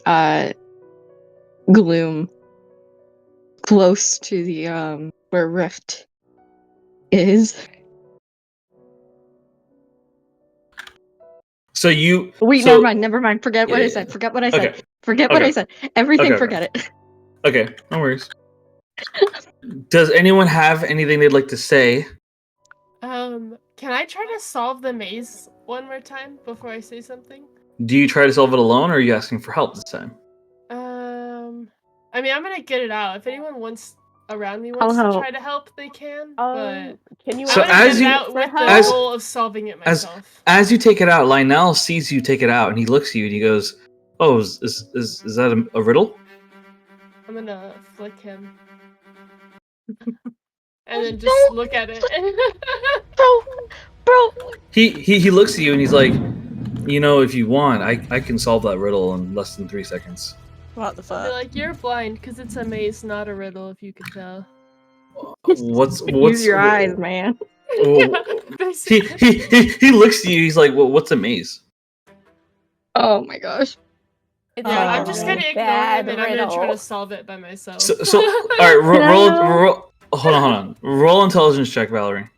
Gloom close to the where Rift is. So you Wait, so, never mind. Forget what I said. Forget what I said. Okay. Forget what Okay. I said. Everything, Okay. forget it. Okay, no worries. Does anyone have anything they'd like to say? Can I try to solve the maze one more time before I say something? Do you try to solve it alone, or are you asking for help this time? I mean, I'm gonna get it out. If anyone around me wants to try to help, they can. But Can you? So I'm gonna as get you- it out with the as- goal of solving it myself. As you take it out, Lionel sees you take it out, and he looks at you and he goes, "Oh, is that a riddle?" I'm gonna flick him. And then just look at it. Bro. He looks at you and he's like, "You know, if you want, I can solve that riddle in less than 3 seconds." What the I'll be fuck? like, you're blind because it's a maze, not a riddle, if you could tell. What's Use your eyes, man. He looks at you. He's like, "Well, what's a maze?" Oh my gosh. It's Yeah, like I'm just a gonna ignore bad him and I'm gonna try to riddle. solve it by myself. So all right, roll. Hold on. Roll intelligence check, Valerie.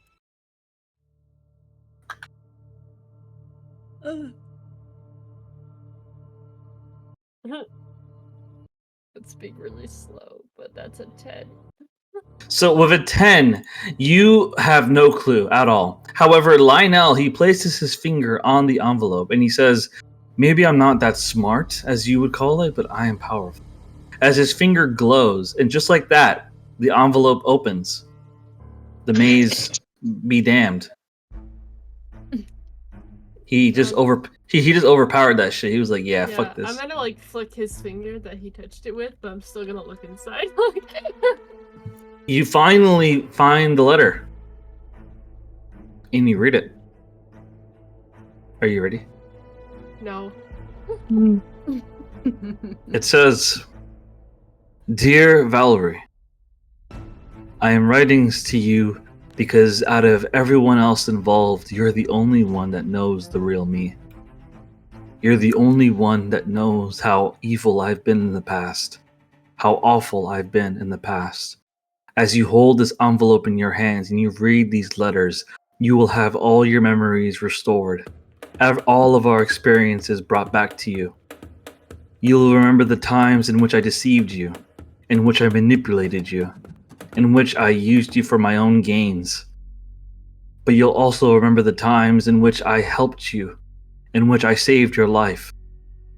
It's being really slow, but that's a 10. So with a 10, you have no clue at all. However, Lionel, he places his finger on the envelope and he says, "Maybe I'm not that smart, as you would call it, but I am powerful." As his finger glows, and just like that, the envelope opens. The maze be damned. He just he just overpowered that shit. He was like, yeah, fuck this. I'm gonna like flick his finger that he touched it with, but I'm still gonna look inside. You finally find the letter. And you read it. Are you ready? No. It says, "Dear Valerie, I am writing this to you because out of everyone else involved, you're the only one that knows the real me. You're the only one that knows how evil I've been in the past, how awful I've been in the past. As you hold this envelope in your hands and you read these letters, you will have all your memories restored, have all of our experiences brought back to you. You'll remember the times in which I deceived you, in which I manipulated you, in which I used you for my own gains. But you'll also remember the times in which I helped you, in which I saved your life,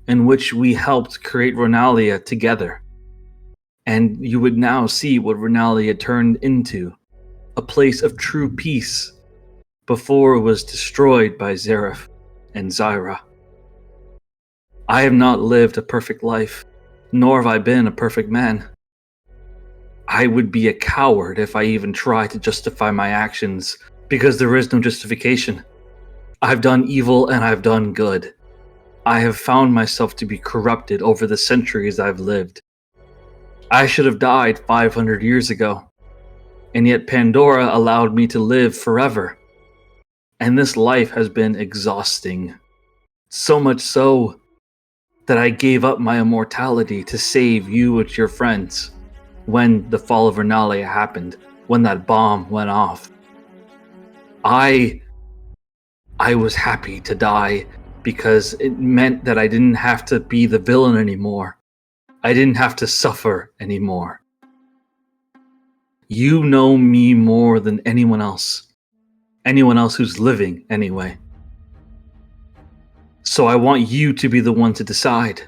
in which we helped create Ronalia together. And you would now see what Ronalia turned into, a place of true peace, before it was destroyed by Zareth and Zyra. I have not lived a perfect life, nor have I been a perfect man. I would be a coward if I even tried to justify my actions, because there is no justification. I've done evil and I've done good. I have found myself to be corrupted over the centuries I've lived. I should have died 500 years ago, and yet Pandora allowed me to live forever. And this life has been exhausting. So much so that I gave up my immortality to save you and your friends when the fall of Ronalia happened, when that bomb went off. I was happy to die because it meant that I didn't have to be the villain anymore. I didn't have to suffer anymore. You know me more than anyone else who's living anyway. So I want you to be the one to decide.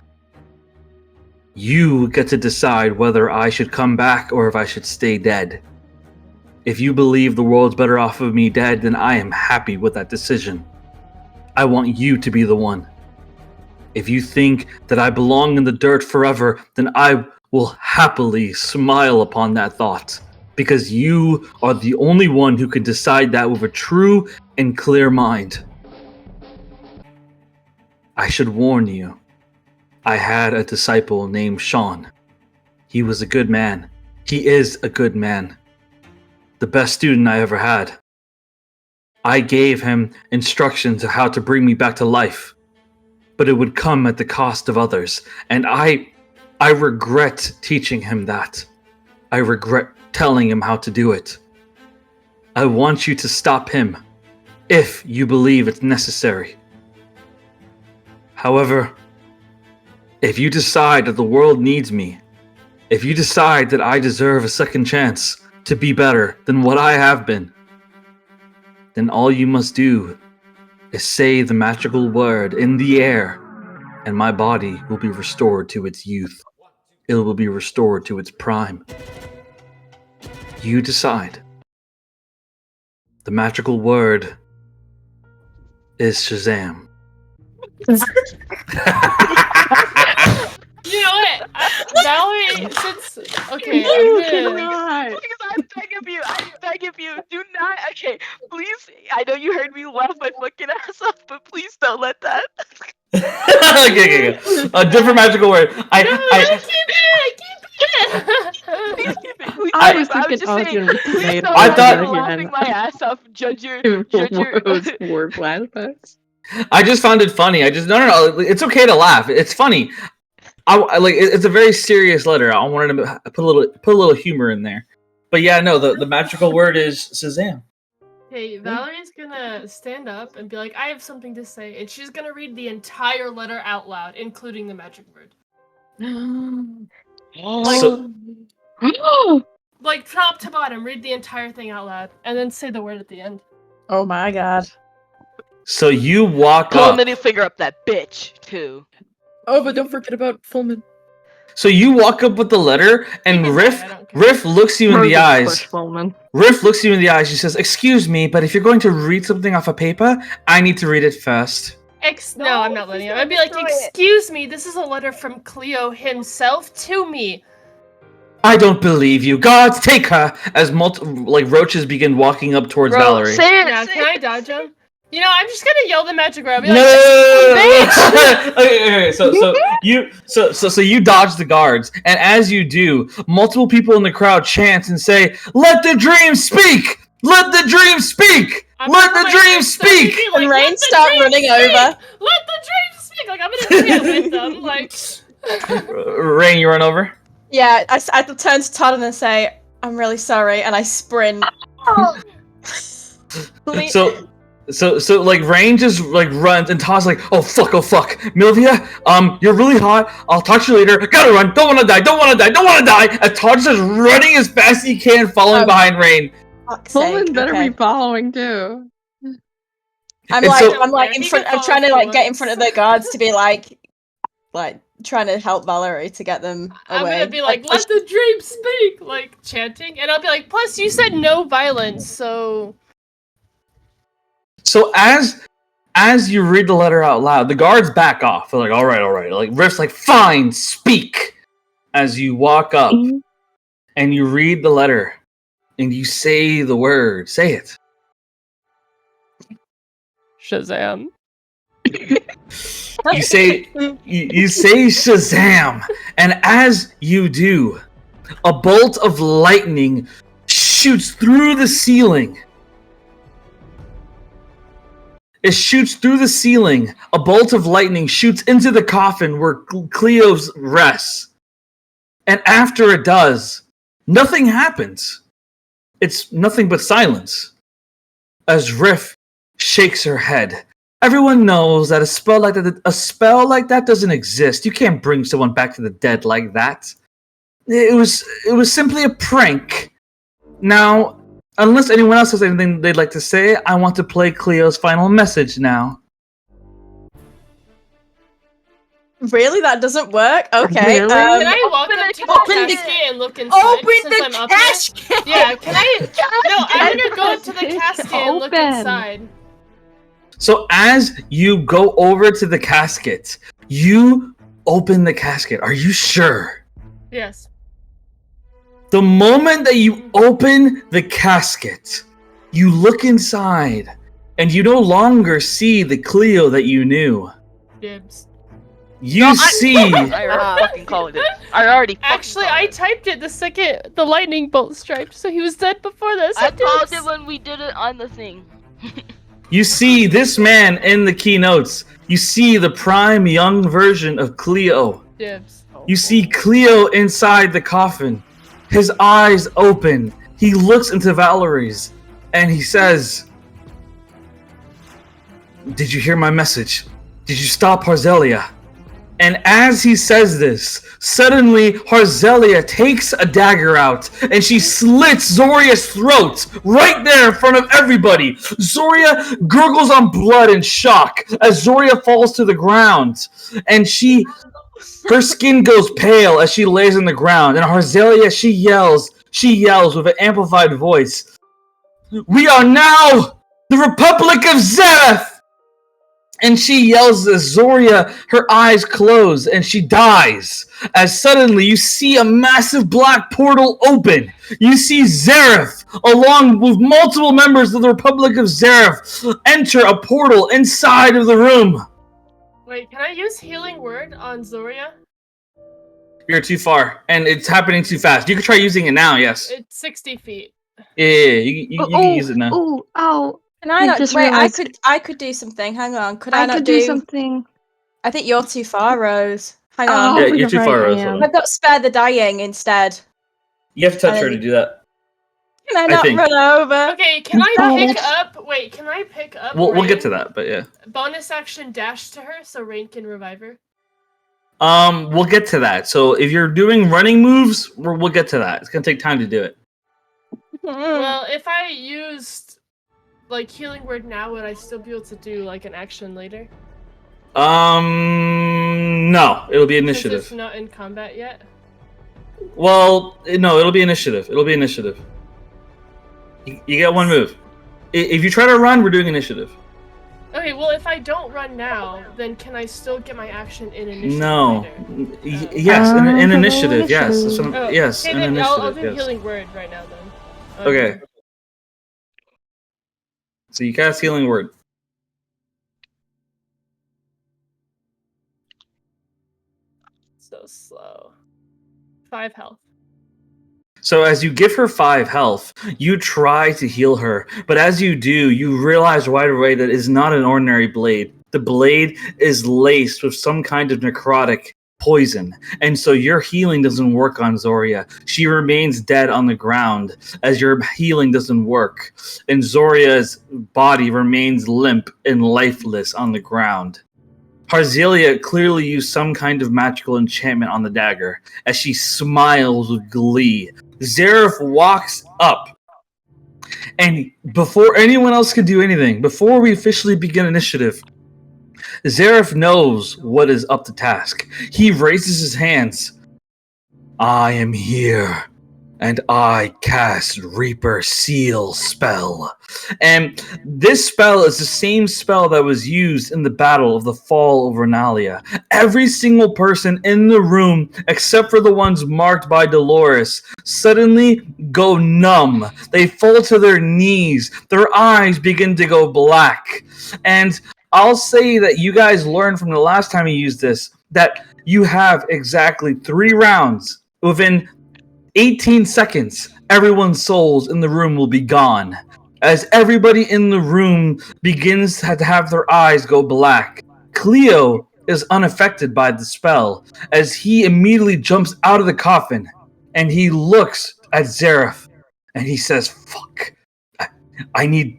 You get to decide whether I should come back or if I should stay dead. If you believe the world's better off of me dead, then I am happy with that decision. I want you to be the one. If you think that I belong in the dirt forever, then I will happily smile upon that thought, because you are the only one who can decide that with a true and clear mind. I should warn you, I had a disciple named Sean. He was a good man. He is a good man. The best student I ever had. I gave him instructions of how to bring me back to life, but it would come at the cost of others, and I regret teaching him that. I regret telling him how to do it. I want you to stop him, if you believe it's necessary. However, if you decide that the world needs me, if you decide that I deserve a second chance to be better than what I have been, then all you must do is say the magical word in the air, and my body will be restored to its youth. It will be restored to its prime. You decide. The magical word is Shazam. You know what? Valerie, since okay, I'm beg of you, do not. Okay, please. I know you heard me laugh my fucking ass off, but please don't let that. Okay. A different magical word. keep it. Please keep it. Please I keep was it. I was thinking just I was saying. gonna be Please tomato. don't I let thought- me laughing my ass off. Judge your. Word flashbacks. I just found it funny. No. It's okay to laugh. It's funny. I like. It's a very serious letter. I wanted to put a little humor in there. But yeah, no. The magical word is Shazam. Okay, Valerie's gonna stand up and be like, I have something to say, and she's gonna read the entire letter out loud, including the magic word. Like, top to bottom, read the entire thing out loud, and then say the word at the end. Oh my god. So you walk Pull a up. middle finger up that bitch too. Oh, but don't forget about Fullman. So you walk up with the letter, and You can Riff die, I don't care. Riff looks you in the eyes. Pushwoman. Riff looks you in the eyes. She says, "Excuse me, but if you're going to read something off a paper, I need to read it first." No, I'm not letting him. I'd be like, excuse me, this is a letter from Kleo himself to me. I don't believe you. Guards, take her! As roaches begin walking up towards Bro, Valerie. say it. Now, say can I it. dodge him? You know, I'm just gonna yell the magic word. I'll be No! like, Okay, so you dodge the guards, and as you do, multiple people in the crowd chant and say, "Let the dream speak! Let the dream speak! Let the dream speak!" Like, And Rain "Let the start dream running speak! over. Let the dream speak! thing. Like, I'm gonna chant with them. Like, Rain, you run over. Yeah, I turn to Todd and say, "I'm really sorry," and I sprint. So like Rain just like runs and Todd's like, oh fuck, Milvia, you're really hot. I'll talk to you later. Gotta run. Don't wanna die. And Todd's just running as fast as he can, following behind Rain. Pullman better be following too. I'm in front. I'm trying to like get in front of the guards to be like trying to help Valerie to get them away. I'm gonna be like, let the dream speak, like chanting, and I'll be like, plus you said no violence, so. So as you read the letter out loud, the guards back off. They're like, all right. Like Riff's like, fine, speak. As you walk up and you read the letter and you say the word. Say it. Shazam. You say Shazam, and as you do, a bolt of lightning shoots through the ceiling. It shoots through the ceiling. A bolt of lightning shoots into the coffin where Kleo's rests. And after it does, nothing happens. It's nothing but silence. As Riff shakes her head. Everyone knows that a spell like that doesn't exist. You can't bring someone back to the dead like that. It was simply a prank. Now, unless anyone else has anything they'd like to say, I want to play Kleo's final message now. Really? That doesn't work? Okay. Really? Can I walk up to the casket and look inside since I'm up there? Yeah, can I? No, I'm gonna go up to the casket and look inside. So as you go over to the casket, you open the casket. Are you sure? Yes. The moment that you open the casket, you look inside, and you no longer see the Kleo that you knew. Dibs. You see... I already fucking called it. Actually, I typed it the second the lightning bolt striked, so he was dead before this. I called it when we did it on the thing. You see this man in the keynotes. You see the prime young version of Kleo. Dibs. You see Kleo inside the coffin. His eyes open. He looks into Valerie's, and he says, "Did you hear my message? Did you stop Harzelia?" And as he says this, suddenly Harzelia takes a dagger out and she slits Zoria's throat right there in front of everybody. Zoria gurgles on blood in shock as Zoria falls to the ground. And her skin goes pale as she lays on the ground. And Harzelia, she yells with an amplified voice, "We are now the Republic of Zareth!" And she yells as Zoria, her eyes close, and she dies. As suddenly you see a massive black portal open. You see Zareth, along with multiple members of the Republic of Zareth, enter a portal inside of the room. Wait, can I use Healing Word on Zoria? You're too far, and it's happening too fast. You can try using it now, yes. It's 60 feet. Yeah, you can use it now. Oh. Can I not just wait? realized- I could do something. Hang on. Could I I not could do something. I think you're too far, Rose. Hang Oh, on. Yeah, you're too far, Rose. am. I've got spare the dying instead. You have to touch her to do that. Can I not think. run over? Okay, can I Oh, pick that's- up? Wait, can I pick up? We'll get Rain? to that, but yeah. Bonus action dash to her so Rain can revive her. We'll get to that. So if you're doing running moves, we'll get to that. It's gonna take time to do it. Well, if I used like Healing Word now, would I still be able to do like an action later? No, it'll be 'Cause initiative. it's not in combat yet. Well, no, it'll be initiative. You get one move. If you try to run, we're doing initiative. Okay, well, if I don't run now, then can I still get my action in initiative No. later? Yes, in for initiative. Yes. That's what Oh, yes, okay, in then initiative. I'll do yes. Healing Word right now then. Okay. So you cast Healing Word. So slow. 5 health. So as you give her 5 health, you try to heal her, but as you do, you realize right away that it's not an ordinary blade. the blade is laced with some kind of necrotic poison, and so your healing doesn't work on Zoria. She remains dead on the ground as your healing doesn't work, and Zoria's body remains limp and lifeless on the ground. Harzelia clearly used some kind of magical enchantment on the dagger as she smiles with glee. Zareth walks up, and before anyone else can do anything, before we officially begin initiative, Zareth knows what is up to task. He raises his hands. I am here, and I cast Reaper Seal spell. And this spell is the same spell that was used in the Battle of the Fall of Renalia. Every single person in the room, except for the ones marked by Dolores, suddenly go numb. They fall to their knees. Their eyes begin to go black. And I'll say that you guys learned from the last time you used this that you have exactly 3 rounds. Within 18 seconds, everyone's souls in the room will be gone. As everybody in the room begins to have their eyes go black, Kleo is unaffected by the spell as he immediately jumps out of the coffin and he looks at Zareth and he says, "Fuck, I need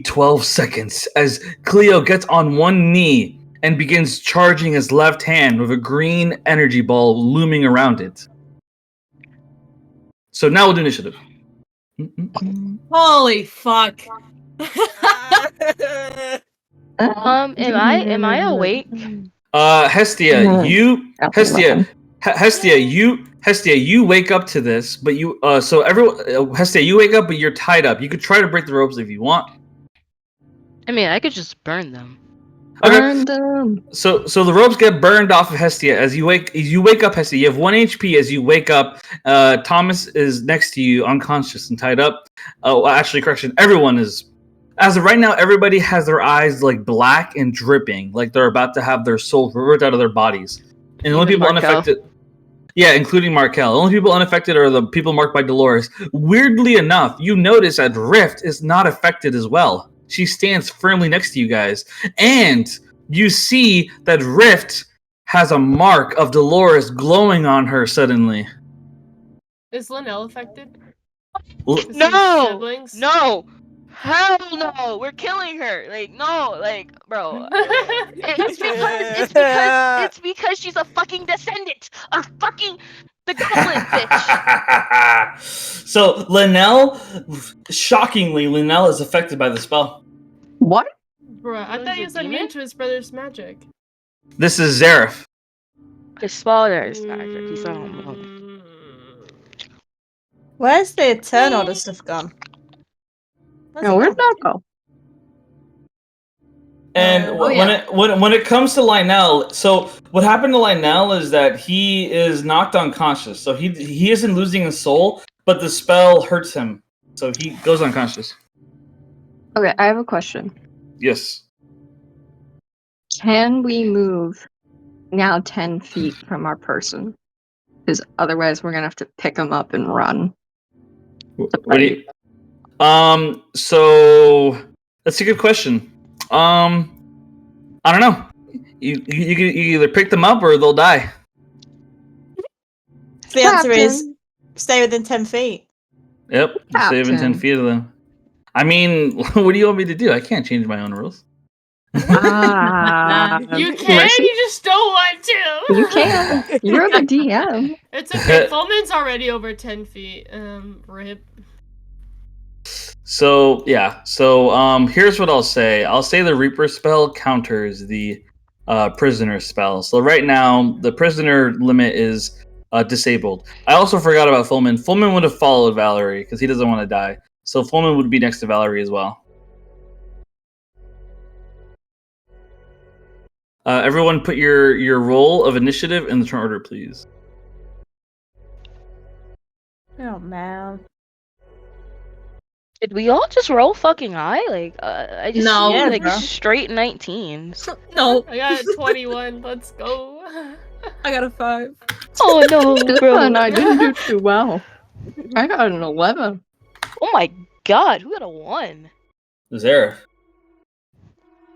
12 seconds," as Kleo gets on one knee and begins charging his left hand with a green energy ball looming around it. So now we'll do initiative. Holy fuck. Am I awake? Hestia, you wake up to this, but you Hestia, you wake up, but you're tied up. You could try to break the ropes if you want. I mean, I could just burn them. Okay. So the ropes get burned off of Hestia as you wake up, Hestia. You have 1 HP as you wake up. Thomas is next to you, unconscious and tied up. Oh, actually, correction. Everyone is, as of right now, everybody has their eyes like black and dripping, like they're about to have their souls ripped out of their bodies. And the only people unaffected, yeah, including Markel. The only people unaffected are the people marked by Dolores. Weirdly enough, you notice that Rift is not affected as well. She stands firmly next to you guys. And you see that Rift has a mark of Dolores glowing on her suddenly. Is Linnell affected? No! Siblings? No! Hell no! We're killing her! Like, no! Like, bro. It's because she's a fucking descendant! A fucking... The goblin bitch! So, Linnell, shockingly, Linnell is affected by the spell. What? Bruh, I thought he was immune to his brother's magic. This is Zareth. His father is magic. He's not alone. Where's the turn order stuff gone? No, where'd that go? And when it comes to Lionel, so what happened to Lionel is that he is knocked unconscious. So he isn't losing his soul, but the spell hurts him. So he goes unconscious. Okay, I have a question. Yes. Can we move now 10 feet from our person? Because otherwise we're going to have to pick him up and run. What do you... So that's a good question. I don't know. You either pick them up or they'll die. The answer is stay within 10 feet. Yep, stay within 10 feet of them. I mean, what do you want me to do? I can't change my own rules. You can, you just don't want to. You can. You're the DM. It's okay. Fulman's already over 10 feet. Rip. So yeah. So here's what I'll say. I'll say the Reaper spell counters the prisoner spell. So right now the prisoner limit is disabled. I also forgot about Fulman. Fulman would have followed Valerie because he doesn't want to die. So Fulman would be next to Valerie as well. Everyone put your roll of initiative in the turn order, please. Oh, man. Did we all just roll fucking high? Like, I just No, see, like, bro. straight 19s. No. I got a 21. Let's go. I got a 5. Oh no, This bro. one I didn't do too well. I got an 11. Oh my god, who got a 1? Zareth.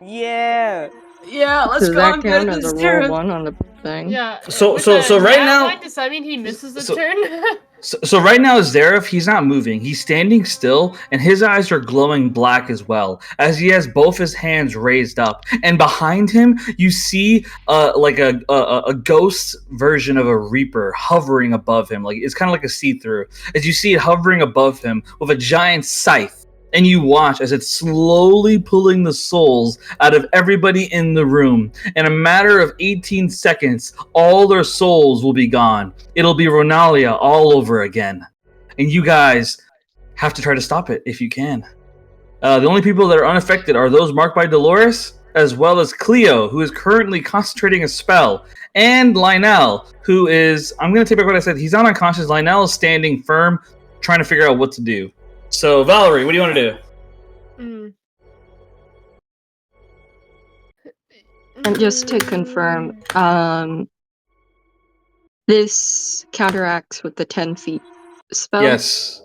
Yeah. Yeah, let's Does go. that I'm good count at as this a roll turn. 1 on the thing? Yeah. So- with so- the so right nat now- one, does that mean he misses a so- turn? So right now, Zareth, he's not moving. He's standing still, and his eyes are glowing black as well, as he has both his hands raised up. And behind him, you see like a ghost version of a Reaper hovering above him. Like it's kind of like a see-through. As you see it hovering above him with a giant scythe. And you watch as it's slowly pulling the souls out of everybody in the room. In a matter of 18 seconds, all their souls will be gone. It'll be Ronalia all over again. And you guys have to try to stop it if you can. The only people that are unaffected are those marked by Dolores, as well as Kleo, who is currently concentrating a spell, and Lionel, who is, I'm going to take back what I said, he's not unconscious. Lionel is standing firm, trying to figure out what to do. So, Valerie, what do you want to do? And just to confirm, this counteracts with the 10 feet spell? Yes.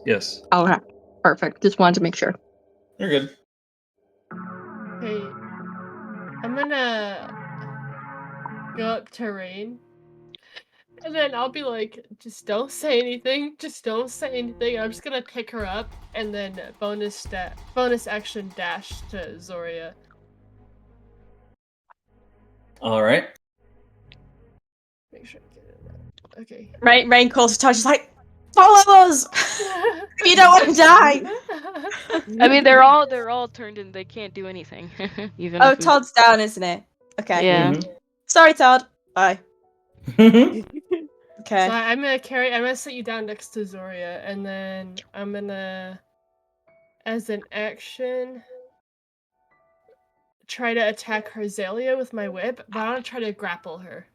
Okay, perfect. Just wanted to make sure. You're good. Hey, I'm gonna go up to Rain, and then I'll be like, just don't say anything. Just don't say anything. I'm just gonna pick her up, and then bonus action dash to Zoria. All right. Make sure I get it. Okay. Rain calls to Todd. She's like, follow us! If you don't want to die! I mean, they're all turned in. They can't do anything. Even Oh, if we- Todd's down, isn't it? Okay. Yeah. Sorry, Todd. Bye. Mhm. Okay. So I'm gonna sit you down next to Zoria, and then I'm gonna, as an action, try to attack Harzalia with my whip, but I want to try to grapple her.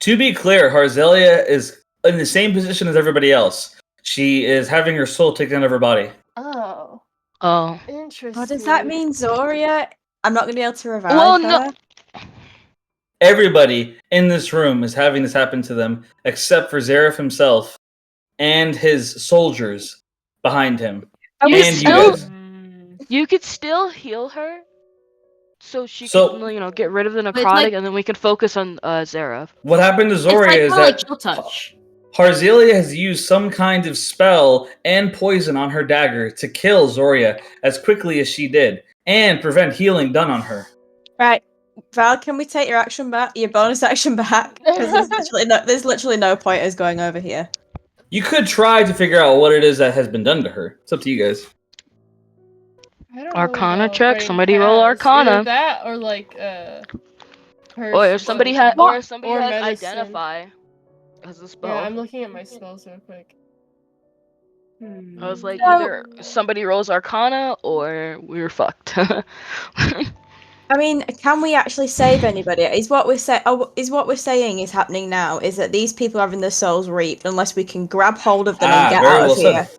To be clear, Harzalia is in the same position as everybody else. She is having her soul taken out of her body. Oh, Oh. interesting. What does that mean, Zoria? I'm not going to be able to revive Well, her? no. Everybody in this room is having this happen to them, except for Zareth himself and his soldiers behind him. You And could you still, guys. you could still heal her, so she So- can, get rid of the it's necrotic, like- and then we can focus on Zareth. What happened to It's Zoria like is kinda like that chill touch. Harzalia has used some kind of spell and poison on her dagger to kill Zoria as quickly as she did, and prevent healing done on her. Right. Val, can we take your action back? Your bonus action back? Because there's literally no pointers going over here. You could try to figure out what it is that has been done to her. It's up to you guys. I don't Arcana really know check? if Rain Somebody roll has. Arcana. Either that or like her Or if somebody spells. has, Or medicine. identify as a spell. Yeah, I'm looking at my spells real quick. I was like, So- either somebody rolls Arcana or we're fucked. I mean, can we actually save anybody? Is what we're saying is happening now? Is that these people are having their souls reaped unless we can grab hold of them and get very out well of here? said.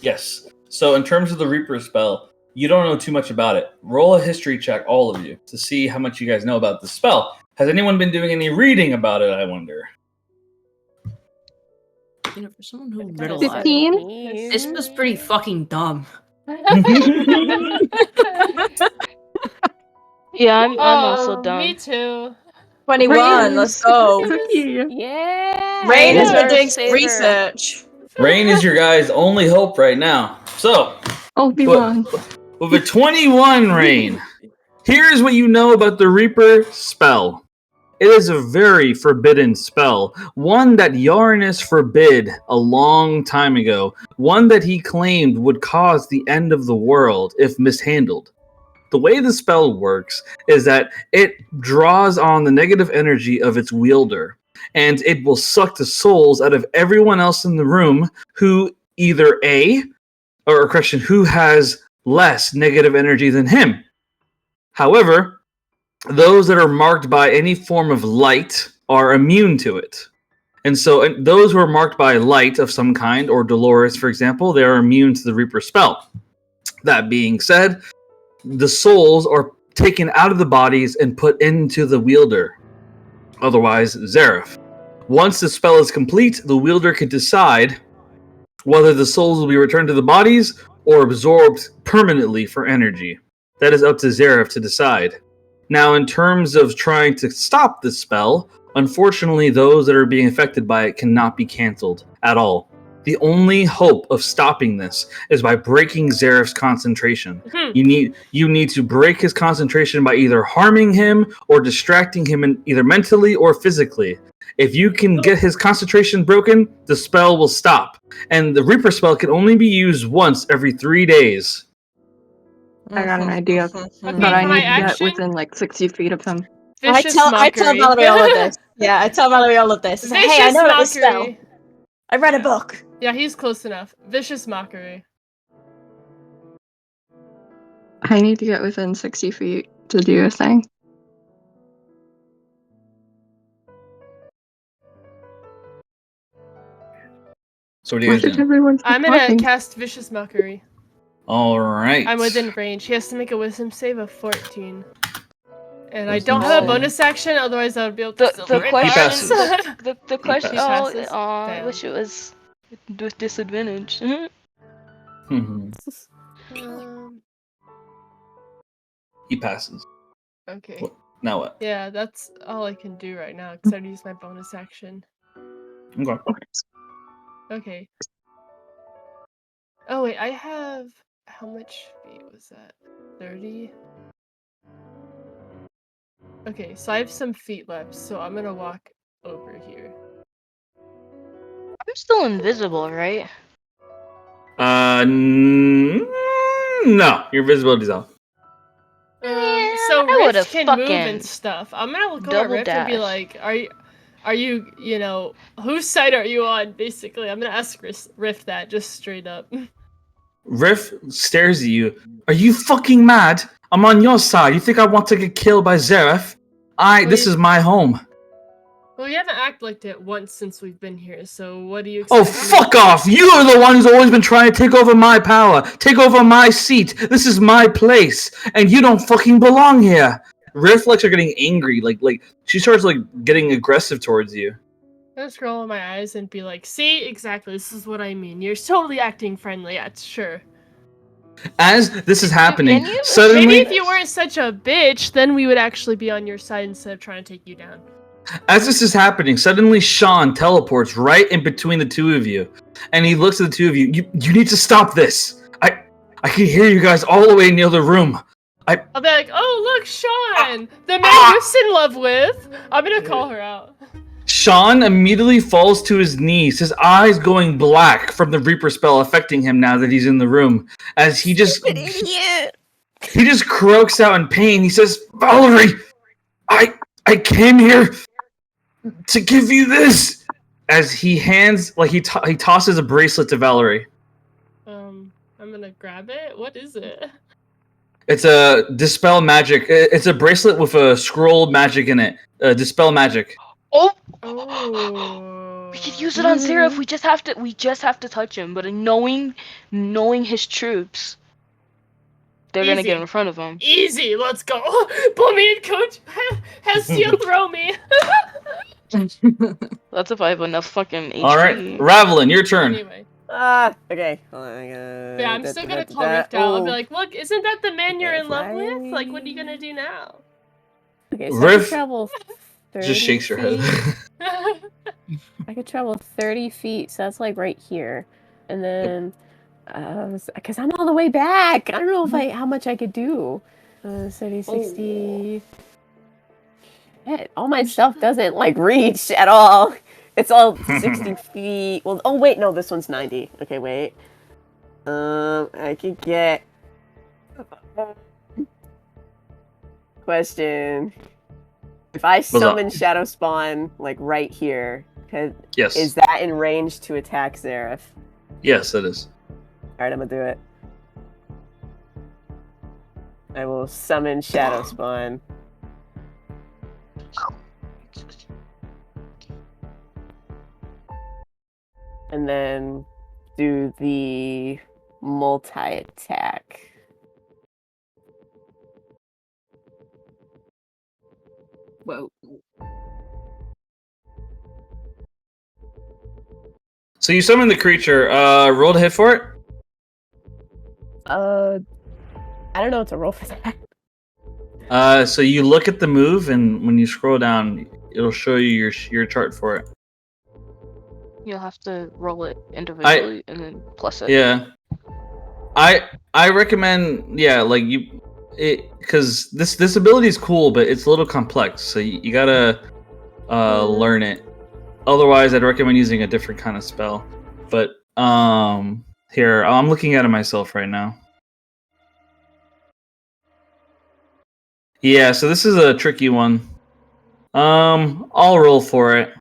Yes. So in terms of the Reaper spell, you don't know too much about it. Roll a history check, all of you, to see how much you guys know about the spell. Has anyone been doing any reading about it, I wonder? You know, for someone who read a lot, 15? this was pretty fucking dumb. Yeah, I'm also done. Me too. 21, let's go. Yeah. Rain has been Savor, doing savor. research. Rain is your guys' only hope right now. So, Obi-Wan. with a 21, Rain, here's what you know about the Reaper spell. It is a very forbidden spell, one that Yarnus forbid a long time ago, one that he claimed would cause the end of the world if mishandled. The way the spell works is that it draws on the negative energy of its wielder, and it will suck the souls out of everyone else in the room who either who has less negative energy than him. However, those that are marked by any form of light are immune to it. And so those who are marked by light of some kind, or Dolores, for example, they are immune to the Reaper spell. That being said, the souls are taken out of the bodies and put into the wielder, otherwise Zareth. Once the spell is complete, the wielder can decide whether the souls will be returned to the bodies or absorbed permanently for energy. That is up to Zareth to decide. Now, in terms of trying to stop this spell, unfortunately, those that are being affected by it cannot be cancelled at all. The only hope of stopping this is by breaking Zaref's concentration. You need to break his concentration by either harming him or distracting him either mentally or physically. If you can get his concentration broken, the spell will stop. And the Reaper spell can only be used once every 3 days. I got an idea, Okay, but I for need my to get action, within like 60 feet of him. vicious I tell mockery. Valerie all of this. Yeah, I tell Valerie all of this. I say, hey, I Vicious know this spell. mockery. I read a book. Yeah, he's close enough. Vicious mockery. I need to get within 60 feet to do a thing. So what do you Why guys did do? everyone stop I'm gonna talking? cast vicious mockery. All right. I'm within range. He has to make a wisdom save of 14. And I Wisdom don't have a save. bonus action, otherwise I would be able to still The rip question, parts. the question. passes. Oh, passes? I Damn. wish it was with disadvantage. Um, He passes. okay. What? Now what? Yeah, that's all I can do right now, because I used my bonus action. Okay. Okay. Oh wait, I have... How much feet was that? 30? Okay, so I have some feet left, so I'm gonna walk over here. I'm still invisible, right? No, your visibility's off. So I would've Rift can move fucking and stuff. I'm gonna look over at double Rift and be dash. like, are you, you know, whose side are you on, basically? I'm gonna ask Rift that, just straight up. Riff stares at you. Are you fucking mad? I'm on your side. You think I want to get killed by Zareth? This is my home. Well, you haven't acted like that once since we've been here, so what do you Oh, expect? fuck off! You are the one who's always been trying to take over my power, take over my seat. This is my place, and you don't fucking belong here. Riff are getting angry, like she starts getting aggressive towards you. I'm gonna scroll in my eyes and be like, see, exactly, this is what I mean. You're totally acting friendly, yeah, sure. As this is happening, Can you suddenly, Maybe if you weren't such a bitch, then we would actually be on your side instead of trying to take you down. as this is happening, suddenly Sean teleports right in between the two of you, and he looks at the two of you. You need to stop this. I can hear you guys all the way in the other room. I'll be like, oh look, Sean, the man you're in love with. I'm gonna call her out. Sean immediately falls to his knees, his eyes going black from the Reaper spell affecting him now that he's in the room. As he just croaks out in pain. He says, "Valerie, I came here to give you this." As he hands, he tosses a bracelet to Valerie. I'm gonna grab it. What is it? It's a dispel magic. It's a bracelet with a scroll magic in it. Dispel magic. Oh, Oh. we could use it on Zareth. We just have to touch him. But knowing his troops, they're gonna get Easy. in front of him. Easy, let's go. Pull me in, coach. Hestia, throw me. That's if I have enough fucking HP. All right, Ravelin, your turn. Anyway. Okay. Yeah, I'm still gonna call Rift out. I'll be like, look, isn't that the man you're in love with? Like, what are you gonna do now? Okay, so Riff I could travel 30 just shakes your head. feet. I could travel 30 feet, so that's like right here. And then, because I'm all the way back. I don't know if how much I could do. 30, 60. Shit, all my stuff doesn't like reach at all. It's all 60 feet. Well, oh wait, no, this one's 90. Okay, wait. I could get... Question. If I summon Shadow Spawn, like, right here, Yes. is that in range to attack Zareth? Yes, it is. Alright, I'm gonna do it. I will summon Shadow Spawn. And then do the multi-attack. Whoa. So you summon the creature. Roll to hit for it. I don't know what to roll for that. So you look at the move, and when you scroll down, it'll show you your chart for it. You'll have to roll it individually and then plus it. Yeah. I recommend like because this ability is cool, but it's a little complex, so you gotta learn it. Otherwise, I'd recommend using a different kind of spell. But here, I'm looking at it myself right now. Yeah, so this is a tricky one. I'll roll for it.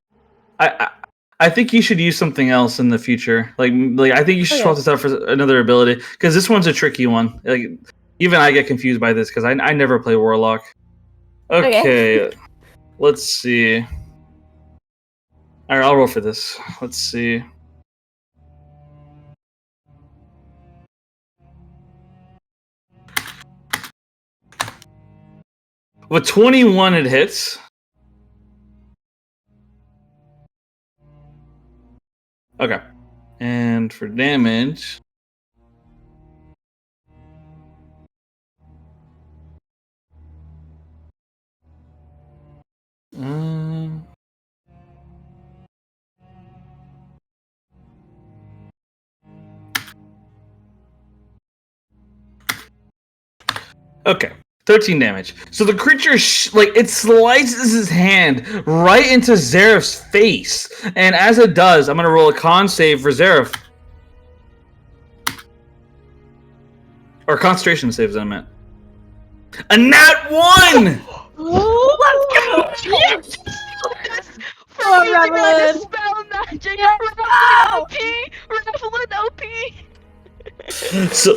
I think you should use something else in the future. Like I think you should swap this out for another ability, because this one's a tricky one. Like even I get confused by this because I never play Warlock. Okay. Let's see. All right, I'll roll for this. Let's see. With 21, it hits. Okay. And for damage... Okay, 13 damage. So the creature, it slices his hand right into Zaref's face. And as it does, I'm going to roll a con save for Zaref. Or concentration saves, I meant. A nat 1! Let's go! Yes! For using like a spell magic! Raffling OP! So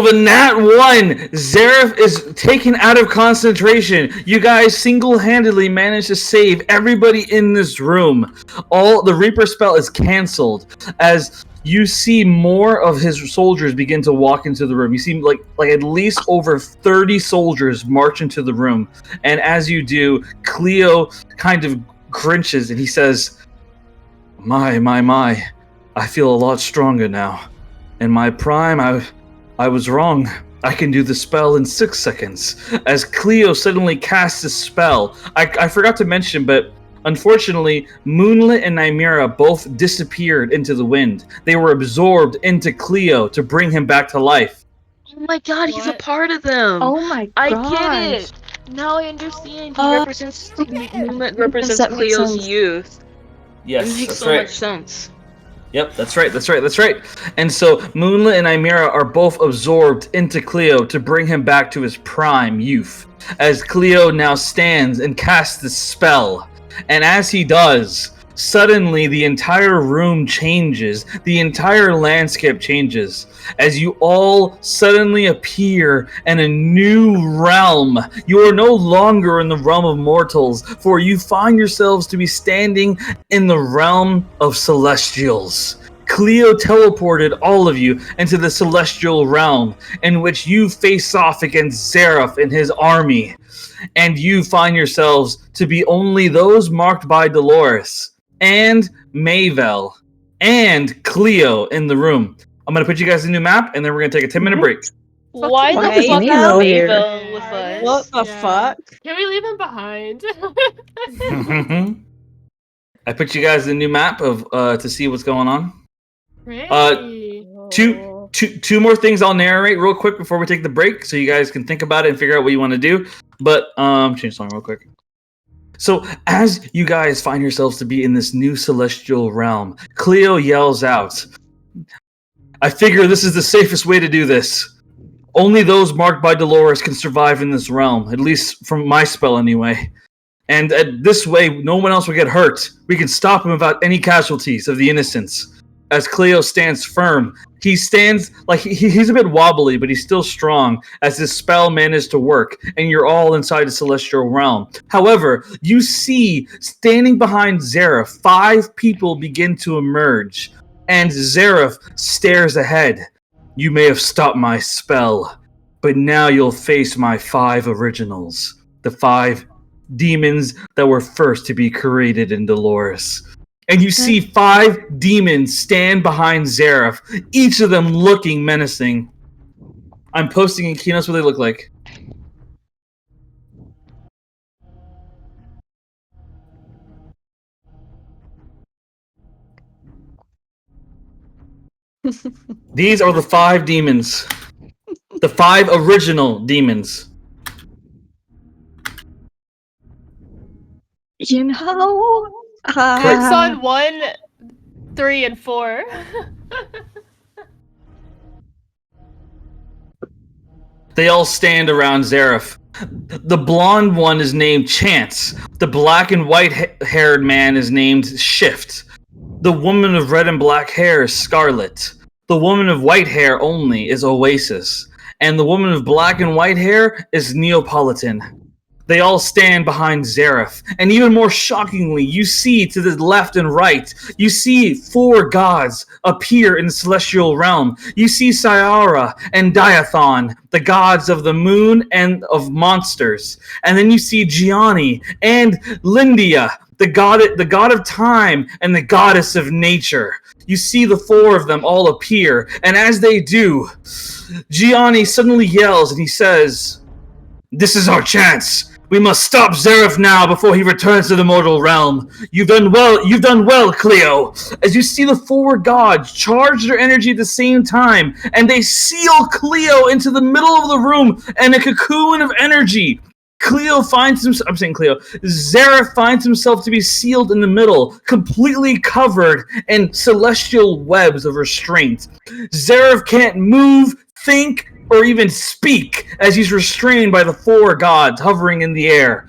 the nat 1, Zaref is taken out of concentration. You guys single-handedly managed to save everybody in this room. All the Reaper spell is canceled as you see more of his soldiers begin to walk into the room. You see like at least over 30 soldiers march into the room. And as you do, Kleo kind of grinches and he says, My, I feel a lot stronger now. In my prime, I was wrong. I can do the spell in 6 seconds. As Kleo suddenly casts a spell, I forgot to mention, but unfortunately, Moonlit and Nymera both disappeared into the wind. They were absorbed into Kleo to bring him back to life. Oh my god, he's a part of them! Oh my I gosh. get it! Now I understand. He represents Moonlit represents that make Cleo's sense? youth. Yes, It makes that's so right. much sense. Yep, that's right. And so Moonlit and Nymera are both absorbed into Kleo to bring him back to his prime youth. As Kleo now stands and casts the spell. And as he does, suddenly the entire room changes. The entire landscape changes. As you all suddenly appear in a new realm. You are no longer in the realm of mortals, for you find yourselves to be standing in the realm of celestials. Kleo teleported all of you into the celestial realm, in which you face off against Zaref and his army. And you find yourselves to be only those marked by Dolores, and Mayvel, and Kleo in the room. I'm going to put you guys in a new map, and then we're going to take a 10-minute break. Why the Why is fuck is Mayvel here? Mayvel with us? What the fuck? Can we leave him behind? I put you guys in a new map of to see what's going on. Great. Two more things I'll narrate real quick before we take the break, so you guys can think about it and figure out what you want to do. But change the song real quick. So as you guys find yourselves to be in this new celestial realm, Kleo yells out, "I figure this is the safest way to do this. Only those marked by Dolores can survive in this realm, at least from my spell anyway. And this way, no one else will get hurt. We can stop him without any casualties of the innocents." As Kleo stands firm, he stands like he's a bit wobbly, but he's still strong as this spell managed to work, and you're all inside the celestial realm. However, you see, standing behind Zaref, 5 people begin to emerge, and Zaref stares ahead. "You may have stopped my spell, but now you'll face my 5 originals, the 5 demons that were first to be created in Dolores." And you see 5 demons stand behind Zaref, each of them looking menacing. I'm posting in Keynotes what they look like. These are the 5 demons. The 5 original demons. You know, Clicks on 1, 3, and 4. They all stand around Zareth. The blonde one is named Chance. The black and white haired man is named Shift. The woman of red and black hair is Scarlet. The woman of white hair only is Oasis. And the woman of black and white hair is Neapolitan. They all stand behind Zareth. And even more shockingly, you see to the left and right, you see 4 gods appear in the celestial realm. You see Ciara and Diathon, the gods of the moon and of monsters. And then you see Gianni and Lindia, the god of time and the goddess of nature. You see the 4 of them all appear. And as they do, Gianni suddenly yells and he says, "This is our chance. We must stop Zareth now before he returns to the mortal realm. You've done well, Kleo." As you see the 4 gods charge their energy at the same time, and they seal Kleo into the middle of the room in a cocoon of energy. Zareth finds himself to be sealed in the middle, completely covered in celestial webs of restraint. Zareth can't move, think, or even speak as he's restrained by the 4 gods hovering in the air.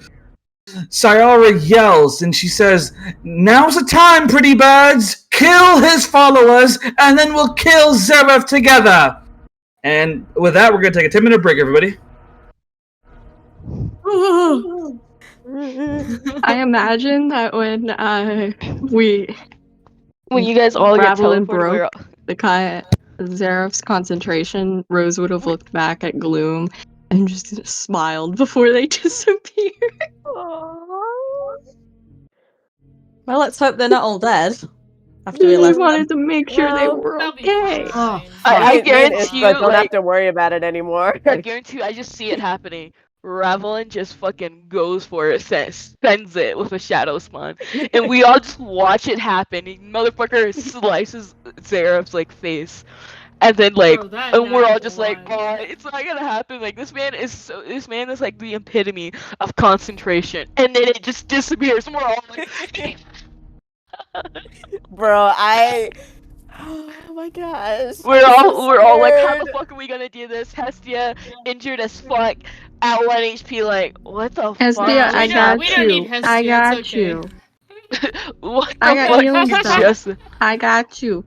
Ciara yells and she says, "Now's the time, pretty birds! Kill his followers, and then we'll kill Zareth together!" And with that, we're going to take a 10-minute break, everybody. I imagine that when you guys all get Ravel and teleported, broke Zareth's concentration, Rose would have looked back at Gloom and just smiled before they disappeared. Well, let's hope they're not all dead. After We we left wanted to make sure they were That'll be okay. fine. I guarantee you, I don't have like, to worry about it anymore. I guarantee you, I just see it happening. Ravelin just fucking goes for it, sends it with a shadow spawn, and we all just watch it happen. Motherfucker slices Zareth's like face, and then like, Bro, that and we're all night just like, was- "Oh, it's not gonna happen." Like this man is like the epitome of concentration, and then it just disappears, and we're all like, Bro, oh my gosh. we're all like, "How the fuck are we gonna do this?" Hestia injured as fuck. At 1 HP, like, what the Hestia, fuck? I got we don't need you. Hestia, I it's got okay. you. What the I got fuck healing did you spell. just... I got you.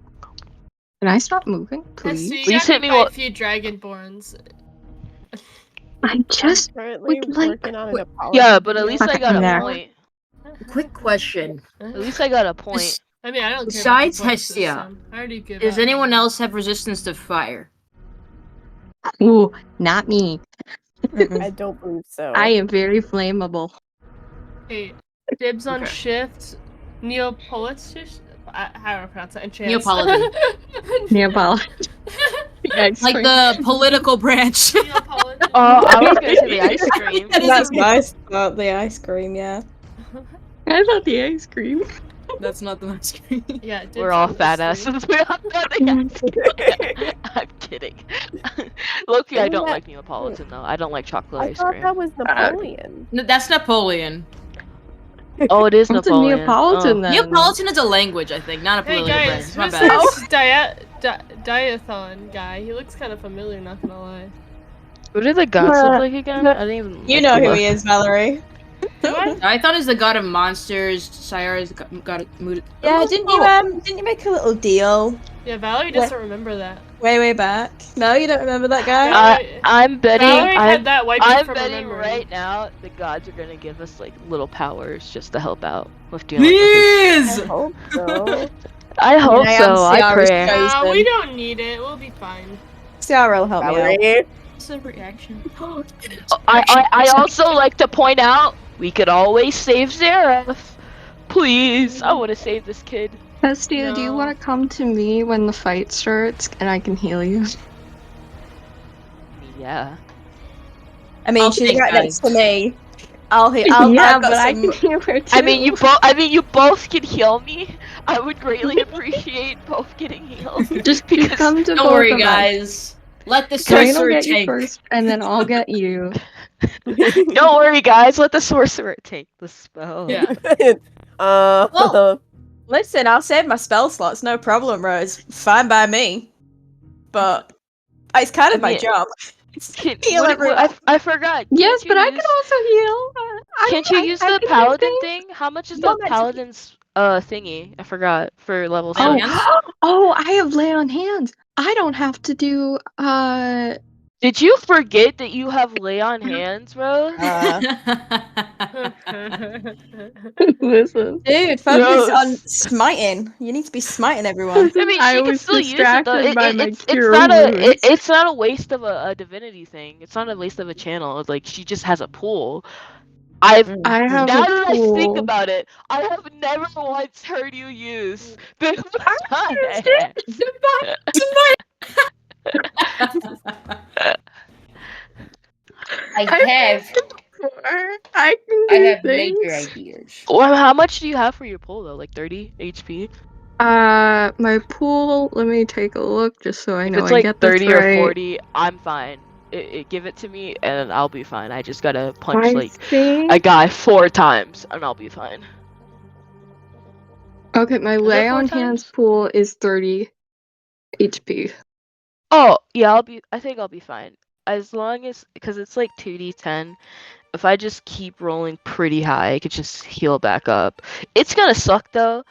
Can I stop moving, Hestia, please? you Please gotta hit me fight with- a few Dragonborns. I just Currently would like- working on an apology. Yeah, but at least Fuck I got a there. point. Quick question. At least I got a point. I mean, I don't care Besides about the points this Hestia, time. I already give Does up. anyone else have resistance to fire? Ooh, not me. I don't believe so. I am very flammable. Hey, dibs on Okay. shift. Neapolitan. How do I pronounce that? And chance. Neapolitan. Neapolitan. Like the political branch. Neapolitan. Oh, I was gonna say the ice cream. That's nice about the ice cream, yeah. I thought the ice cream. That's not the ice cream. Yeah, dibs We're all on fat ice cream. asses. We're all fat asses. I'm kidding. Loki, I don't like Neapolitan though. I don't like chocolate I ice thought cream. that was Napoleon. No, that's Napoleon. Oh, it is What's Napoleon. a Neapolitan then? Neapolitan is a language, I think, not a Hey political guys, branch. who's My bad. this Diathon guy? He looks kind of familiar, not gonna lie. What do the gods look like again? I didn't even. You know who he is, Valerie. Do I? Diathon is the god of monsters. Ciara is the god of mood. Yeah, didn't you make a little deal Yeah, Valerie doesn't remember that. way back? No, you don't remember that guy? Valerie- I'm betting. Valerie had that wiped I'm from betting her memory. right now the gods are gonna give us like little powers just to help out with dealing with this. I hope so. I hope I am so. I Ciara's pray. chosen. Nah, we don't need it. We'll be fine. Ciara will help me out. Valerie, What's the reaction? I also like to point out we could always save Zareth. Please, I want to save this kid. Hestia, do you No. want to come to me when the fight starts and I can heal you? Yeah. I mean, I'll she's take right that. next to me. I'll heal. I've got I some- can heal her too. I mean, you both can heal me. I would greatly appreciate both getting healed. Just Because- come to Don't both worry, of us. guys. Let the Rain will sorcerer get you take. first, and then I'll get you. Don't worry, guys. Let the sorcerer take the spell. Yeah. Well- Listen, I'll save my spell slots, no problem, Rose. Fine by me. But it's kind of I my mean, job. Heal What, everyone. I forgot. Yes, Can't you but I use- can also heal. Can't you use I the can do paladin things. thing? How much is You're the meant to be- paladin's thingy? I forgot for level Lay on 6. hands? Oh, I have lay on hands. I don't have to do Did you forget that you have lay on hands, Rose? Listen. Dude, focus on Rose. smiting. You need to be smiting everyone. I mean, I she can was still use it though. distracted by my It's cure not a wounds. it's not a waste of a divinity thing. It's not a waste of a channel. It's like she just has a pool. I have Now a that I think pool. about it, I have never once heard you use the I can do things. ideas. Well, how much do you have for your pull though? Like 30 HP? My pool. Let me take a look just so I If know it's I like get this 30 or right. 40, I'm fine. Give it to me and I'll be fine. I just gotta punch I like think. a guy 4 times and I'll be fine. Okay, my it lay 4 on hands times? pool is 30 HP. Oh, yeah, I think I'll be fine. As long as, because it's like 2d10, if I just keep rolling pretty high, I could just heal back up. It's gonna suck though,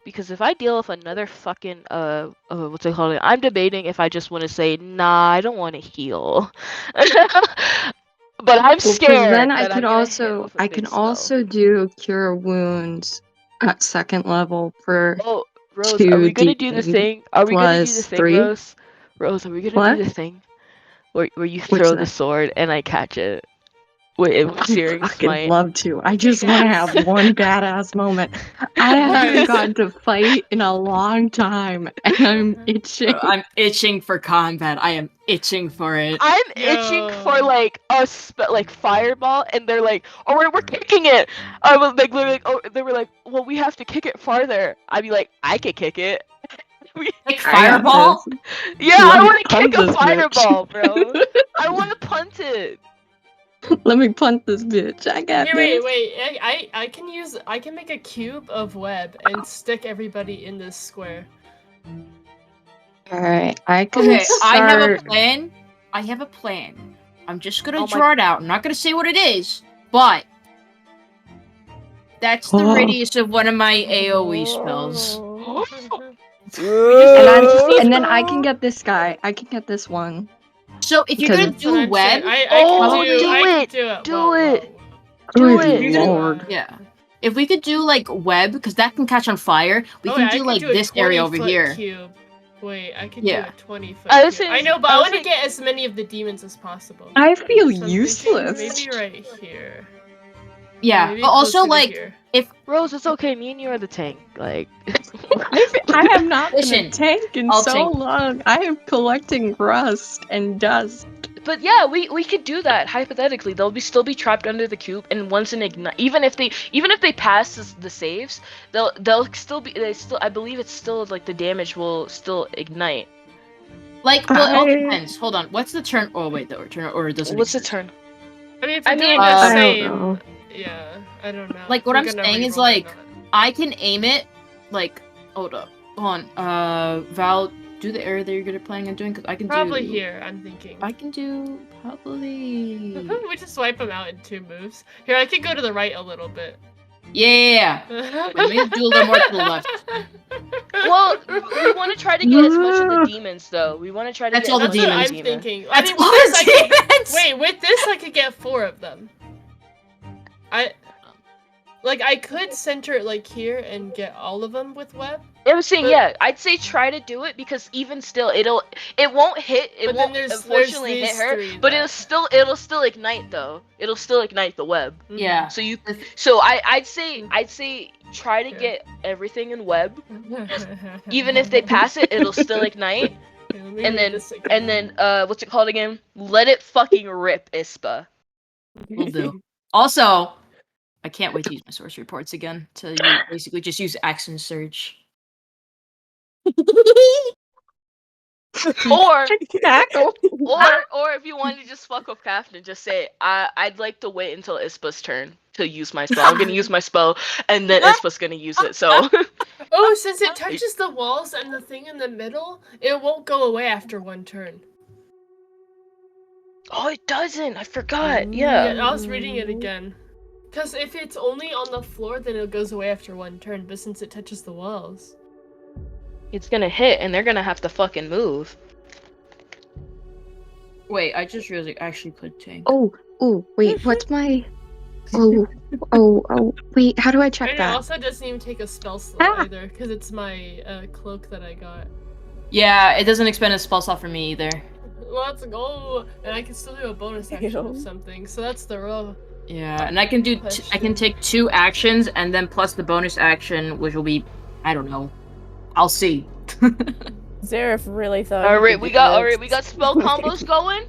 because if I deal with another fucking, what's it called? I'm debating if I just want to say, nah, I don't want to heal. But I'm Well, 'cause scared then I that could I'm gonna hit also with a I big can spell. also do cure wounds at second level for Oh, Rose, are we gonna do the 2d thing? Are we gonna do the plus thing, 3. Rose? Rose, are we gonna What? do the thing where you What's throw the that? sword and I catch it with I'd searing fucking smite? love to. I just want to have one badass moment. I haven't gotten to fight in a long time, and I'm itching. I'm itching for combat. I am itching for it. I'm itching for like like fireball, and they're like, "Oh, we're kicking it." I was like, literally, like, oh, they were like, "Well, we have to kick it farther." I'd be like, "I could kick it." Like I got fireball? this. Yeah, Let I me want to punt kick a this bitch. fireball, bro. I want to punt it. Let me punt this bitch. I got Here, this. wait. I can make a cube of web and stick everybody in this square. All right, I can Okay, start. I have a plan. I have a plan. I'm just gonna Oh my- draw it out. I'm not gonna say what it is, but that's the Oh. radius of one of my AoE spells. And then I can get this guy. I can get this one. So if you're Because gonna it's- do web, I Oh, can do I can it. do it. Do Whoa, it. whoa, whoa. Do Good it. You're gonna- lord. yeah. If we could do like web, because that can catch on fire, we can I do like a this area over 20-foot here. Cube. Wait, I can Yeah. do a 20-foot I was cube. I saying- know, but I I was want to like- get as many of the demons as possible. I feel So I'm thinking useless. maybe right here. Yeah, Maybe but also closer to like here. Rose, it's okay. Me and you are the tank. Like, I have not been Listen, a tank in I'll so tank. long. I am collecting rust and dust. but yeah, we could do that hypothetically. They'll still be trapped under the cube, and once an ignite, even if they pass the saves, they'll still be. I believe it's still like the damage will still ignite. Like, well, it all I- depends. Hold on. What's the turn? Oh wait, the turn order doesn't. What's the exist. turn? I mean, if I we're mean, doing the I don't same, know. yeah, I don't know. Like, what We're I'm gonna saying is, re-roll or like, not. I can aim it. Like, hold up, hold on. Val, do the area that you're gonna planning on doing, because I can Probably do. here. I'm thinking. I can do probably. we just wipe them out in 2 moves. Here, I can go to the right a little bit. Yeah. Wait, let me do a little more to the left. Well, we want to try to get as much of the demons, though. We want to try to That's get all as the much That's of what the I'm demons. thinking. That's I mean, all with this, the I can... demons! Wait, with this, I could get 4 of them. I could center it like here and get all of them with web. I was saying, But- yeah, I'd say try to do it because even still, it won't hit. It But then won't there's unfortunately hit these her. 3 But that- it'll still ignite though. It'll still ignite the web. Yeah. So I'd say try to get everything in web. Even if they pass it, it'll still ignite. Here, let me And read then this again. what's it called again? Let it fucking rip, Ispa. Will do. Also, I can't wait to use my source reports again to basically just use action search. Or Tackle. or if you want to just fuck with Captain, just say I'd like to wait until Ispa's turn to use my spell. I'm gonna use my spell, and then Ispa's gonna use it. So Oh, since it touches the walls and the thing in the middle, it won't go away after one turn. oh, it doesn't. I forgot. Yeah. Yeah, I was reading it again. Because if it's only on the floor, then it goes away after one turn. But since it touches the walls, It's gonna hit, and they're gonna have to fucking move. Wait, I just realized I actually could tank. Oh, wait, what's my... Oh, wait, how do I check and it that? also doesn't even take a spell slot either, because it's my cloak that I got. Yeah, it doesn't expend a spell slot for me either. Let's go! And I can still do a bonus action of something, so that's the row. Yeah, and I can do I can take 2 actions and then plus the bonus action, which will be, I don't know. I'll see. Zareth really thought. Alright, we got spell combos going.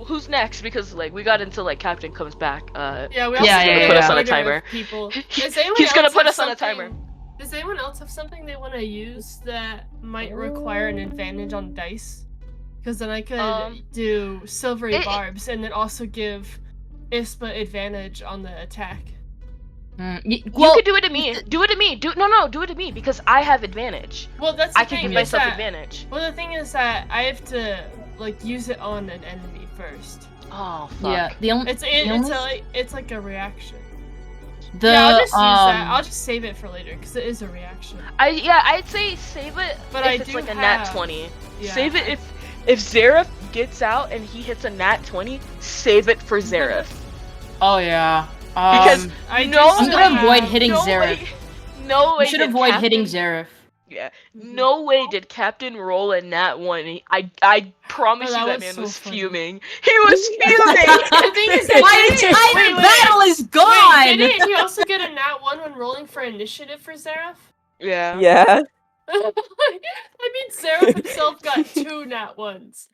Who's next? Because like we got until like Captain comes back. Yeah, we also Yeah, put us on a order timer. People. He's gonna put us on a timer. Does anyone else have something they want to use that might require an advantage on dice? Because then I could do silvery barbs and then also give Ispa advantage on the attack. You could do it to me. Do it to me. Do it to me because I have advantage. Well, that's the I thing. can give is myself that, advantage. Well, the thing is that I have to like use it on an enemy first. Oh fuck. Yeah, It's like a reaction. The Yeah, I'll just use that. I'll just save it for later because it is a reaction. I'd say save it But if it's like a nat 20. Yeah. Save it if Zareth gets out and he hits a nat 20. Save it for Zareth. Oh yeah. Because I'm gonna avoid hitting Zareth. No way. You should avoid hitting Zareth. Yeah. No way did Captain roll a nat 1. I promise you that man was fuming. He was fuming. The thing is that My entire battle is gone. Wait, didn't he also get a nat 1 when rolling for initiative for Zareth? Yeah. Yeah. I mean, Zareth himself got 2 nat 1s.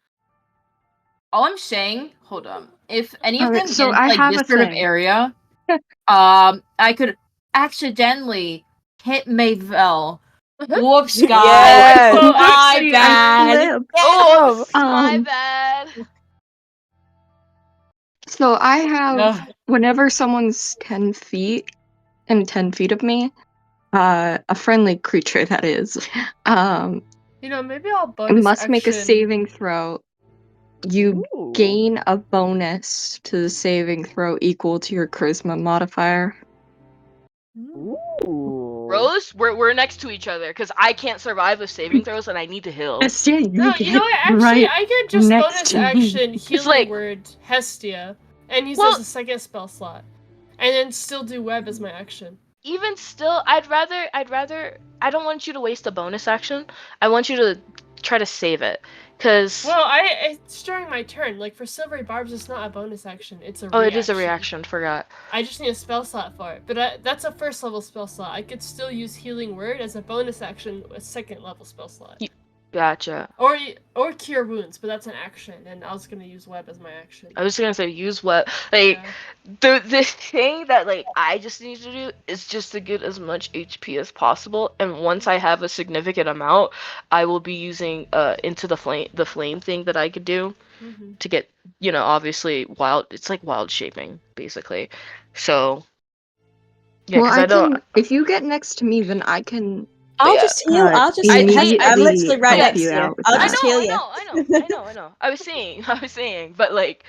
All I'm saying, hold on. If any of Alright, them so get I like have this a sort of thing. area, I could accidentally hit Mayvel. Whoops, guys. Yes. My I bad. flipped. Oh, my Um, bad. So I have, Ugh. whenever someone's 10 feet and 10 feet of me, a friendly creature that is, Maybe I'll bonus must make a action. saving throw. You Ooh. gain a bonus to the saving throw equal to your charisma modifier. Ooh. Rose, we're next to each other because I can't survive with saving throws and I need to heal. Yes, yeah, No, you know what? Actually, I could just next bonus to me. action healing like- word Hestia and use Well- as a second spell slot, and then still do web as my action. Even still, I'd rather. I don't want you to waste a bonus action. I want you to try to save it, cause. Well, it's during my turn. Like for silvery barbs, it's not a bonus action. It's a Oh, reaction. it is a reaction. Forgot. I just need a spell slot for it. But that's a first level spell slot. I could still use healing word as a bonus action, a second level spell slot. Gotcha. Or cure wounds, but that's an action, and I was gonna use web as my action. I was gonna say use what like Yeah. the thing that like I just need to do is just to get as much HP as possible, and once I have a significant amount, I will be using into the flame thing that I could do to get obviously wild. It's like wild shaping basically. So yeah, Well, because I don't. if you get next to me, then I can. I'll Yeah. just heal. I'll just. I- Hey, I'm immediately literally right help next you to you. out with I'll that. just heal you. I know. I was saying, but like,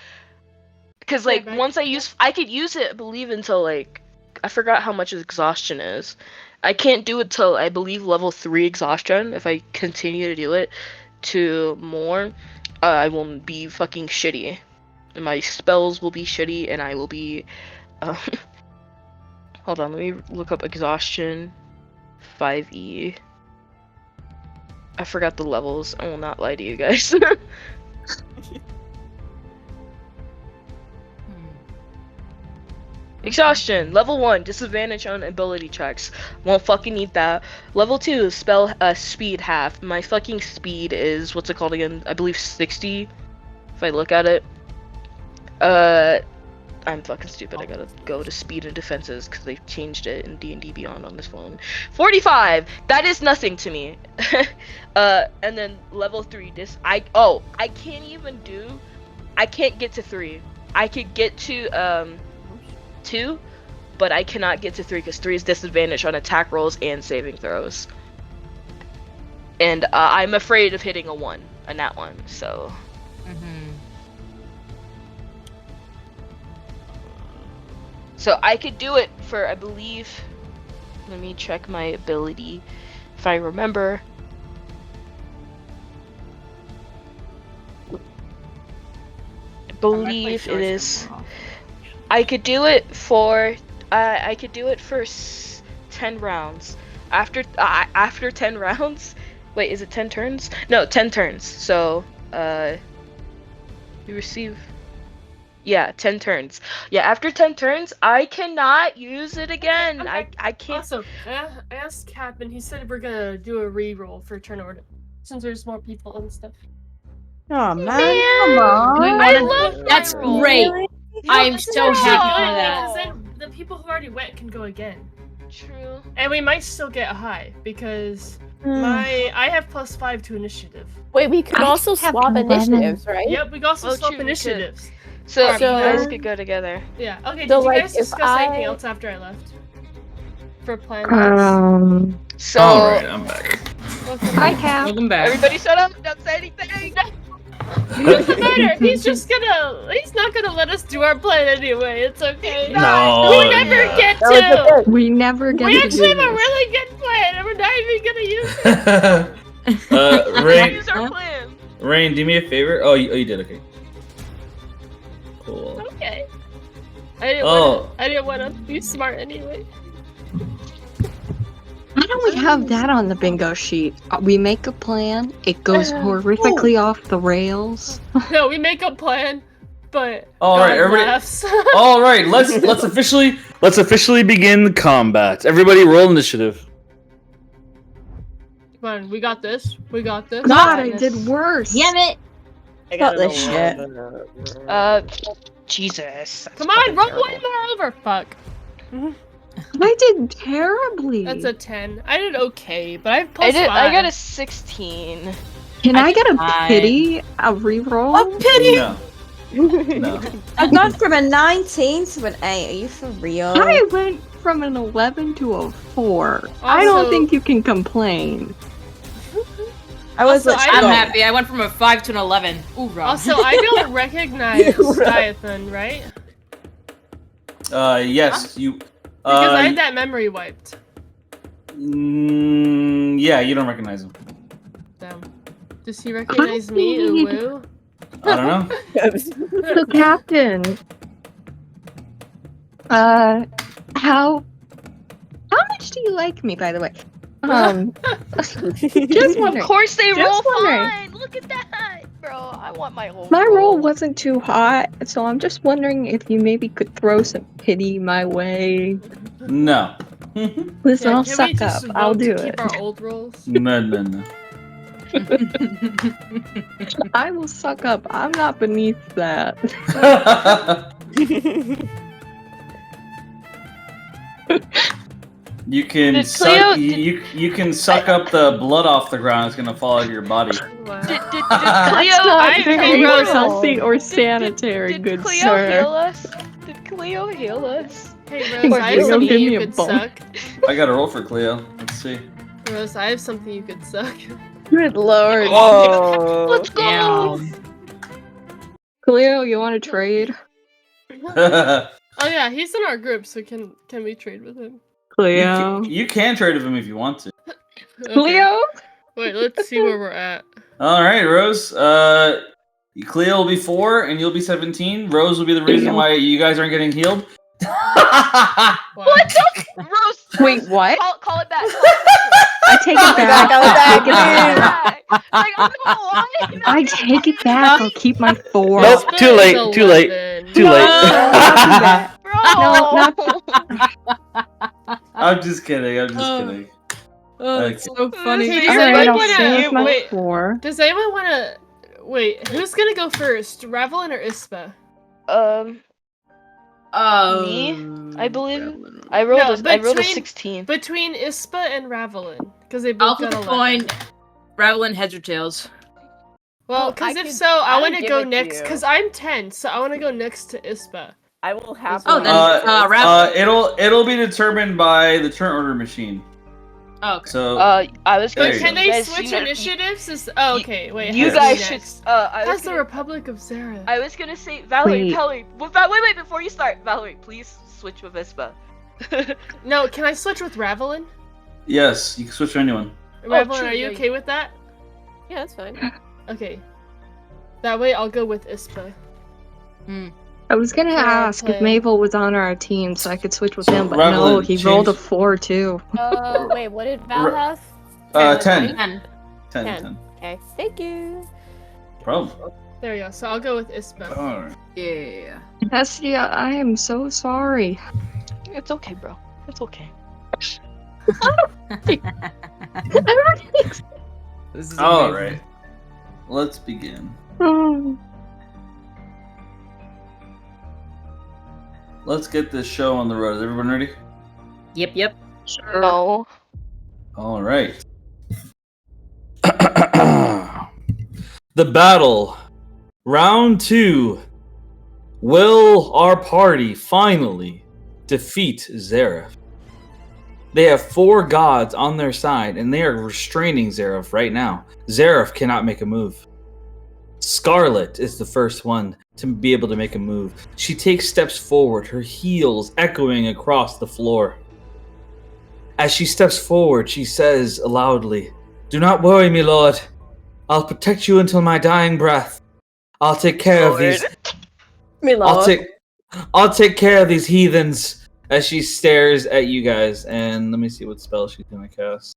because like Yeah, once I could use it, I believe until like, I forgot how much exhaustion is. I can't do it till I believe level 3 exhaustion. If I continue to do it to more, I will be fucking shitty. And my spells will be shitty, and I will be. Hold on, let me look up exhaustion. 5e. I forgot the levels. I will not lie to you guys. Exhaustion. Level 1. Disadvantage on ability checks. Won't fucking need that. Level 2. Spell speed half. My fucking speed is, what's it called again? I believe 60. If I look at it. I'm fucking stupid. I gotta go to speed and defenses because they've changed it in D&D Beyond on this phone. 45. That is nothing to me. And then level 3. I can't even do. I can't get to 3. I could get to 2, but I cannot get to 3 because 3 is disadvantage on attack rolls and saving throws. And I'm afraid of hitting a nat 1. So. So I could do it for, I believe, let me check my ability, if I remember. I believe it is, I could do it for 10 rounds. After 10 rounds, wait, is it 10 turns? No, 10 turns. So, you receive, yeah, 10 turns. Yeah, after 10 turns, I cannot use it again. Okay. I can't. Awesome. I asked Cap, and he said we're gonna do a re-roll for turn order, since there's more people and stuff. Oh man, Man, come on. I love That's my roll. great. Really? I'm This is so actually happy good, for that. because then the people who already went can go again, True. and we might still get a high because Hmm. I have +5 to initiative. Wait, we could I also have swap 11. initiatives, right? Yep, we can also Oh, swap true, we could. initiatives. So Alright, you so- guys could go together. Yeah. Okay. So, Did you like, guys if discuss anything I- else after I left? For plan. So Alright, I'm back. Hi, Cap. Welcome back. everybody shut up! Don't say anything. What's the matter? He's not gonna let us do our plan anyway. It's okay. No. We never yeah. get to. We never get We to actually do have a this. really good plan, and we're not even gonna use it. Rain, Use our plan. Rain, do me a favor. Oh, you did. Okay. Cool. Okay. I didn't want to be smart anyway. Why don't we have that on the bingo sheet? We make a plan, it goes horrifically off the rails. No, we make a plan, but All right, God everybody. laughs. All right, let's officially begin the combat. Everybody, roll initiative. Come on, we got this. We got this. God, I did worse. Damn it! I Got got this shit. Jesus. Come on, roll one more over. Fuck. I did terribly. That's a 10. I did okay, but I have I +5. got a 16. Can I get a Fine. pity? A reroll? A pity! No. No. I've gone from a 19 to an 8. Are you for real? I went from an 11 to a 4. I don't Also- think you can complain. I was Also, literally I'm going- happy. I went from a 5 to an 11. Ooh, Rob. Also, I don't recognize Diathan, right? Yes, you. Because I had that memory wiped. Yeah, you don't recognize him. Damn. Does he recognize me, Uwu? I don't know. So, Captain, how much do you like me, by the way? Just wondering. Of course they Just roll wondering. fine. Look at that, bro. I want my whole. My roll wasn't too hot, so I'm just wondering if you maybe could throw some pity my way. No. Listen, Yeah, I'll can we suck just up. I'll vote do to it. keep our old rolls? No. I will suck up. I'm not beneath that. You can Did suck. Kleo- You can suck up the blood off the ground. It's gonna fall out of your body. Wow. Did Cleo? That's not I- very Rose, healthy or sanitary, Did good Cleo sir. heal us? Did Cleo heal us? Hey, Rose, I have Cleo, something give me you a could bone. suck. I got a roll for Cleo. Let's see. Rose, I have something you could suck. Good lord. Whoa. Let's go. Cleo, you want to trade? Oh yeah, he's in our group, so can we trade with him? Cleo. you can trade with him if you want to. Okay. Cleo? Wait, let's see where we're at. All right, Rose. Cleo will be 4, and you'll be 17. Rose will be the reason why you guys aren't getting healed. Wow. What the? Rose. Wait, what? Call it back. I take it back. I take it back. Like, I'm not gonna lie. I take it back. I'll keep my 4. Nope, Elspeth too is late, too late. 11. Too late. Bro. No, not I'm just kidding. I'm just kidding. Oh, that's so funny. Okay, does Alright, anyone I'll wanna- save my wait. 4. Does anyone want to... Wait, who's gonna go first? Ravelin or Ispa? Me, I believe. I rolled a 16. Between Ispa and Ravelin, because they I'll both flip got a 11. coin. Ravelin, heads or tails? Well, because if so, I I'll want to give go it to next, you. because I'm 10, so I want to go next to Ispa. I will have. Oh, then Ravelin. It'll be determined by the turn order machine. Oh, okay. So I was But gonna can say, they guys, switch you know, initiatives? Okay, wait. You has guys me should. next. I was How's the gonna, Republic of Zara? I was gonna say, Valerie, Wait. Valerie. Wait, before you start, Valerie, please switch with Ispa. No, can I switch with Ravelin? yes, you can switch to anyone. Ravelin, true, are you yeah, okay with that? Yeah, that's fine. Okay. That way, I'll go with Ispa. I was gonna ask if play. Mabel was on our team so I could switch with So, him, but no, Ravelin, he rolled a change- 4 too. Wait, what did Val have? 10. 10. 10. Okay, thank you. Problem. There we go. So I'll go with Ispa. Alright. Yeah. Hestia, I am so sorry. It's okay, bro. It's okay. This is Alright. Let's begin. Oh. Let's get this show on the road. Is everyone ready? Yep. Sure. No. Alright. The battle. Round 2. Will our party finally defeat Zareth? They have 4 gods on their side, and they are restraining Zareth right now. Zareth cannot make a move. Scarlet is the first one to be able to make a move. She takes steps forward, her heels echoing across the floor. As she steps forward, she says loudly, "Do not worry, me lord. I'll protect you until my dying breath. I'll take care of these. I'll take care of these heathens." As she stares at you guys, and let me see what spell she's gonna cast.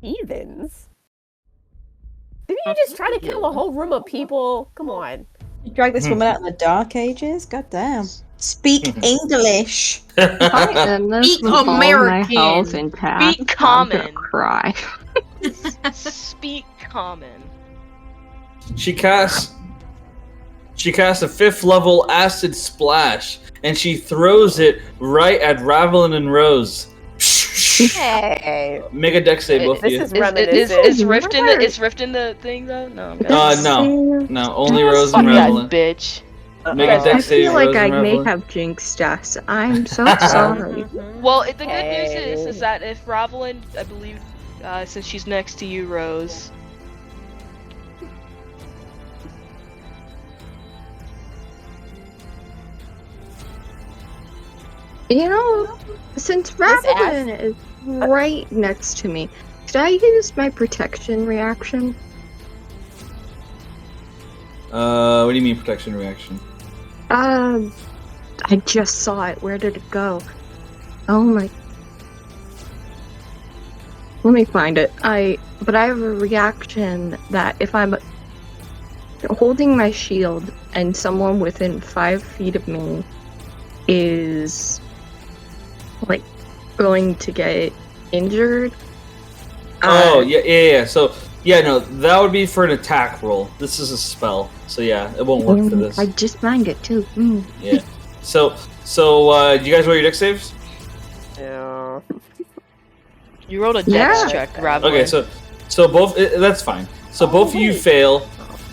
Heathens. Didn't you just try to kill a whole room of people? Come on. You drag this woman out of the dark ages? God damn. Speak English. If I end this Speak with all my American. health intact, Speak I'm gonna common. cry. Speak common. She casts a 5th level acid splash, and she throws it right at Ravelin and Rose. Hey. Make a dex save, both of This you. is reminiscent. Is Rift in the Rift in the thing though? No. No, only Rose Fuck and that Ravelin. bitch. Make a I dex save, feel like Rose I and may Ravelin. have jinxed us. I'm so sorry. Well, the good news is that if Ravelin, I believe, since she's next to you, Rose. You know, since Ravelin is right next to me, could I use my protection reaction? What do you mean protection reaction? I just saw it. Where did it go? Oh my. Let me find it. But I have a reaction that if I'm holding my shield and someone within 5 feet of me is like going to get injured. Yeah. So, no, that would be for an attack roll. This is a spell, so yeah, it won't work for this. I just find it too. Yeah. So, do you guys roll your dex saves? Yeah. You rolled a dex check, Ravelin. Okay, so both that's fine. So both of you fail.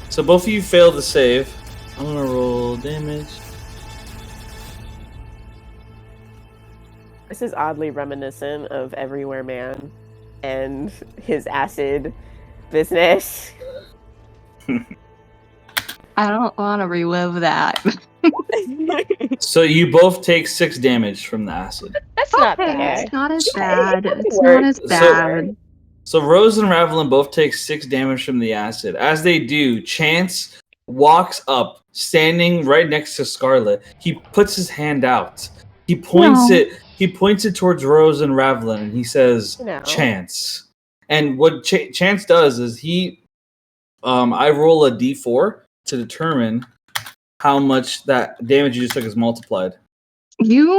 So both of you fail to save. I'm gonna roll damage. This is oddly reminiscent of Everywhere Man and his acid business. I don't want to relive that. So you both take 6 damage from the acid. That's not bad. It's not as bad. It's Work. not as bad. So Rose and Ravelin both take 6 damage from the acid. As they do, Chance walks up, standing right next to Scarlet. He puts his hand out. He points it. He points it towards Rose and Ravelin, and he says, No. "Chance." And what Chance does is I roll a d4 to determine how much that damage you just took is multiplied. You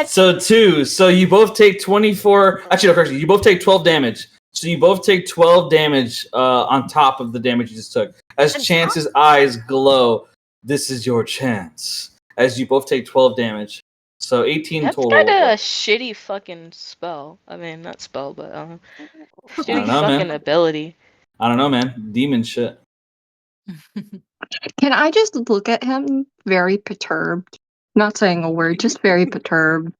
So 2. So you both take 24. Actually, no, correction. You both take 12 damage. So you both take 12 damage on top of the damage you just took. As Chance's eyes glow, this is your chance. As you both take 12 damage. So 18 That's total. kind of a shitty fucking spell. I mean, not spell, but shitty know, fucking man. ability. I don't know, man. Demon shit. Can I just look at him very perturbed? Not saying a word, just very perturbed.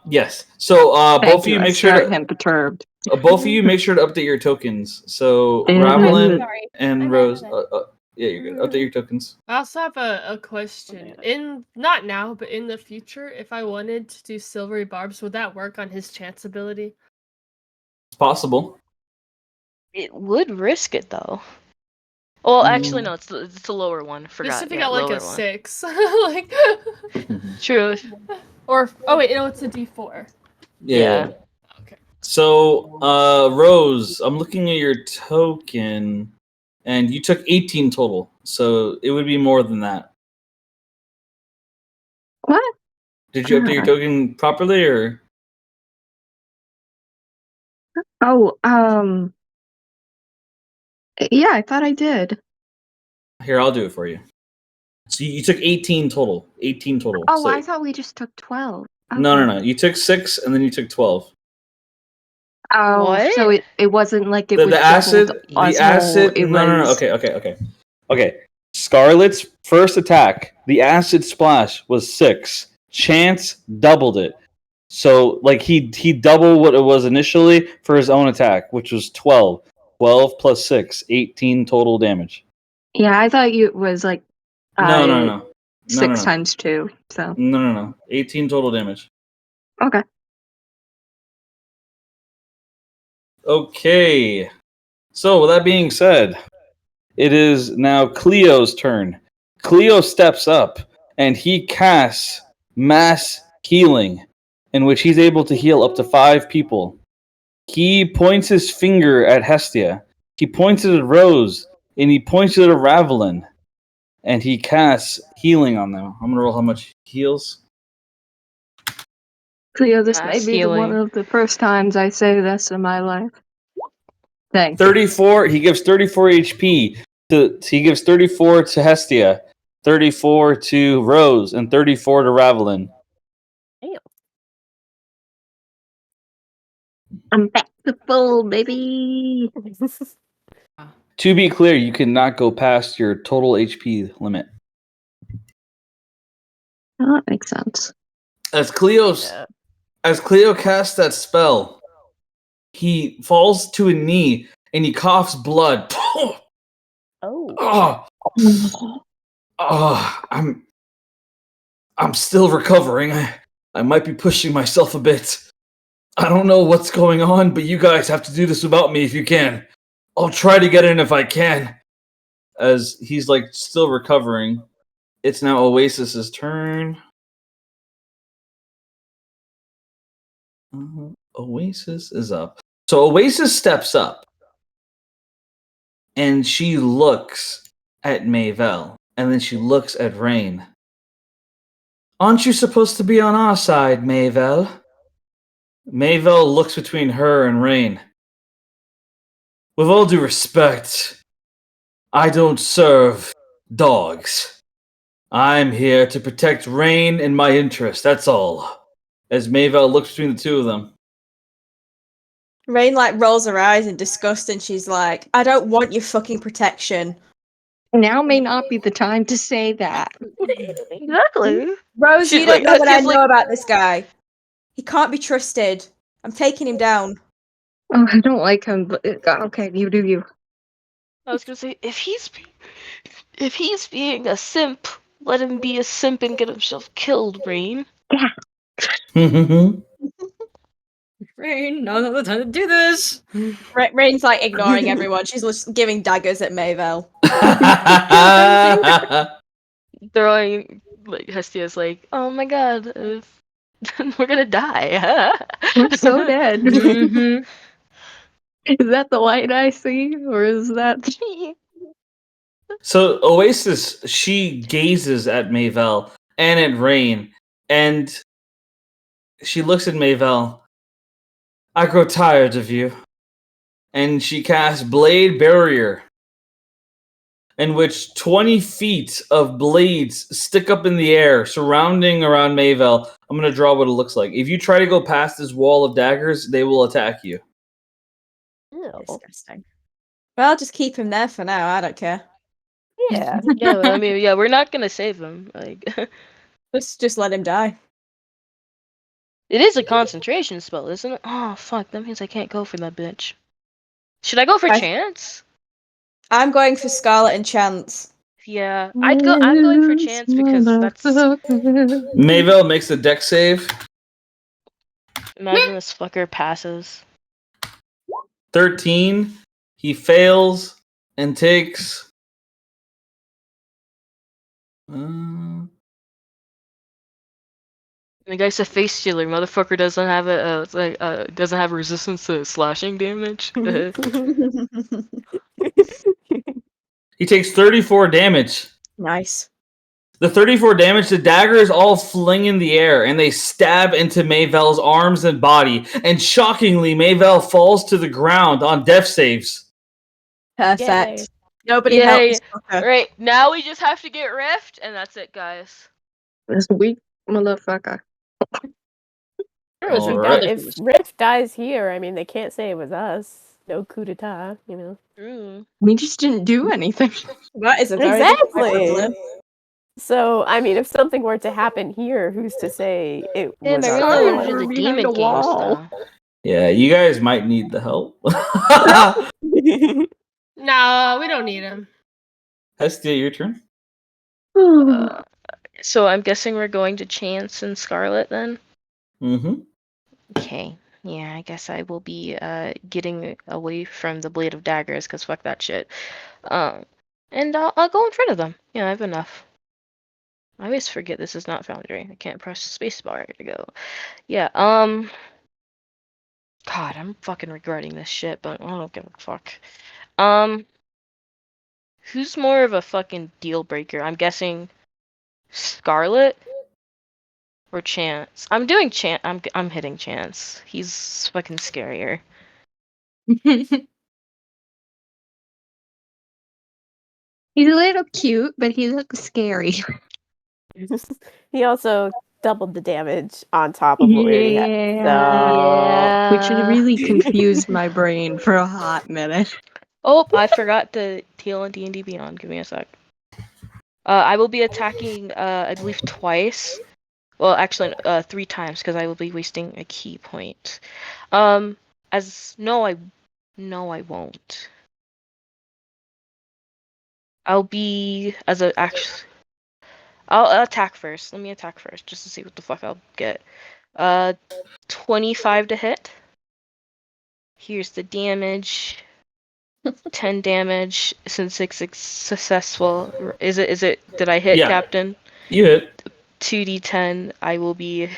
Yes. So both of you I make sure stare at to him perturbed. both of you make sure to update your tokens. So Mhm. Ravelin Sorry. and My bad, Rose. my bad. Yeah, you're good. Update your tokens. I also have a question. Not now, but in the future, if I wanted to do silvery barbs, would that work on his chance ability? It's possible. It would risk it though. Well, actually, no. It's the lower one. Forgot. Just if he Yeah, got like lower a one. 6. Like True. or oh wait, no, it's a D4. Yeah. Okay. So, Rose, I'm looking at your token, and you took 18 total. So it would be more than that. What? Did you update your token properly, or? Oh, yeah, I thought I did. Here, I'll do it for you. So you took 18 total. 18 total. Oh, So, I thought we just took 12. no. You took 6, and then you took 12. Oh, What? so it wasn't like it The was acid. doubled The Osmo, acid. it No. was... Okay. Scarlet's first attack, the acid splash was 6. Chance doubled it. So like he doubled what it was initially for his own attack, which was 12. 12 plus 6, 18 total damage. Yeah, I thought it was like No. 6 times 2. So No. 18 total damage. okay. Okay. So with that being said, it is now Kleo's turn. Kleo steps up and he casts mass healing, in which he's able to heal up to 5 people. He points his finger at Hestia. He points it at Rose, and he points it at Ravelin, and he casts healing on them. I'm gonna roll how much he heals. Kleo, this may Mass be one healing. of the first times I say this in my life. Thank you. 34. He gives 34 HP. He gives 34 to Hestia, 34 to Rose, and 34 to Ravelin. I'm back to full, baby. To be clear, you cannot go past your total HP limit. Oh, that makes sense. As Kleo casts that spell, he falls to a knee and he coughs blood. Oh. I'm still recovering. I might be pushing myself a bit. I don't know what's going on, but you guys have to do this without me if you can. I'll try to get in if I can. As he's like still recovering, it's now Oasis's turn. Oasis is up. So Oasis steps up and she looks at Mayvel and then she looks at Rain. Aren't you supposed to be on our side, Mayvel? Mayvel looks between her and Rain. With all due respect, I don't serve dogs. I'm here to protect Rain and my interests, that's all. As Mayvel looks between the two of them. Rain like rolls her eyes in disgust and she's like, I don't want your fucking protection. Now may not be the time to say that. Exactly. Rose, She's you don't like- know what I Hesty's know like- about this guy. He can't be trusted. I'm taking him down. Oh, I don't like him, but okay, you do you. I was gonna say if he's being a simp, let him be a simp and get himself killed, Rain. Rain, now's not the time to do this. Rain's like ignoring everyone. She's just giving daggers at Mayvel. Throwing like Hestia's like, oh my god, we're gonna die. We're so dead. Mhm. Is that the light I see, or is that... So Oasis, she gazes at Mayvel and at Rain, and she looks at Mayvel. I grow tired of you. And she casts Blade Barrier. in which 20 feet of blades stick up in the air, surrounding around Mayvel. I'm going to draw what it looks like. If you try to go past this wall of daggers, they will attack you. Ew. Disgusting. Well, I'll just keep him there for now. I don't care. Yeah. Yeah, I mean, yeah, we're not gonna save him. Like, Just let him die. it is a concentration spell, isn't it? Oh fuck, that means I can't go for that bitch. Should I go for chance? I'm going for Scarlet and Chance. Yeah, I'd go. I'm going for chance because that's. Mayvel makes a deck save. Imagine this fucker passes. 13. He fails and takes. The guy's a face stealer. Motherfucker doesn't have doesn't have resistance to slashing damage. He takes 34 damage. Nice. The 34 damage, the daggers all fling in the air, and they stab into Mayvel's arms and body. And shockingly, Mayvel falls to the ground on death saves. Perfect. Yay. Nobody Yay. help this fucker. Right, now we just have to get rift, and that's it, guys. This weak motherfucker. If Rift dies here, I mean, they can't say it was us. No coup d'etat, you know. True. We just didn't do anything. That is a very good point, Exactly. Evelyn. So, I mean, if something were to happen here, who's to say it Damn, was I our really fault? want to do the behind demon the games wall. though. Yeah, you guys might need the help. No, we don't need him. Hestia, your turn. So I'm guessing we're going to Chance and Scarlet then? Mm-hmm. Okay. Yeah, I guess I will be getting away from the Blade of Daggers, because fuck that shit. And I'll go in front of them. Yeah, I have enough. I always forget this is not Foundry. I can't press the spacebar to go. Yeah, God, I'm fucking regretting this shit, but I don't give a fuck. Who's more of a fucking deal breaker? I'm guessing Scarlet or Chance. I'm doing Chance. I'm hitting Chance. He's fucking scarier. He's a little cute, but he looks scary. He also doubled the damage on top of what we already had. Yeah. Which really confused my brain for a hot minute. Oh, I forgot to heal in D&D Beyond. Give me a sec. I will be attacking, I believe twice. Well, actually, 3 times, because I will be wasting a key point. No, I won't. I'll be I'll attack first. Let me attack first, just to see what the fuck I'll get. 25 to hit. Here's the damage. 10 damage since it's successful. Is it? Did I hit, Yeah. Captain? You hit. 2d10. I will be.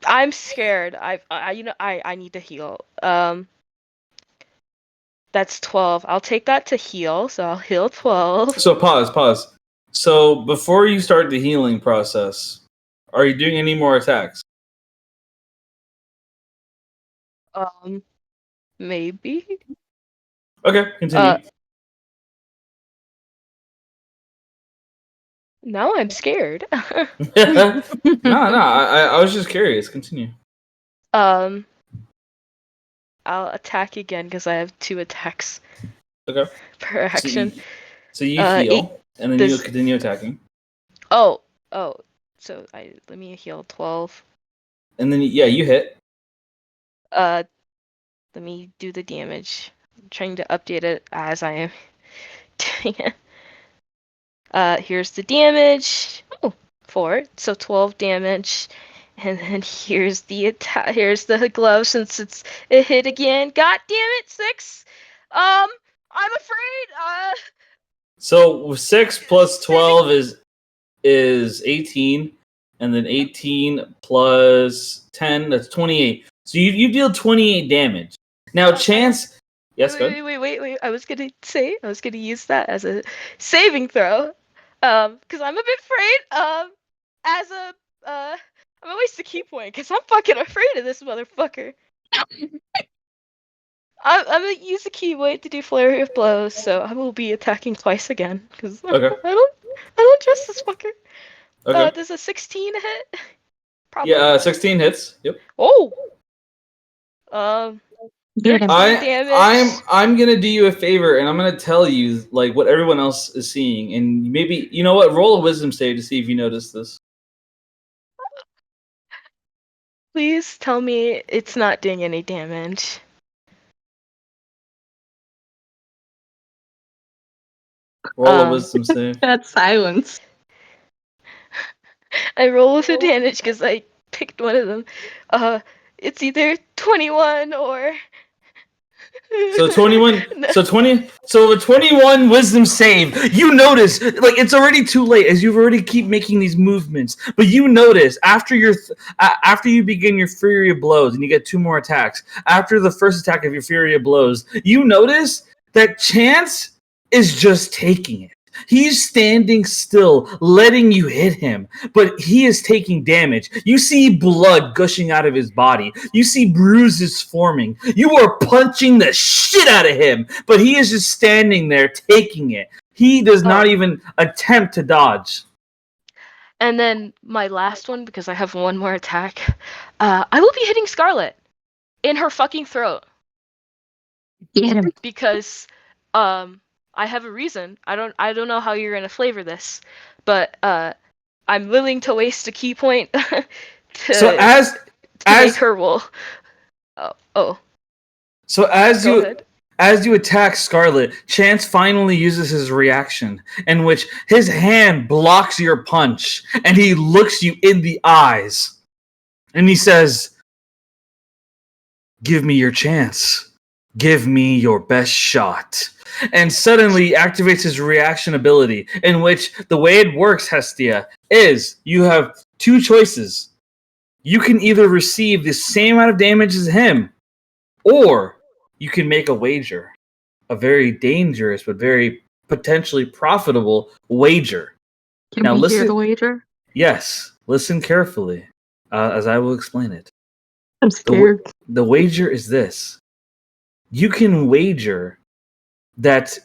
I'm scared. I need to heal. That's 12. I'll take that to heal, so I'll heal 12. So pause. So before you start the healing process, are you doing any more attacks? Maybe. Okay, continue. Now I'm scared. No, I was just curious. Continue. I'll attack again because I have 2 attacks. Okay. Per action. So you heal, and then you'll continue attacking. Oh. So let me heal 12. And then you hit. Let me do the damage. I'm trying to update it as I am doing it. Here's the damage. Oh, 4. So 12 damage. And then here's the attack. Here's the glove since it hit again. God damn it, 6. I'm afraid. So 6 plus 12 is 18, and then 18 plus 10, that's 28. So you deal 28 damage. Now Chance, yes, go ahead. Wait. I was gonna use that as a saving throw. Because I'm a bit afraid. I'm gonna waste a key point because I'm fucking afraid of this motherfucker. I'm gonna use the Keyblade to do flurry of blows, so I will be attacking twice again because Okay. I don't trust this fucker. Okay. Does a 16 hit? Probably. Yeah, 16 hits. Yep. Oh. Get him. Damage. I'm gonna do you a favor, and I'm gonna tell you like what everyone else is seeing, and maybe you know what? Roll a wisdom save to see if you notice this. Please tell me it's not doing any damage. Roll a wisdom save. That silence. I roll with advantage because I picked one of them. It's either 21 or. So 21. No. So 20. So a 21 wisdom save. You notice, like it's already too late, as you've already keep making these movements. But you notice after after you begin your fury of blows, and you get 2 more attacks. After the first attack of your fury of blows, you notice that Chance is just taking it. He's standing still, letting you hit him, but he is taking damage. You see blood gushing out of his body. You see bruises forming. You are punching the shit out of him, but he is just standing there taking it. He does not even attempt to dodge. And then my last one, because I have one more attack. I will be hitting Scarlet in her fucking throat. Get him. Because I have a reason. I don't know how you're gonna flavor this, but I'm willing to waste a key point to make her roll. Oh. So as you attack Scarlet, Chance finally uses his reaction, in which his hand blocks your punch, and he looks you in the eyes, and he says, "Give me your chance. Give me your best shot." And suddenly activates his reaction ability, in which the way it works, Hestia, is you have 2 choices. You can either receive the same amount of damage as him, or you can make a wager. A very dangerous, but very potentially profitable wager. Can now we listen. hear the wager? Yes, listen carefully, as I will explain it. I'm scared. The wager is this. You can wager that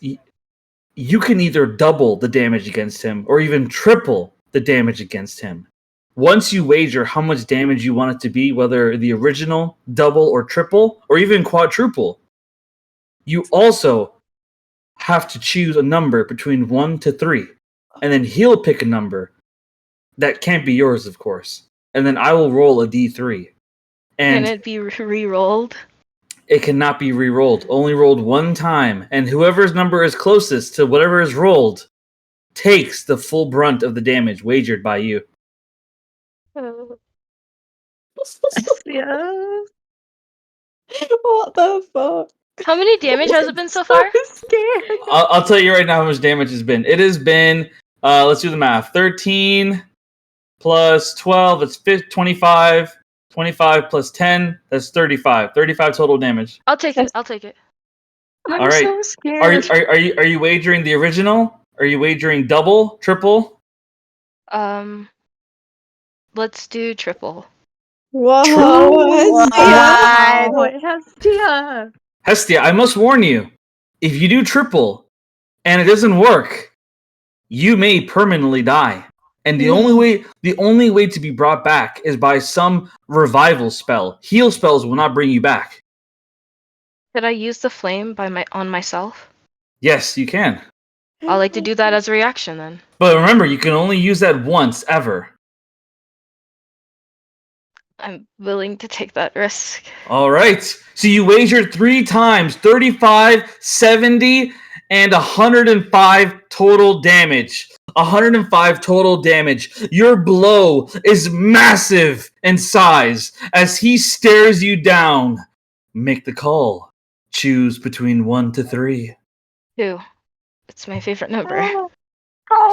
you can either double the damage against him or even triple the damage against him. Once you wager how much damage you want it to be, whether the original, double, or triple, or even quadruple, you also have to choose a number between 1 to 3. And then he'll pick a number that can't be yours, of course. And then I will roll a d3. And can it be re-rolled? It cannot be re-rolled. Only rolled 1 time. And whoever's number is closest to whatever is rolled takes the full brunt of the damage wagered by you. Yeah. What the fuck? How many damage has it been so far? Scared. I'll tell you right now how much damage has been. It has been, let's do the math. 13 plus 12, it's 25. 25 plus 10, that's 35. 35 total damage. I'll take it. All right. So scared. Are you wagering the original? Are you wagering double, triple? Let's do triple. Whoa. Hestia. Hestia, I must warn you. If you do triple and it doesn't work, you may permanently die. And the only way to be brought back is by some revival spell. Heal spells will not bring you back. Could I use the flame on myself? Yes, you can. I'd like to do that as a reaction then. But remember, you can only use that once ever. I'm willing to take that risk. All right. So you wagered 3 times, 35, 70, and 105 total damage. 105 total damage. Your blow is massive in size as he stares you down. Make the call. Choose between 1 to 3. 2. It's my favorite number.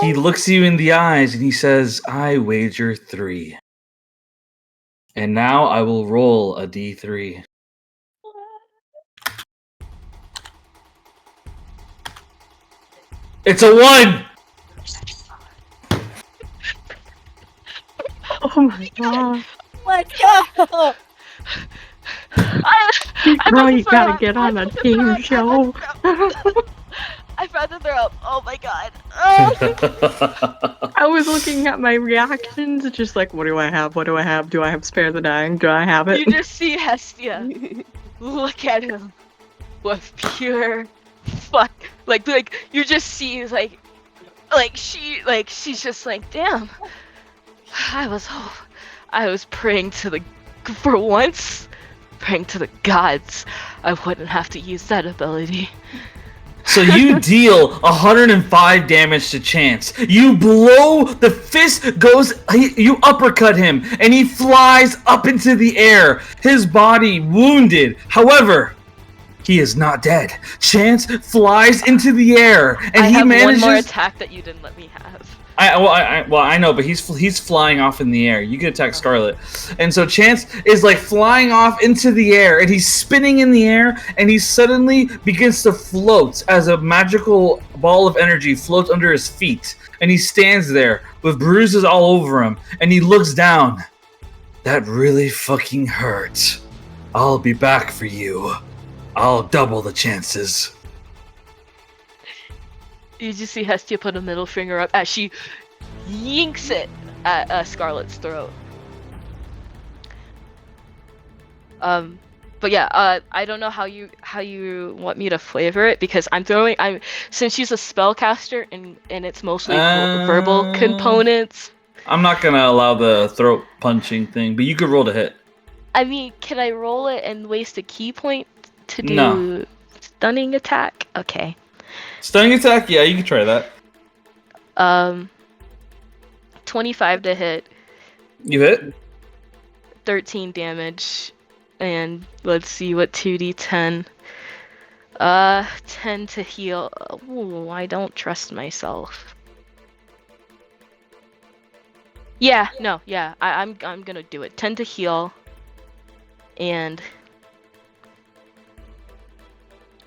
He looks you in the eyes and he says, I wager 3. And now I will roll a d3. It's a 1! Oh my god. Let's go. Bro, you gotta get on a team show. I'd rather throw up. Oh my god. I was looking at my reactions, just like, what do I have? What do I have? Do I have Spare the Dying? Do I have it? You just see Hestia look at him with pure fuck. Like you just see she's just like, damn. I was praying to for once, praying to the gods. I wouldn't have to use that ability. So you deal 105 damage to Chance. You blow, the fist goes, you uppercut him, and he flies up into the air, his body wounded. However, he is not dead. Chance flies into the air, and he manages... one more attack that you didn't let me have. I know, but he's flying off in the air. You can attack Scarlet, and so Chance is like flying off into the air, and he's spinning in the air, and he suddenly begins to float as a magical ball of energy floats under his feet, and he stands there with bruises all over him, and he looks down. That really fucking hurt. I'll be back for you. I'll double the chances. You just see Hestia put a middle finger up as she yanks it at Scarlet's throat. But yeah, I don't know how you want me to flavor it, because since she's a spellcaster and it's mostly verbal components. I'm not gonna allow the throat punching thing, but you could roll to hit. I mean, can I roll it and waste a key point to do stunning attack? Okay. Stunning attack? Yeah, you can try that. 25 to hit. You hit? 13 damage. And let's see what 2d10. 10 to heal. Ooh, I don't trust myself. Yeah, no, yeah. I'm gonna do it. 10 to heal. And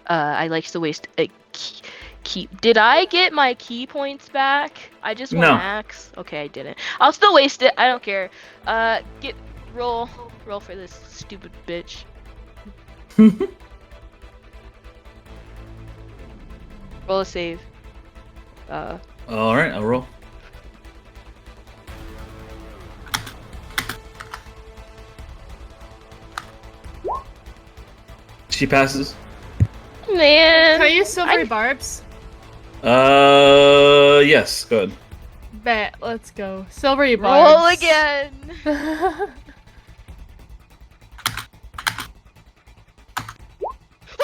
I like to waste a key. Did I get my key points back? I just want max. Okay, I didn't. I'll still waste it. I don't care. Roll for this stupid bitch. Roll a save. All right, I'll roll. She passes. Man. Can I use silvery barbs? Yes, go ahead. Bet, let's go. Silvery barbs. Roll again.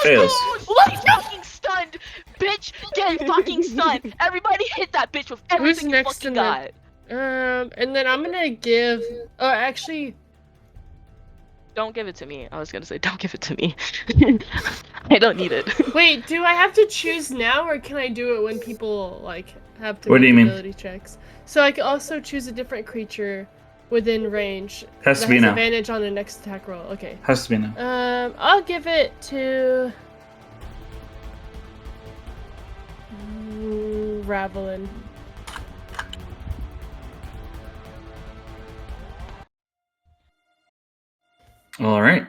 Fails. What? Fucking stunned, bitch! Get fucking stunned. Everybody hit that bitch with everything you fucking got. And then I'm gonna give. Oh, actually. Don't give it to me. I was gonna say, don't give it to me. I don't need it. Wait, do I have to choose now, or can I do it when people like have to make ability checks? So I can also choose a different creature within range. Has to be now. Advantage on the next attack roll. Okay. Has to be now. I'll give it to Ravelin. All right.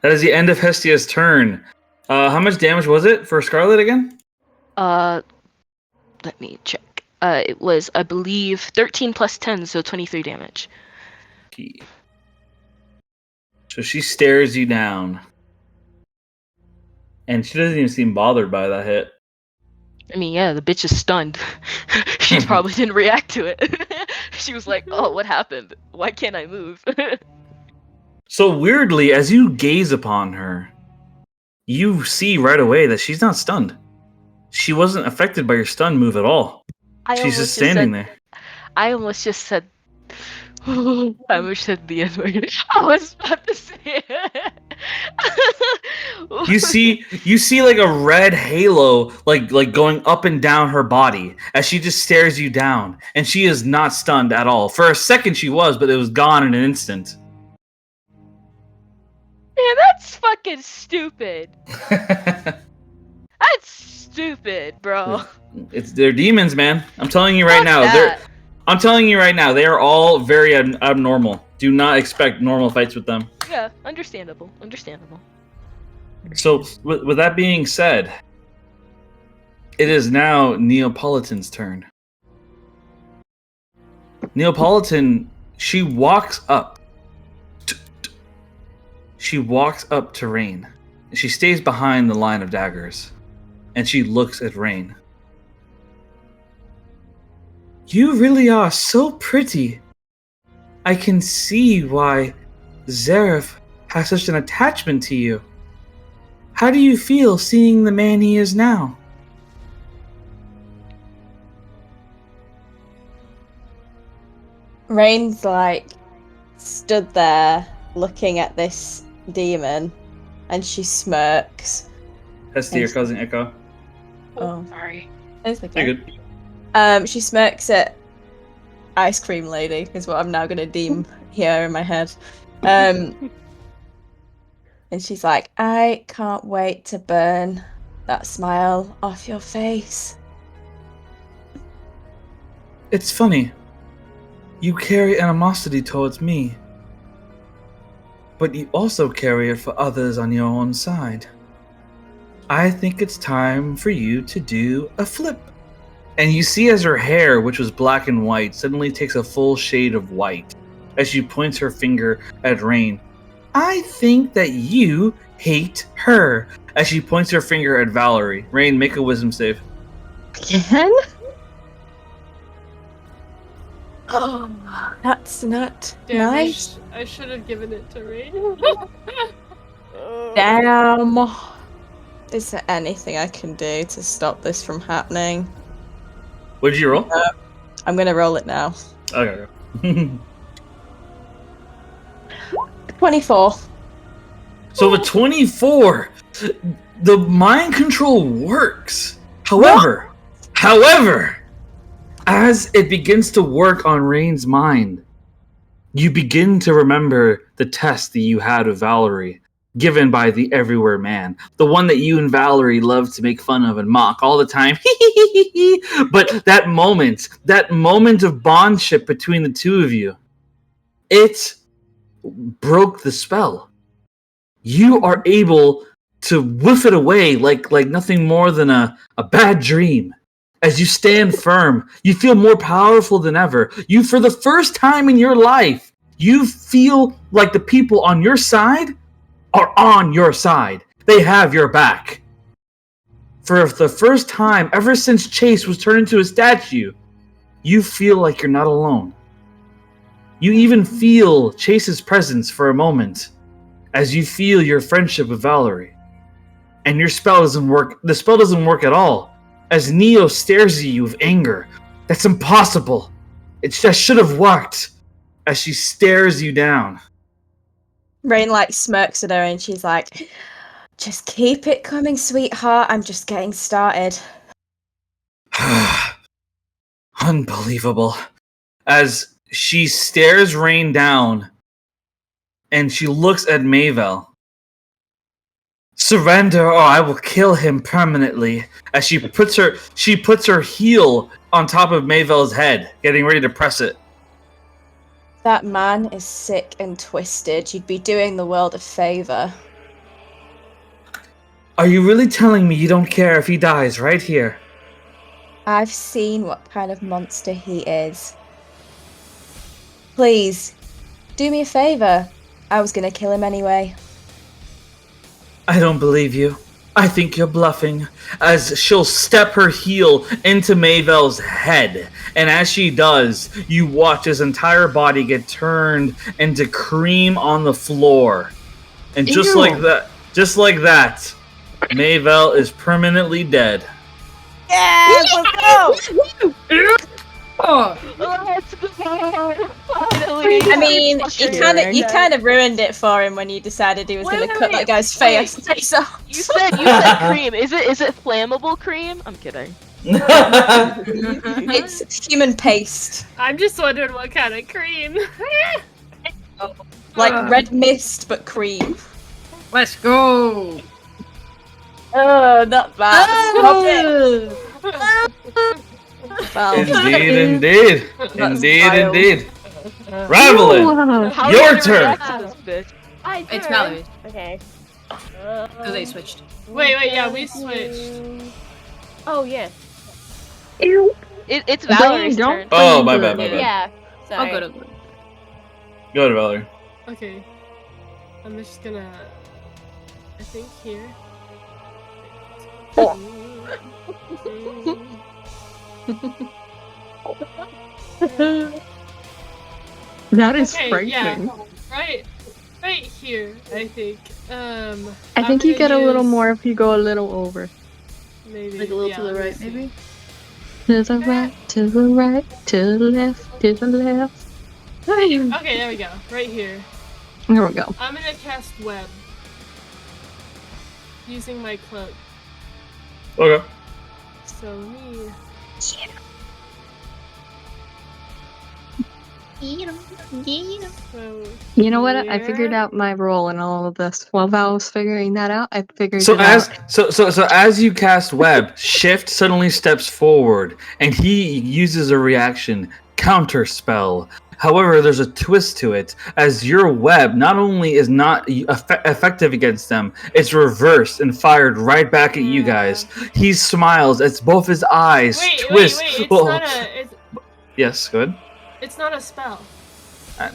That is the end of Hestia's turn. How much damage was it for Scarlet again? Let me check. It was, I believe, 13 plus 10, so 23 damage. Okay. So she stares you down. And she doesn't even seem bothered by that hit. I mean, yeah, the bitch is stunned. She probably didn't react to it. She was like, oh, what happened? Why can't I move? So weirdly, as you gaze upon her, you see right away that she's not stunned. She wasn't affected by your stun move at all. She's just standing there. I almost just said... I almost said the N-word. I was about to say it. You see like a red halo like going up and down her body as she just stares you down, and she is not stunned at all. For a second she was, but it was gone in an instant. Man, that's fucking stupid. That's stupid, bro. They're demons, man. I'm telling you right now. They are all very abnormal. Do not expect normal fights with them. Yeah, understandable. So, with that being said, it is now Neapolitan's turn. Neapolitan, she walks up. She walks up to Rain. She stays behind the line of daggers, and she looks at Rain. You really are so pretty. I can see why Zareth has such an attachment to you. How do you feel seeing the man he is now? Rain's like stood there looking at this demon, and she smirks. Hestia, your cousin Echo. Oh, Sorry. it's okay. You're good. She smirks at Ice Cream Lady, is what I'm now gonna deem here in my head. And she's like, I can't wait to burn that smile off your face. It's funny. You carry animosity towards me, but you also carry it for others on your own side. I think it's time for you to do a flip. And you see as her hair, which was black and white, suddenly takes a full shade of white as she points her finger at Rain. I think that you hate her as she points her finger at Valerie. Rain, make a wisdom save. Again? Oh, that's not Damn, nice. I should have given it to Rain. Damn. Is there anything I can do to stop this from happening? What did you roll? I'm gonna roll it now. Okay. 24. So with 24, the mind control works. However, as it begins to work on Rain's mind, you begin to remember the test that you had with Valerie, given by the Everywhere Man, the one that you and Valerie love to make fun of and mock all the time. But that moment of bondship between the two of you, it broke the spell. You are able to whiff it away like nothing more than a bad dream. As you stand firm, you feel more powerful than ever. You, for the first time in your life, you feel like the people on your side are on your side. They have your back. For the first time ever since Chase was turned into a statue, you feel like you're not alone. You even feel Chase's presence for a moment as you feel your friendship with Valerie. And your spell doesn't work. The spell doesn't work at all. As Neo stares at you with anger. That's impossible. It just should have worked. As she stares you down. Rain like smirks at her and she's like, just keep it coming, sweetheart. I'm just getting started. Unbelievable. As she stares Rain down and she looks at Mayvel. Surrender or I will kill him permanently. As she puts her heel on top of Mayvel's head, getting ready to press it. That man is sick and twisted. You'd be doing the world a favor. Are you really telling me you don't care if he dies right here? I've seen what kind of monster he is. Please, do me a favor. I was gonna kill him anyway. I don't believe you. I think you're bluffing. As she'll step her heel into Mayvel's head. And as she does, you watch his entire body get turned into cream on the floor. And just like that, Mayvel is permanently dead. Yeah, let's go! Let's go! Finally! I mean, you kind of ruined it for him when you decided he was going to cut that guy's face. You said cream. Is it flammable cream? I'm kidding. It's human paste. I'm just wondering what kind of cream. Like red mist, but cream. Let's go. Oh, not bad. Stop it. Well, Indeed. Ravelin, How your do I turn. react to this bitch? It's Valerie. Okay. Because they switched. Wait, yeah, we switched. Oh yeah. Ew. It's Valerie's Don't turn. Oh, my bad, my Yeah. bad. Yeah. I'll Sorry. go to. Go ahead, Valerie. Okay. I'm just gonna. I think here. That is Okay, frightening. yeah. Right here, I think. I think you get a little more if you go a little over. Maybe. Like a little yeah, to the let me right, see. maybe? To the right, to the right, to the left, to the left. There Okay, there we go. Right here. we go. I'm gonna cast web. Using my cloak. Okay. So me. So You know what? I here. figured out my role in all of this. While Val was figuring that out, I figured So it out. as you cast web, Shift suddenly steps forward, and he uses a reaction counter spell. However, there's a twist to it, as your web not only is not effective against them, it's reversed and fired right back at you guys. He smiles as both his eyes twist. Wait, it's Well, not a. yes, good. It's not a spell.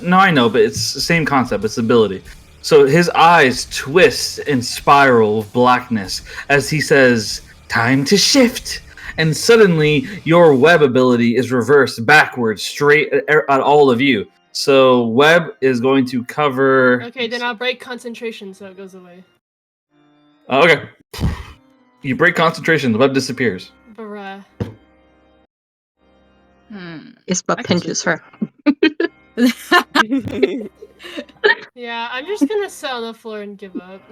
No, I know, but it's the same concept. It's ability. So his eyes twist and spiral of blackness as he says, "Time to shift." And suddenly, your web ability is reversed backwards, straight at all of you. So web is going to cover. Okay, then I'll break concentration so it goes away. Okay. You break concentration, the web disappears. Bruh. It's but I can pinches see. her. Yeah, I'm just gonna sit on the floor and give up.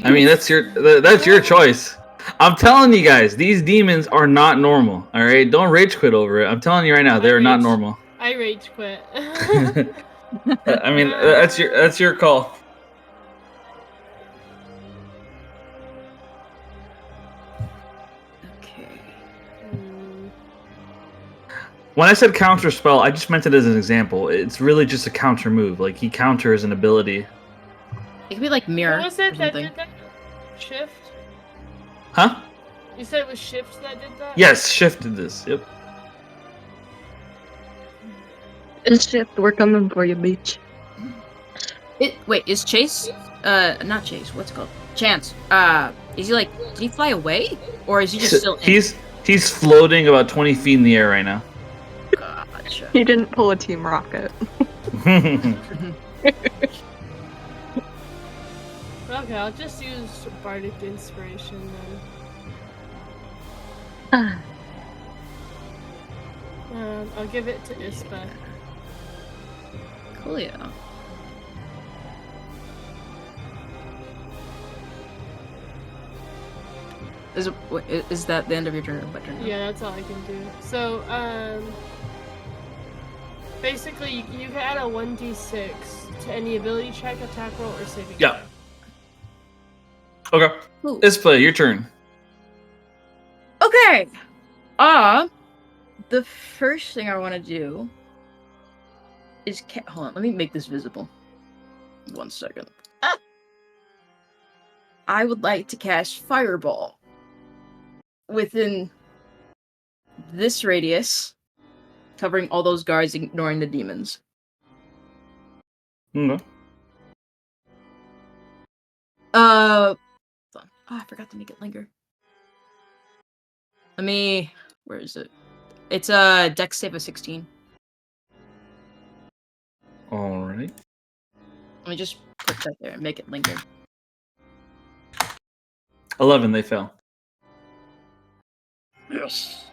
I mean, that's your choice. I'm telling you guys, these demons are not normal. All right, don't rage quit over it. I'm telling you right now, they're not normal. I rage quit. I mean, that's your call. Okay. When I said counter spell, I just meant it as an example. It's really just a counter move. Like he counters an ability. It could be like mirror. What was it or that something. did that? Shift? Huh? You said it was Shift that did that? Yes, shifted this. Yep. It's shift. We're coming for you, bitch. Wait, is Chase? Not Chase. What's it called? Chance. Is he like? Did he fly away, or is he just still? He's floating about 20 feet in the air right now. Gotcha. He didn't pull a Team Rocket. Okay, I'll just use Bardic Inspiration then. I'll give it to Ispa. Kleo. Is that the end of your turn? My turn? Yeah, that's all I can do. So, basically, you can add a 1d6 to any ability check, attack roll, or saving Yeah. throw. Okay. Ooh. Ispa, your turn. Okay. The first thing I want to do is hold on. Let me make this visible. 1 second. I would like to cast Fireball within this radius, covering all those guards, ignoring the demons. Okay. I forgot to make it linger. Where is it? It's a Dex save of 16. All right. Let me just put that there and make it linger. 11, they fell. Yes.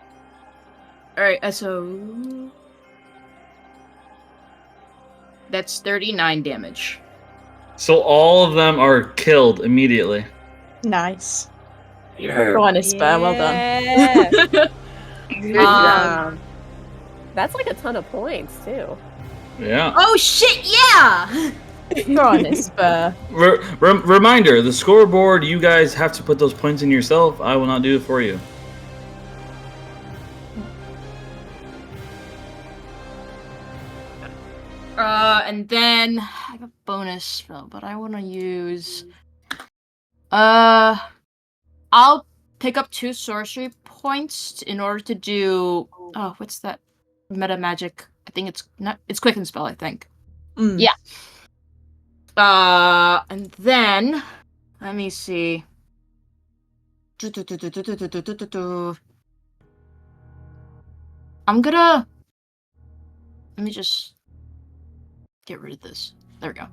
Alright, so that's 39 damage. So all of them are killed immediately. Nice. Yeah. Go on, Ispa. Well done. Yeah. That's like a ton of points too. Yeah. Oh shit, yeah! Go on, Ispa. Reminder, the scoreboard, you guys have to put those points in yourself. I will not do it for you. And then I have a bonus spell, but I want to use I'll pick up 2 sorcery points in order to do. Oh, what's that? Meta magic. I think it's not. It's quicken spell. I think. Yeah. And then let me see. I'm gonna. Let me just get rid of this. There we go.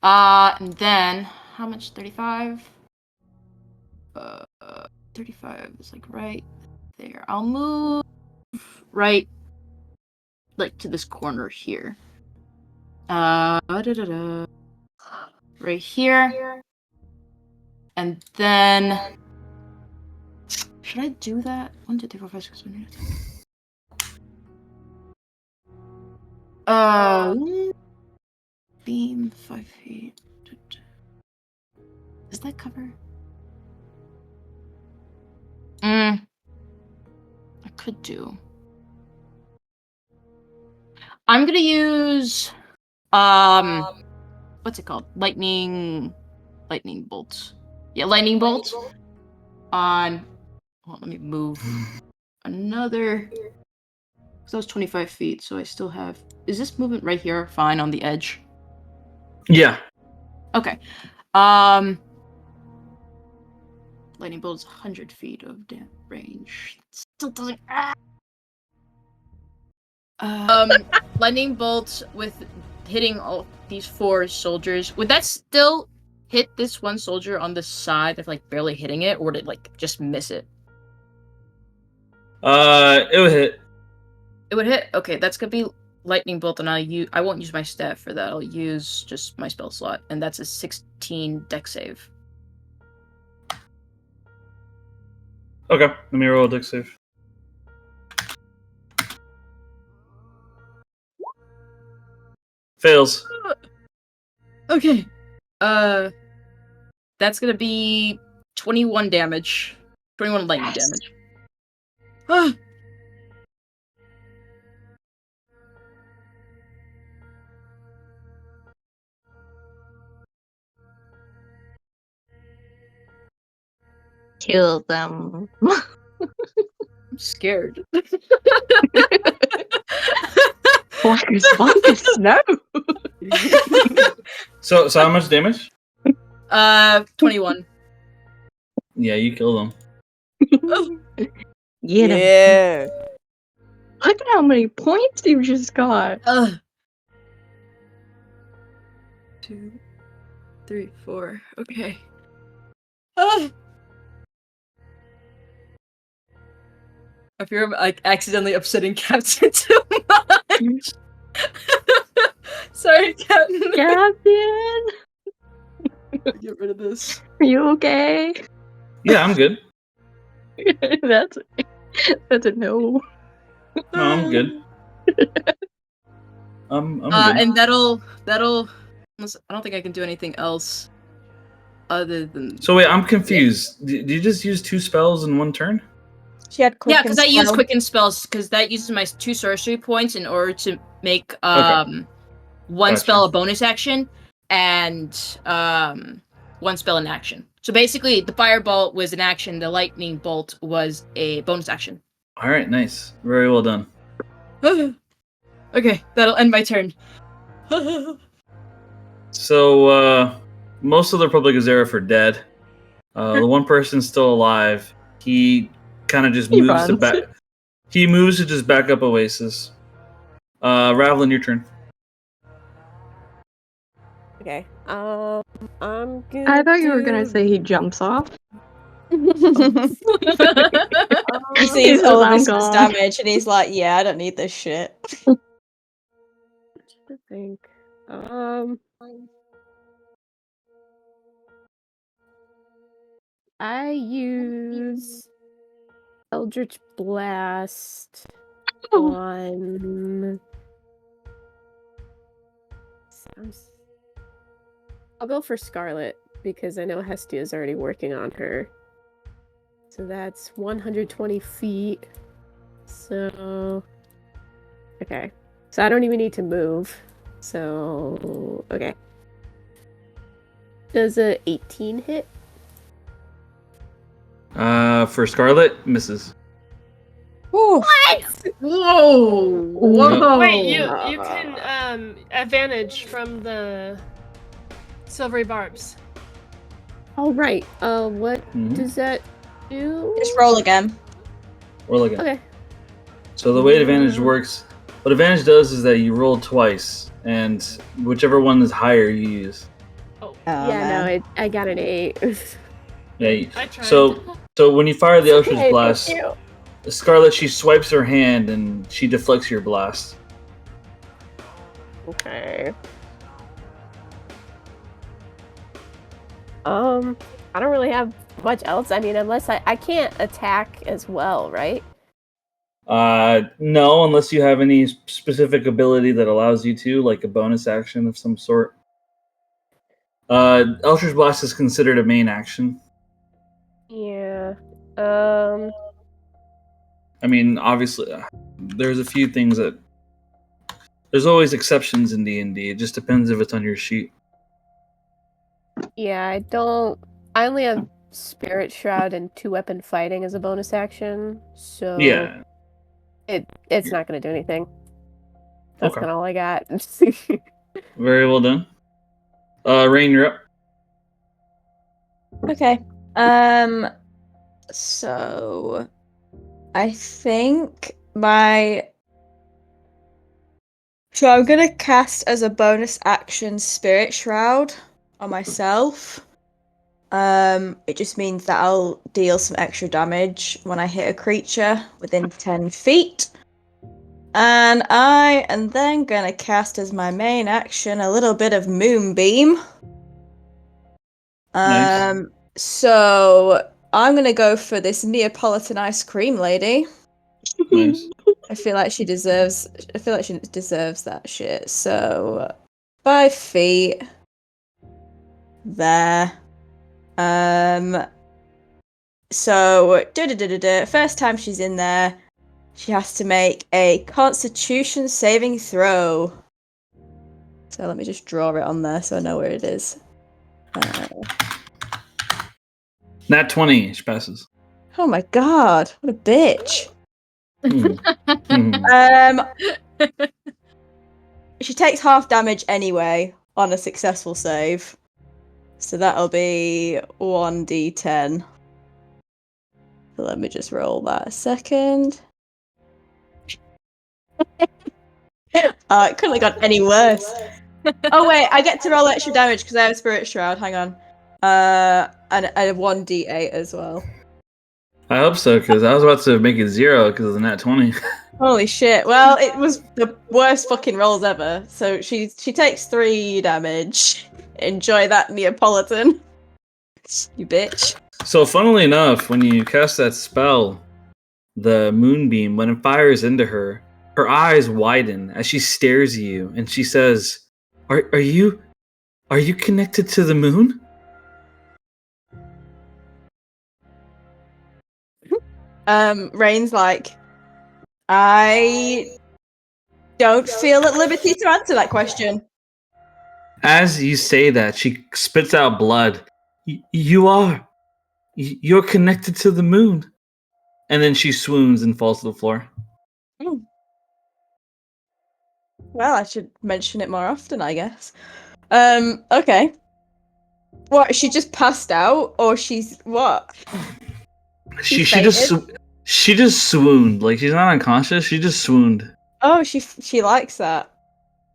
And then how much? 35. 35 is like right there. I'll move right, like to this corner here. Right here. And then should I do that? 1, 2, 3, 4, 5, 6, 7, 8. Beam 5 feet. Does that cover? I could do. I'm gonna use what's it called? Lightning bolts. Yeah, lightning bolts on. Well, let me move another. So that was 25 feet, so I still have. Is this movement right here fine on the edge? Yeah. Okay. Lightning bolt is 100 feet of range. Still doesn't. Lightning bolt with hitting all these 4 soldiers. Would that still hit this one soldier on the side of like barely hitting it, or would it like just miss it? It would hit. It would hit. Okay, that's gonna be lightning bolt, and I won't use my staff for that. I'll use just my spell slot, and that's a 16 dex save. Okay, let me roll a dex save. Fails. Okay. That's gonna be 21 damage. 21 lightning damage. Kill them. I'm scared. Black as fuck as snow. So how much damage? 21. Yeah, you kill them. Get him. Yeah. Look at how many points you just got. 2, 3, 4. Okay. I fear I'm like accidentally upsetting Captain too much. Sorry, Captain. Captain, Get rid of this. are you okay? Yeah, I'm good. That's a no. No, I'm good. I'm good. And that'll. I don't think I can do anything else other than. So wait, I'm confused. Did you just use 2 spells in one turn? She had quicken Because I use spell. quicken spells because that uses my 2 sorcery points in order to make one Gotcha. spell a bonus action and one spell an action. So basically, the fireball was an action. The lightning bolt was a bonus action. All right, nice. Very well done. Okay, that'll end my turn. So most of the Republic of Zerif are dead. The one person's still alive. He kind of just He moves to runs. back. He moves to just back up Oasis. Ravlin, your turn. Okay. I'm good. I thought you were gonna say he jumps off. He sees He says, all "I'm this gone." damage and he's like, yeah, I don't need this shit. I think. I use Eldritch Blast on. I'll go for Scarlet because I know Hestia's already working on her. So that's 120 feet. So. Okay. So I don't even need to move. So. Okay. Does a 18 hit? For Scarlet, misses. Ooh. Whoa! Whoa! Wait, you can advantage from the silvery barbs. Oh right. What Mhm. does that do? Just roll again. Roll again. Okay. So the way advantage works, what advantage does is that you roll twice, and whichever one is higher, you use. Oh, No, I got an 8. Yeah. I tried. So when you fire the Eldritch Okay, Blast, thank you. Scarlet, she swipes her hand and she deflects your blast. Okay. I don't really have much else. I mean, unless I can't attack as well, right? No, unless you have any specific ability that allows you to, like a bonus action of some sort. Eldritch Blast is considered a main action. Yeah. I mean, obviously, there's a few things that... There's always exceptions in D&D. It just depends if it's on your sheet. Yeah, I only have Spirit Shroud and 2-weapon fighting as a bonus action, so Yeah. it's not gonna do anything. That's Okay. kind of all I got. Very well done. Rain, you're up. Okay. So I think so I'm gonna cast as a bonus action Spirit Shroud on myself. It just means that I'll deal some extra damage when I hit a creature within 10 feet. And I am then gonna cast as my main action a little bit of Moonbeam. Nice. So I'm gonna go for this Neapolitan ice cream lady. Nice. I feel like she deserves that shit. So 5 feet there. So first time she's in there, she has to make a Constitution saving throw. So let me just draw it on there so I know where it is. Nat 20, she passes. Oh my god, what a bitch. Hmm. She takes half damage anyway on a successful save. So that'll be 1d10. So let me just roll that a second. It couldn't have got any worse. Oh wait, I get to roll extra damage because I have a Spirit Shroud. Hang on. And I have 1d8 as well. I hope so, because I was about to make it 0 because of the nat 20. Holy shit. Well, it was the worst fucking rolls ever. So she takes 3 damage. Enjoy that, Neapolitan. You bitch. So, funnily enough, when you cast that spell, the moonbeam, when it fires into her, her eyes widen as she stares at you, and she says, "Are you connected to the moon?" Rain's like, I don't feel at liberty to answer that question. As you say that, she spits out blood. You are. You're connected to the moon. And then she swoons and falls to the floor. Well, I should mention it more often, I guess. Okay. What, she just passed out? Or she's what? She just swooned. Like, she's not unconscious, she just swooned. Oh, she likes that.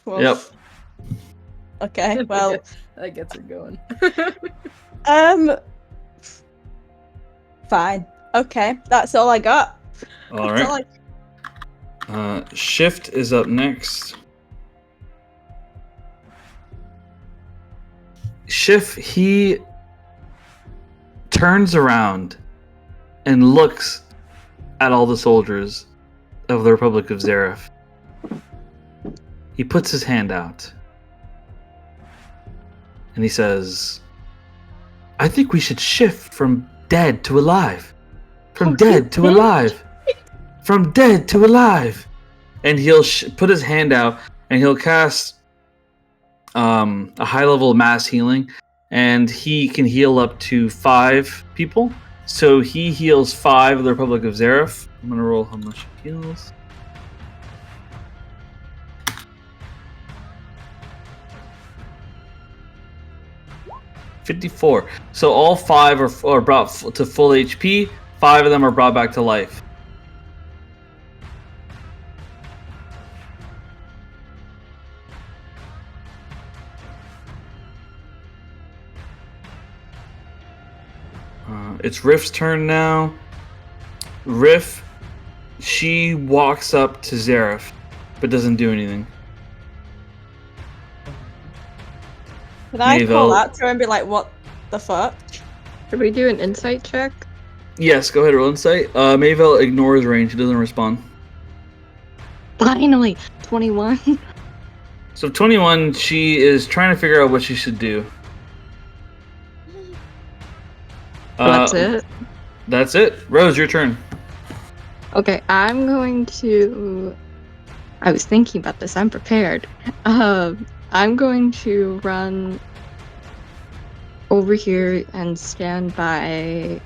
Well, Yep. Okay, well. That gets her going. Fine. Okay, that's all I got. All right. Shift is up next. Shift, he turns around and looks at all the soldiers of the Republic of Zareth. He puts his hand out and he says, "I think we should shift from dead to alive. From dead to alive. From dead to alive." And he'll put his hand out and he'll cast a high level of mass healing, and he can heal up to 5 people. So he heals 5 of the Republic of Zareth. I'm gonna roll how much he heals. $54. So all 5 are brought to full HP. 5 of them are brought back to life. It's Riff's turn now. Riff, she walks up to Zareth, but doesn't do anything. Can I call Mavel. out to her and be like, what the fuck? Should we do an insight check? Yes, go ahead, roll insight. Mavel ignores range, she doesn't respond. Finally, 21. So 21, she is trying to figure out what she should do. That's it. That's it. Rose, your turn. Okay, I'm going to. I was thinking about this. I'm prepared. I'm going to run over here and stand by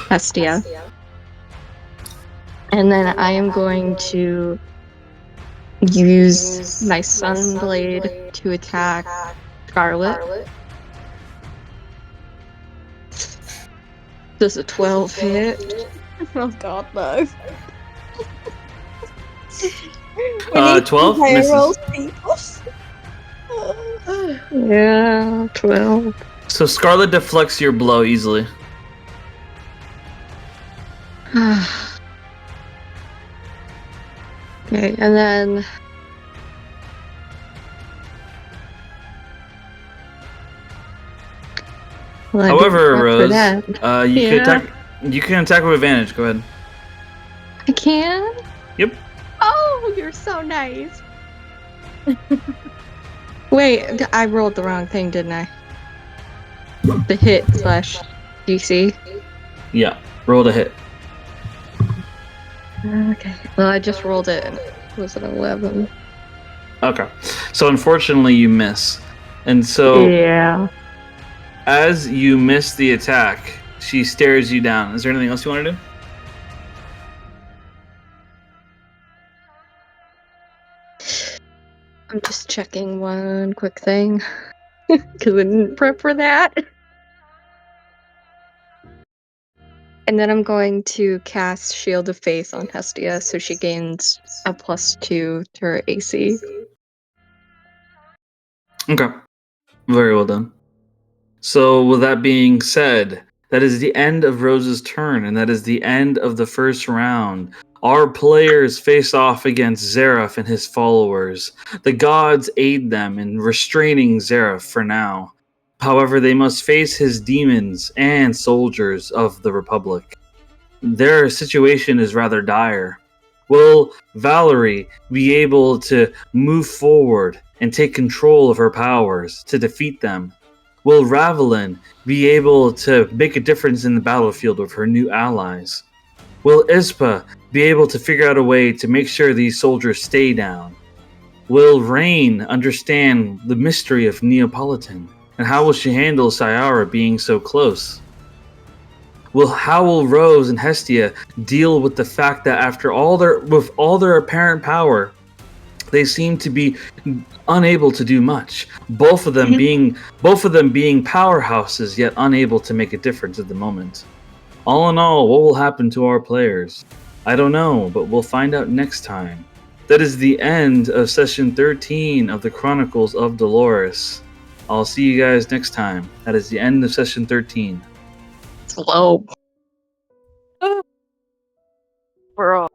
Hestia. And then I am going to use my Sunblade to attack Scarlet. Does a 12 hit? Oh god, no. 12 misses. Yeah, 12. So Scarlet deflects your blow easily. Okay, and then well, However, Rose, you Yeah. can attack. You can attack with advantage. Go ahead. I can? Yep. Oh, you're so nice. Wait, I rolled the wrong thing, didn't I? The hit / DC. Yeah. Roll to hit. Okay. Well, I just rolled it. And it was an 11. Okay. So unfortunately, you miss, and so Yeah. as you miss the attack, she stares you down. Is there anything else you want to do? I'm just checking one quick thing because I didn't prep for that. And then I'm going to cast Shield of Faith on Hestia so she gains a +2 to her AC. Okay. Very well done. So, with that being said, that is the end of Rose's turn, and that is the end of the first round. Our players face off against Zareth and his followers. The gods aid them in restraining Zareth for now. However, they must face his demons and soldiers of the Republic. Their situation is rather dire. Will Valerie be able to move forward and take control of her powers to defeat them? Will Ravelin be able to make a difference in the battlefield with her new allies? Will Ispa be able to figure out a way to make sure these soldiers stay down? Will Rain understand the mystery of Neapolitan? And how will she handle Sayara being so close? How will Rose and Hestia deal with the fact that after all their apparent power, they seem to be unable to do much. Both of them being powerhouses, yet unable to make a difference at the moment. All in all, what will happen to our players? I don't know, but we'll find out next time. That is the end of session 13 of the Chronicles of Dolores. I'll see you guys next time. That is the end of session 13. Slow. Bro.